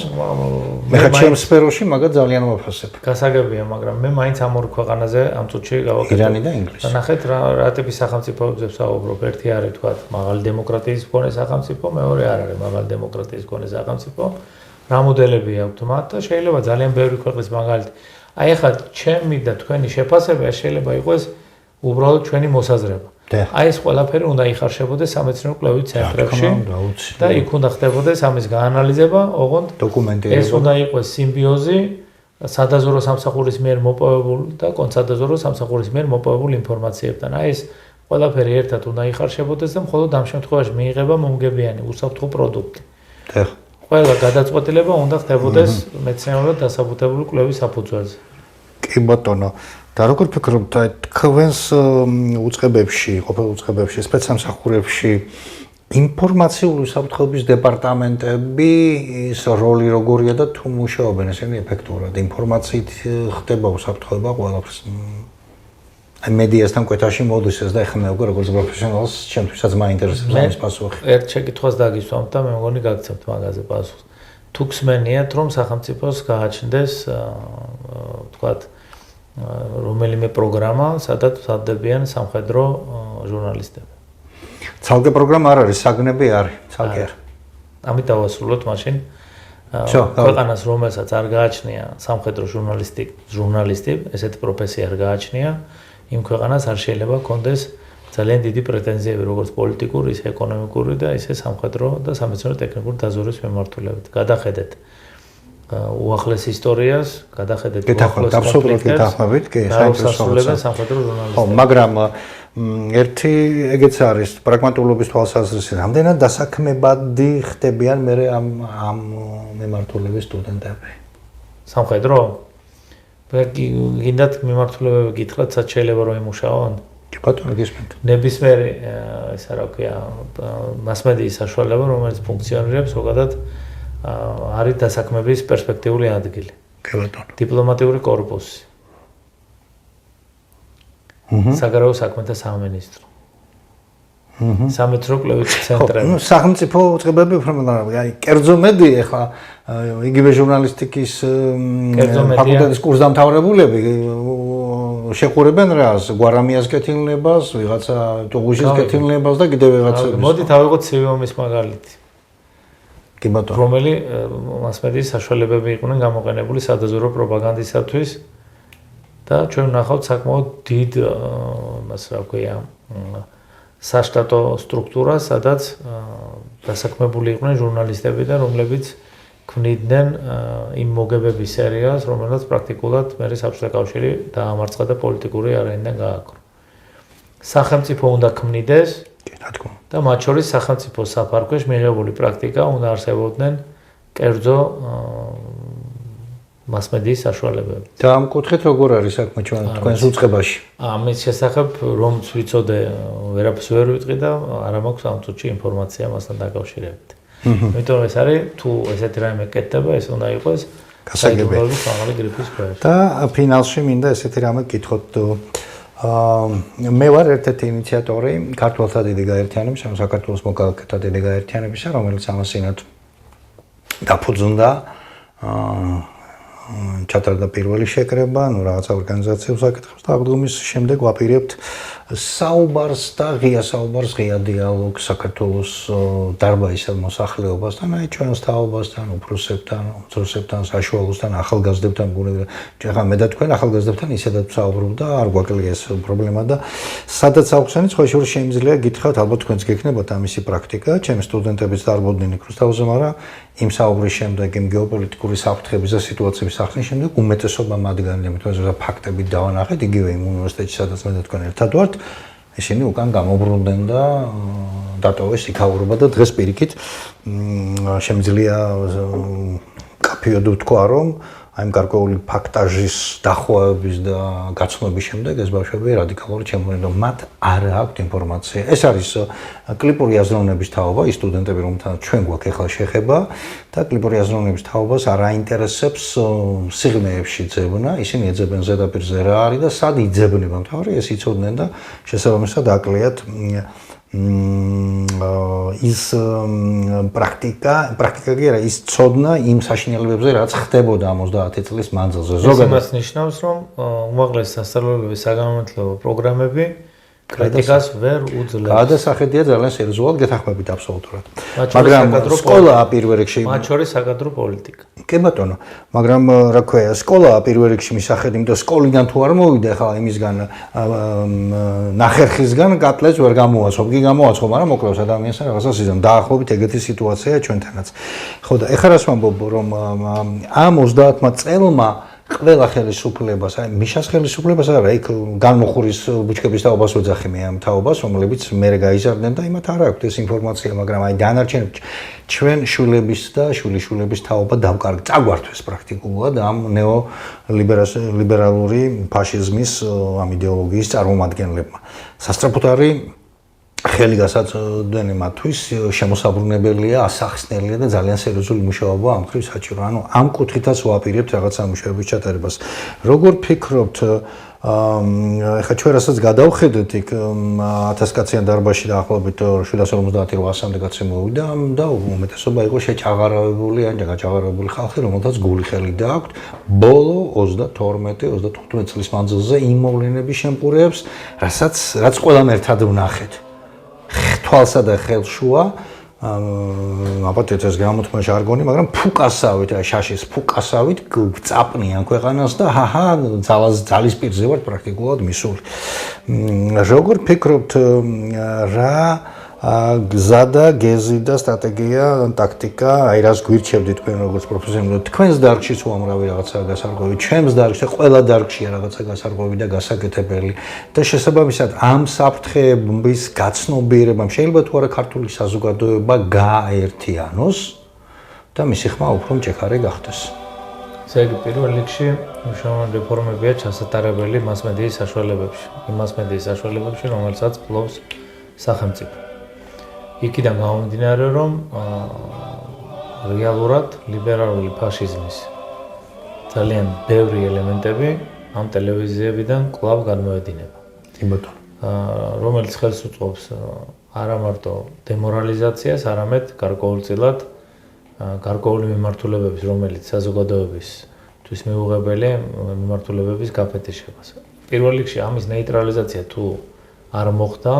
მე ხა ჩემს სფეროში მაგათ ძალიან ვაფასებ. გასაგებია, მაგრამ მე მაინც ამ ორ ქვეყანაზე ამ წუთში გავაკეთე. ირანი და ინგლისი. ნახეთ რა ტიპის სახელმწიფოებზე ვსაუბრობ. ერთი არის თქვათ მაღალი დემოკრატიის მქონე სახელმწიფო, მეორე არ არის მაღალი დემოკრატიის მქონე სახელმწიფო. რა მოდელები აქვთ მათ და შეიძლება ძალიან ბევრი ქვეყნის მაგალითი. აი ახლა ჩემი და თქვენი შეფასება შეიძლება იყოს უბრალოდ ჩვენი მოსაზრება. აი ეს ყველაფერი უნდა იხარშებოდეს სამეცნიერო კვლევით ცენტრებში და იქ უნდა ხდებოდეს ამის გაანალიზება, ოღონდ დოკუმენტირება. ეს უნდა იყოს სიმბიოზი სადაზვერვო სამსახურის მიერ მოპოვებულ და კონსადაზვერვო სამსახურის მიერ მოპოვებულ ინფორმაციებთან. აი ეს ყველაფერი ერთად უნდა იხარშებოდეს და მხოლოდ ამ შემთხვევაში მიიღება მომგებიანი უსაფრთხო პროდუქტი. ყველა გადაწყვეტილება უნდა ხდებოდეს მეცნიერულად დასაბუთებული კვლევის საფუძველზე. კი ბატონო. და როგორ ფიქრობთ, თქვენს უწყებებში, ყოფილ უწყებებში, სპეცსამსახურებში ინფორმაციული უსაფრთხოების დეპარტამენტები ის როლი როგორია და თუ მუშაობენ ესენი ეფექტურად? ინფორმაციით ხდება უსაფრთხოება ყველაფერს. აი მედიასთან კვეთაში მოდის ეს და ეხლა მე უკვე როგორც პროფესიონალს ჩემთვისაც მაინტერესებს ამის პასუხი. ერთ შეკითხვას დაგისვამთ და მე მგონი გაგცემთ მაგაზე პასუხს. თუ გსმენიათ, რომ სახელმწიფოს გააჩნდეს, თქვათ რომელიმე პროგრამა, სადაც ვსადდებიან სამხედრო ჟურნალისტები. ცალკე პროგრამა არ არის, საგნები არის, ცალკე არ. ამით დავასრულოთ მაშინ. ქვეყანას რომელსაც არ გააჩნია სამხედრო ჟურნალისტი, ესეთი პროფესია არ გააჩნია, იმ ქვეყანას არ შეიძლება კონდეს ძალიან დიდი პრეტენზიები როგორც პოლიტიკური, ისე ეკონომიკური და ისე სამხედრო და სამეცნიერო ტექნიკური დაზვერვის მიმართულებით. გადახედეთ უახლეს ისტორიას, გადახედეთ უახლეს კონფლიქტებს, საინტერესოა სამხედრო ჟურნალისტები. ხო, მაგრამ ერთი ეგეც არის პრაგმატულობის თვალსაზრისით, რამდენად დასაქმებადი ხდებიან მე ამ მიმართულების სტუდენტები. სამხედრო? გინდათ მიმართულებები გითხრათ, სად შეიძლება რომ იმუშაონ? კი ბატონო, გისმენთ. ნებისმიერი ისა რა ქვია, მასმედიის საშუალება, რომელიც ფუნქციონირებს, ზოგადად არის დასაქმების პერსპექტიული ადგილი. კი ბატონო. დიპლომატიური კორპუსი. საგარეო საქმეთა სამინისტრო. სამეცნიერო კვლევითი ცენტრები. ნუ სახელმწიფო უწყებები უფრო აი კერძო მედი ახლა იგივე ჟურნალისტიკის ფაკულტეტის კურსდამთავრებულები შეყურებენ რას გვარამიას კეთილნებას, ვიღაცა ტუღუშის კეთილნებას და კიდევ ვიღაცებს. მოდით ავიღოთ ცივიომის მაგალითი. კი ბატონო. რომელი მასმედიის საშუალებები იყვნენ გამოყენებული სადაზვერვო პროპაგანდისათვის და ჩვენ ვნახავთ საკმაოდ დიდ მას რა ქვია საშტატო სტრუქტურას, სადაც დასაქმებული იყვნენ ჟურნალისტები და რომლებიც ქმნიდნენ იმ მოგებების სერიას, რომელსაც პრაქტიკულად მე საბჭოთა კავშირი დაამარცხა და პოლიტიკური არენიდან გააკრო. სახელმწიფო უნდა ქმნიდეს და მათ შორის სახელმწიფო საფარქვეშ მიღებული პრაქტიკა უნდა არსებობდნენ კერძო მასმედიის საშუალებები. და ამ კუთხით როგორ არის საქმე თქვენს უწყებაში? ამის შესახებ რომც ვიცოდე, ვერაფერს ვერ ვიტყვი და არ მაქვს ამ წუთში ინფორმაცია მასთან დაკავშირებით. იმიტომ ეს არის თუ ესეთი რამე კეთდება, ეს უნდა იყოს გასაგებია მაღალი გრიფის ქვეშ. და ფინალში მინდა ესეთი რამე გითხოთ. მე ვარ ერთ-ერთი ინიციატორი ქართველთა დიდი გაერთიანების, საქართველოს მოქალაქეთა დიდი გაერთიანებისა, რომელიც ამასინათ დაფუძნდა ჩატარდა პირველი შეკრება, ნუ რაღაცა ორგანიზაციებს აკეთებს და აღდგომის შემდეგ ვაპირებთ საუბარს და ღია საუბარს, ღია დიალოგს საქართველოს დარბაისელ მოსახლეობასთან, აი ჩვენს თაობასთან, უფროსებთან, უმცროსებთან, საშუალოსთან, ახალგაზრდებთან, ეხლა მე და თქვენ ახალგაზრდებთან ისედაც ვსაუბრობ და არ გვაკლია ეს პრობლემა და სადაც აუხსენით, სხვა შორის შემიძლია გითხრათ, ალბათ თქვენც გექნებათ ამისი პრაქტიკა, ჩემი სტუდენტებიც დარბოდნენ იქ რუსთავზე, მაგრამ იმ საუბრის შემდეგ, იმ გეოპოლიტიკური საფრთხების და სიტუაციების სახლის შემდეგ უმეტესობა მათგანი, თუმცა ფაქტებით დავანახეთ, იგივე იმ უნივერსიტეტში, სადაც მე და თქვენ ერთად ვართ, ისინი უკან გამობრუნდნენ და დატოვეს იქაურობა და დღეს პირიქით შემიძლია კაფეოდ ვთქვა, რომ აი ამ გარკვეული ფაქტაჟის დახვეების და გაცნობის შემდეგ ეს ბავშვები რადიკალური ჩემოვლენ, მათ არ აქვთ ინფორმაცია. ეს არის კლიპური აზროვნების თაობა, ის სტუდენტები, რომელთანაც ჩვენ გვაქვს ახლა შეხება და კლიპური აზროვნების თაობას არ აინტერესებს სიღრმეებში ძებნა, ისინი ეძებენ ზედაპირზე რა არის და სად იძებნება, მთავარი ეს იცოდნენ და შესაბამისად აკლიათ ის პრაქტიკა კი არა, ის ცოდნა იმ საშინელებებზე, რაც ხდებოდა 50 წლის მანძილზე. ზოგადად ეს ნიშნავს, რომ უმაღლესი სასწავლებლების საგანმანათლებლო პროგრამები კრიტიკას ვერ უძლებს. გადასახედია ძალიან სერიოზულად, გეთანხმებით აბსოლუტურად. მაგრამ სკოლა პირველ რიგში, მათ შორის საკადრო პოლიტიკა. კი ბატონო, მაგრამ რა ქვია, სკოლა პირველ რიგში მისახედი, იმიტომ სკოლიდან თუ არ მოვიდა ხა იმისგან ნახერხისგან კატლეს ვერ გამოაცხო, კი გამოაცხო, მაგრამ მოკლავს ადამიანს რაღაცას იზამ. დაახლოებით ეგეთი სიტუაციაა ჩვენთანაც. ხო და ეხლა რას ვამბობ, რომ ამ 30 წელმა ყველა ხელისუფლებას, აი მიშას ხელისუფლებას არა, იქ განმოხურის ბუჩქების თაობას ვეძახი მე ამ თაობას, რომლებიც მერე გაიზარდნენ და იმათ არ აქვს ეს ინფორმაცია, მაგრამ აი დანარჩენები ჩვენ შვილების და შვილიშვილების თაობა დავკარგ წაგვართვეს პრაქტიკულად ამ ნეოლიბერალური ფაშიზმის ამ იდეოლოგიის წარმომადგენლებმა. სასწრაფოდ არის ხელი გასაწვდენი მათთვის შემოსაბრუნებელია, ასახსნელია და ძალიან სერიოზული მუშაობა ამ ხრივ საჭირო. ანუ ამ კუთხითაც ვაპირებთ რაღაცა მუშაობის ჩატარებას. როგორ ფიქრობთ, ეხლა ჩვენ რასაც გადავხედეთ იქ 1000 კაციან დარბაზში დაახლოებით 750-800-მდე კაცი მოვიდა და უმეტესობა იყო შეჭაღარებული ან გაჭაღარებული ხალხი, რომელთაც გული ხელი დააქვთ ბოლო 22-25 წლის მანძილზე იმ მოვლენების შემპურეებს, რაც ყველამ ერთად ვნახეთ. თვალსა და ხელშუა აბათეთ ეს გამოთქმა ჟარგონი, მაგრამ ფუკასავით, შაშის ფუკასავით წაპნიან ქვეყანას და ძალისპირზე ვართ პრაქტიკულად მისული. როგორ ფიქრობთ, რა გზა და გეზი და სტრატეგია, ტაქტიკა, აი რას გვირჩევთ თქვენ როგორც პროფესიონალი, თქვენს დარგშიც უამრავი რაღაცაა გასარკვევი, ჩემს დარგში და ყველა დარგშია რაღაცა გასარკვევი და გასაკეთებელი და შესაბამისად ამ საფრთხეების გაცნობიერებამ შეიძლება თუ არა ქართული საზოგადოება გააერთიანოს და მისი ხმა უფრო მჭექარი გახდეს. ესე იგი, პირველ რიგში მნიშვნელოვანი რეფორმებია ჩასატარებელი მასმედიის საშუალებებში, იმ მასმედიის საშუალებებში, რომელსაც ფლობს სახელმწიფო. იქიდან გამომდინარე, რომ რეალურად ლიბერალური ფაშიზმის ძალიან ბევრი ელემენტები ამ ტელევიზიებიდან კვლავ გადმოედინება. რომელიც ხელს უწყობს არა მარტო დემორალიზაციას, არამედ გარკვეულწილად გარკვეული მიმართულებების, რომელიც საზოგადოებისთვის მიუღებელი მიმართულებების გაფეთიშებას. პირველ რიგში ამის ნეიტრალიზაცია თუ არ მოხდა,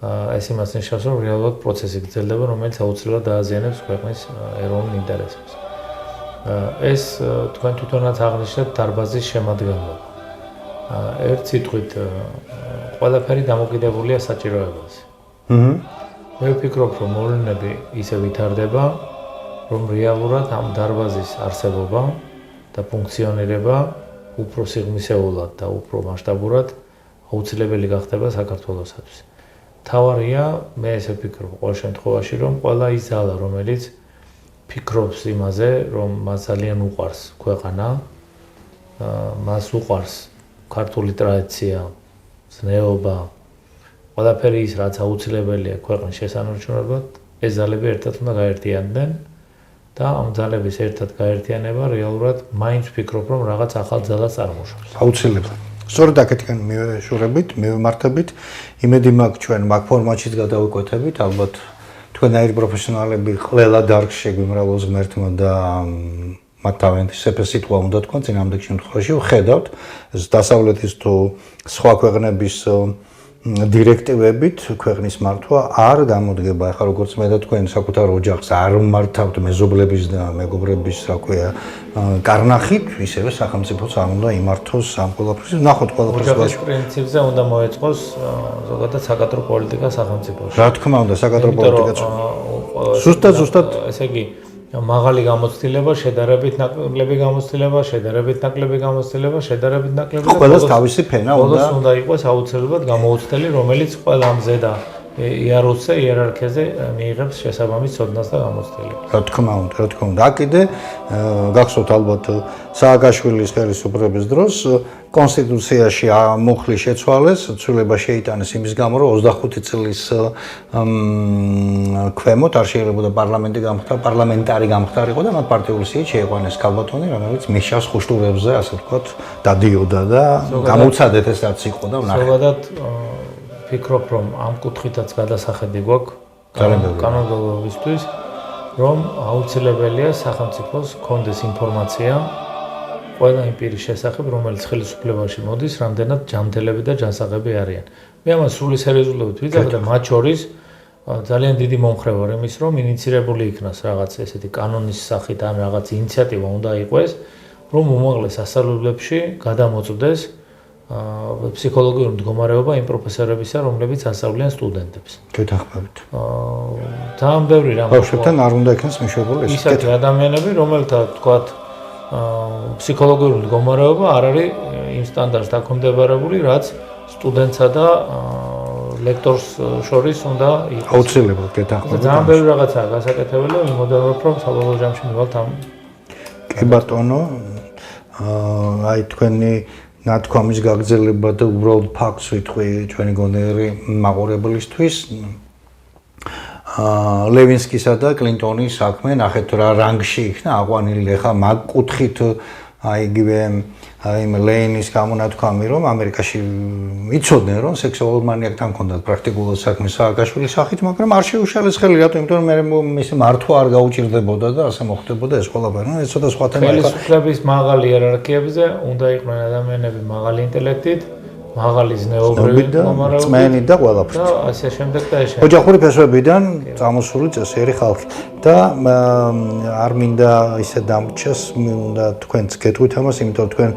ეს იმას ნიშნავს, რომ რეალურად პროცესი გრძელდება, რომელიც აუცილებლად დააზიანებს ქვეყნის ეროვნულ ინტერესებს. ეს თქვენ თვითონაც აღნიშნეთ დარბაზის შემადგენლობა. ერთ სიტყვით, ყველაფერი დამოკიდებულია საჭიროებაზე. მე ვფიქრობ, რომ მოვლენები ისე ვითარდება, რომ რეალურად ამ დარბაზის არსებობა და ფუნქციონირება უფრო სიღრმისეულად და უფრო მასშტაბურად აუცილებელი გახდება საქართველოსთვის. თავარია, მე ესე ვფიქრობ ყოველ შემთხვევაში, რომ ყველა ის ძალა, რომელიც ფიქრობს იმაზე, რომ მას ძალიან უყვარს ქვეყანა, მას უყვარს ქართული ტრადიცია, ზნეობა, ყველაფერი ის, რაც აუცილებელია ქვეყნის შესანარჩუნებლად, ეს ძალები ერთად უნდა გაერთიანდნენ და ამ ძალების ერთად გაერთიანება რეალურად მაინც ვფიქრობ, რომ რაღაც ახალ ძალას წარმოშობს. აუცილებლად. სწორედ აქეთკენ მივეშურებით, მივემართებით, იმედი მაქვს ჩვენ მაგ ფორმატშიც გადავიკვეთებით, ალბათ თქვენაირი პროფესიონალები ყველა დარგში გვიმრავლოს ღმერთმა და მათ თავიანთი სიტყვა უნდა თქვენ წინამძღოლ შემთხვევაში ვხედავთ დასავლეთის თუ სხვა ქვეყნების დირექტივებით ქვეყნის მართვა არ გამოდგება. ახლა როგორც მე და თქვენ საკუთარ ოჯახს არ მართავთ მეზობლების და მეგობრების, რა ქვია, კარნახით, ისევე სახელმწიფოც არ უნდა იმართოს ამ ყველაფერს. ნახოთ ყველაფერს. ოჯახის პრინციპზე უნდა მოეწყოს ზოგადად საკადრო პოლიტიკა სახელმწიფოში. რა თქმა უნდა, საკადრო პოლიტიკაც. ზუსტად, ესე იგი, მაღალი გამოცდილება, შედარებით ნაკლები გამოცდილება, შედარებით ნაკლები გამოცდილება, შედარებით ნაკლები და ყველას თავისი ფენა უნდა. ყველას უნდა იყოს აუცილებლად გამოუცდელი, რომელიც ყველა ამ ზედა იერარქიაზე მიიღებს შესაბამის ცოდნას და გამოცდილებას. რა თქმა უნდა. აქედე გახსოვთ ალბათ სააკაშვილის ხელისუფლების დროს კონსტიტუციაში მუხლი შეცვალეს, ცვლილება შეიტანეს იმის გამო, რომ 25 წლის ქვემოთ არ შეიძლებოდა პარლამენტარი გამხდარიყო და მათ პარტიული სიით შეიყვანეს ქალბატონი, რომელიც მიშას ხუშტურებზე, ასე ვთქვათ, დადიოდა და გამოცადეთ ეს რაც იყო და ვნახეთ. ზოგადად ვფიქრობ, რომ ამ კუთხითაც გადასახედი გვაქვს კანონმდებლობისთვის, რომ აუცილებელია სახელმწიფოს ჰქონდეს ინფორმაცია ყველა იმ პირის შესახებ, რომელიც ხელისუფლებაში მოდის, რამდენად ჯანმრთელები და ჯანსაღები არიან. მე ამას სრული სერიოზულობით ვიძახ და მათ შორის ძალიან დიდი მომხრე ვარ იმის, რომ ინიცირებული იქნას რაღაც ესეთი კანონის სახით ან რაღაც ინიციატივა უნდა იყოს, რომ უმაღლეს სასწავლებლებში გადამოწვდეს ფსიქოლოგიური მდგომარეობა იმ პროფესორებისა, რომლებიც ასწავლიან სტუდენტებს. გეთანხმებით. ძალიან ბევრი რამ. ბავშვებთან არ უნდა იქნას მიშვებული ეს. ისეთი ადამიანები, რომელთა თქვათ ფსიქოლოგიური მდგომარეობა არ არის იმ სტანდარტს დაქვემდებარებული, რაც სტუდენტსა და ლექტორს შორის უნდა იყოს. აუცილებლად გეთანხმებით. ძალიან ბევრი რაღაცაა გასაკეთებელი, მიმოდევარ, რომ საბოლოო ჯამში მივალთ ამ. კი ბატონო, აი თქვენი ნათქვამის გაგრძელება და უბრალოდ ფაქტს ვიტყვი ჩვენი გონიერი მაყურებლისთვის. ლევინსკისა და კლინტონის საქმე, ნახეთ რა რანგში იქნა აყვანილი, ხა მაგ კუთხით იგივე იმ ლეინის გამონათქვამი, რომ ამერიკაში იცოდნენ, რომ სექსუალურ მანიაკთან ჰქონდათ პრაქტიკულად საქმე სააკაშვილის სახით, მაგრამ არ შეუშალეს ხელი, რატომ? იმიტომ რომ მისი მართვა არ გაუჭირდებოდა და ასე მოხდებოდა ეს ყველაფერი. ეს ცოტა სხვა თემაა. ხელისუფლების მაღალი იერარქიებზე უნდა იყვნენ ადამიანები მაღალი ინტელექტით, მაღალი ზნეობრივი მდგომარეობით, წმენით და ყველაფრით. და ასე შემდეგ და ეს. ოჯახური ფესვებიდან წამოსული წესიერი ხალხი და არ მინდა ისე დამრჩეს, მინდა თქვენც გეტყვით ამას, იმიტომ რომ თქვენ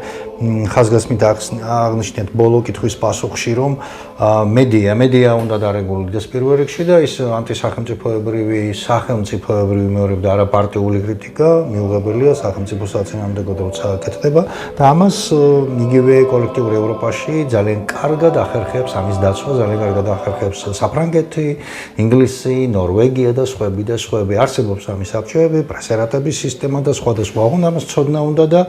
ხაზგასმით აღნიშნეთ ბოლო კითხვის პასუხში, რომ მედია უნდა დარეგულირდეს პირველ რიგში და ის ანტისახელმწიფოებრივი, სახელმწიფოებრივი მეორებ და არაპარტიული კრიტიკა მიუღებელია სახელმწიფო საწინააღმდეგოდ როცა კეთდება და ამას იგივე კოლექტიური ევროპაში ძალიან კარგად ახერხებს ამის დაცვა, ძალიან კარგად ახერხებს საფრანგეთი, ინგლისი, ნორვეგია და სხვები. არსებობს ამის საბჭოები, პრესერატების სისტემა და სხვა. ამას ცოდნა უნდა და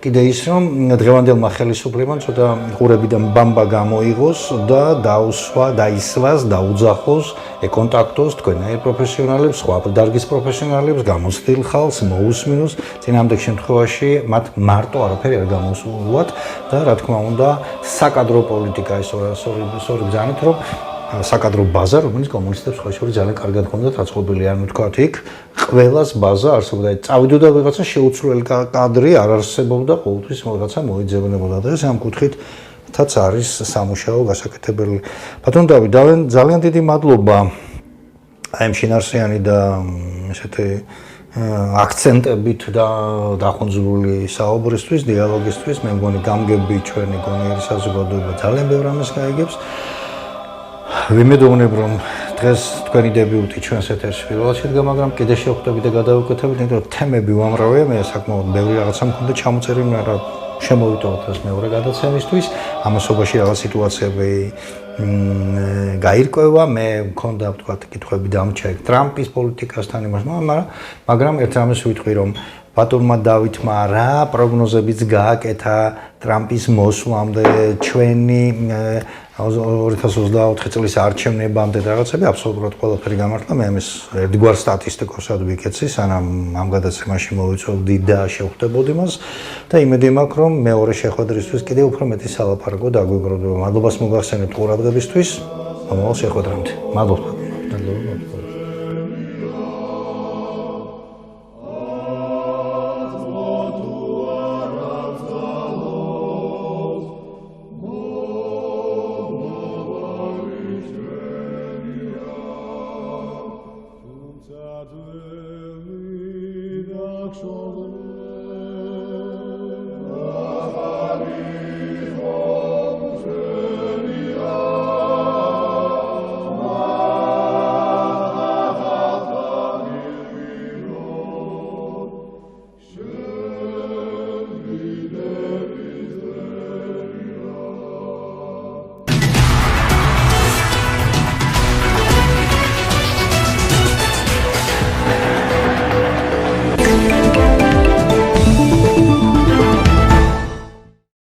კიდე ის რომ დღევანდელმა ხელისუფლებამ ცოტა ყურებიდან ბამბა გამოიღოს და დაისვას, დაუძახოს, ეკონტაქტოს თქვენაირ პროფესიონალებს, სხვა დარგის პროფესიონალებს, გამოცდილ ხალხს, მოусმინოს, წინამძღოლ შემთხვევაში მათ მარტო არაფერი არ გამოსულათ და რა თქმა უნდა, საკადრო პოლიტიკა ის სწორი ბრძანეთ, რომ საკადრო ბაზა, რომელიც კომუნისტებს სხვა შორის ძალიან კარგად ჰქონდათ აწყობილი, ანუ თქვათ იქ ყველას ბაზა არსებობდა. წავიდოდა ვიღაცა შეუცვლელი კადრი არ არსებობდა, ყოველთვის რაღაცა მოიძებნებოდა და ეს ამ კუთხითაც არის სამუშაო გასაკეთებელი. ბატონ დავით, ძალიან დიდი მადლობა აი ამ შინარსიანი და ესეთი აქცენტებით და დახუნძვრული საუბრისთვის, დიალოგისთვის. მე მგონი გამგები ჩვენი გონიერი საზოგადოება ძალიან ბევრ ამას გაიგებს. ვიმედოვნებ, რომ დღეს თქვენი დებიუტი ჩვენს ეთერში პირველად შედგა, მაგრამ კიდე შევხვდებით და გადავკვეთებით, იმიტომ რომ თემები უამრავია, მე საკმაოდ ბევრი რაღაცა მქონდა ჩამოწერილი, მაგრამ შემოვიტოვოთ ეს მეორე გადაცემისთვის. ამასობაში რაღაც სიტუაციები გაირკვევა, მე მქონდა ვთქვათ კითხვები დამრჩა ტრამპის პოლიტიკასთან იმას, მაგრამ ერთ რამეს ვიტყვი, რომ ბატონმა დავითმა რა პროგნოზებიც გააკეთა ტრამპის მოსვლამდე, ჩვენი 2024 წლის არჩევნებამდე რაღაცები აბსოლუტურად ყველაფერი გამართლა. მე ამის ერთგვარ სტატისტიკოსად ვიქეცი, სანამ ამ გადაცემაში მოვიწვევდი და შევხვდებოდი მას და იმედი მაქვს, რომ მეორე შეხვედრისთვის კიდევ უფრო მეტი სალაპარაკო დაგვიგროვდება. მადლობას მოგახსენებთ ყურადღებისთვის. მომავალ შეხვედრამდე. მადლობა. Shoulder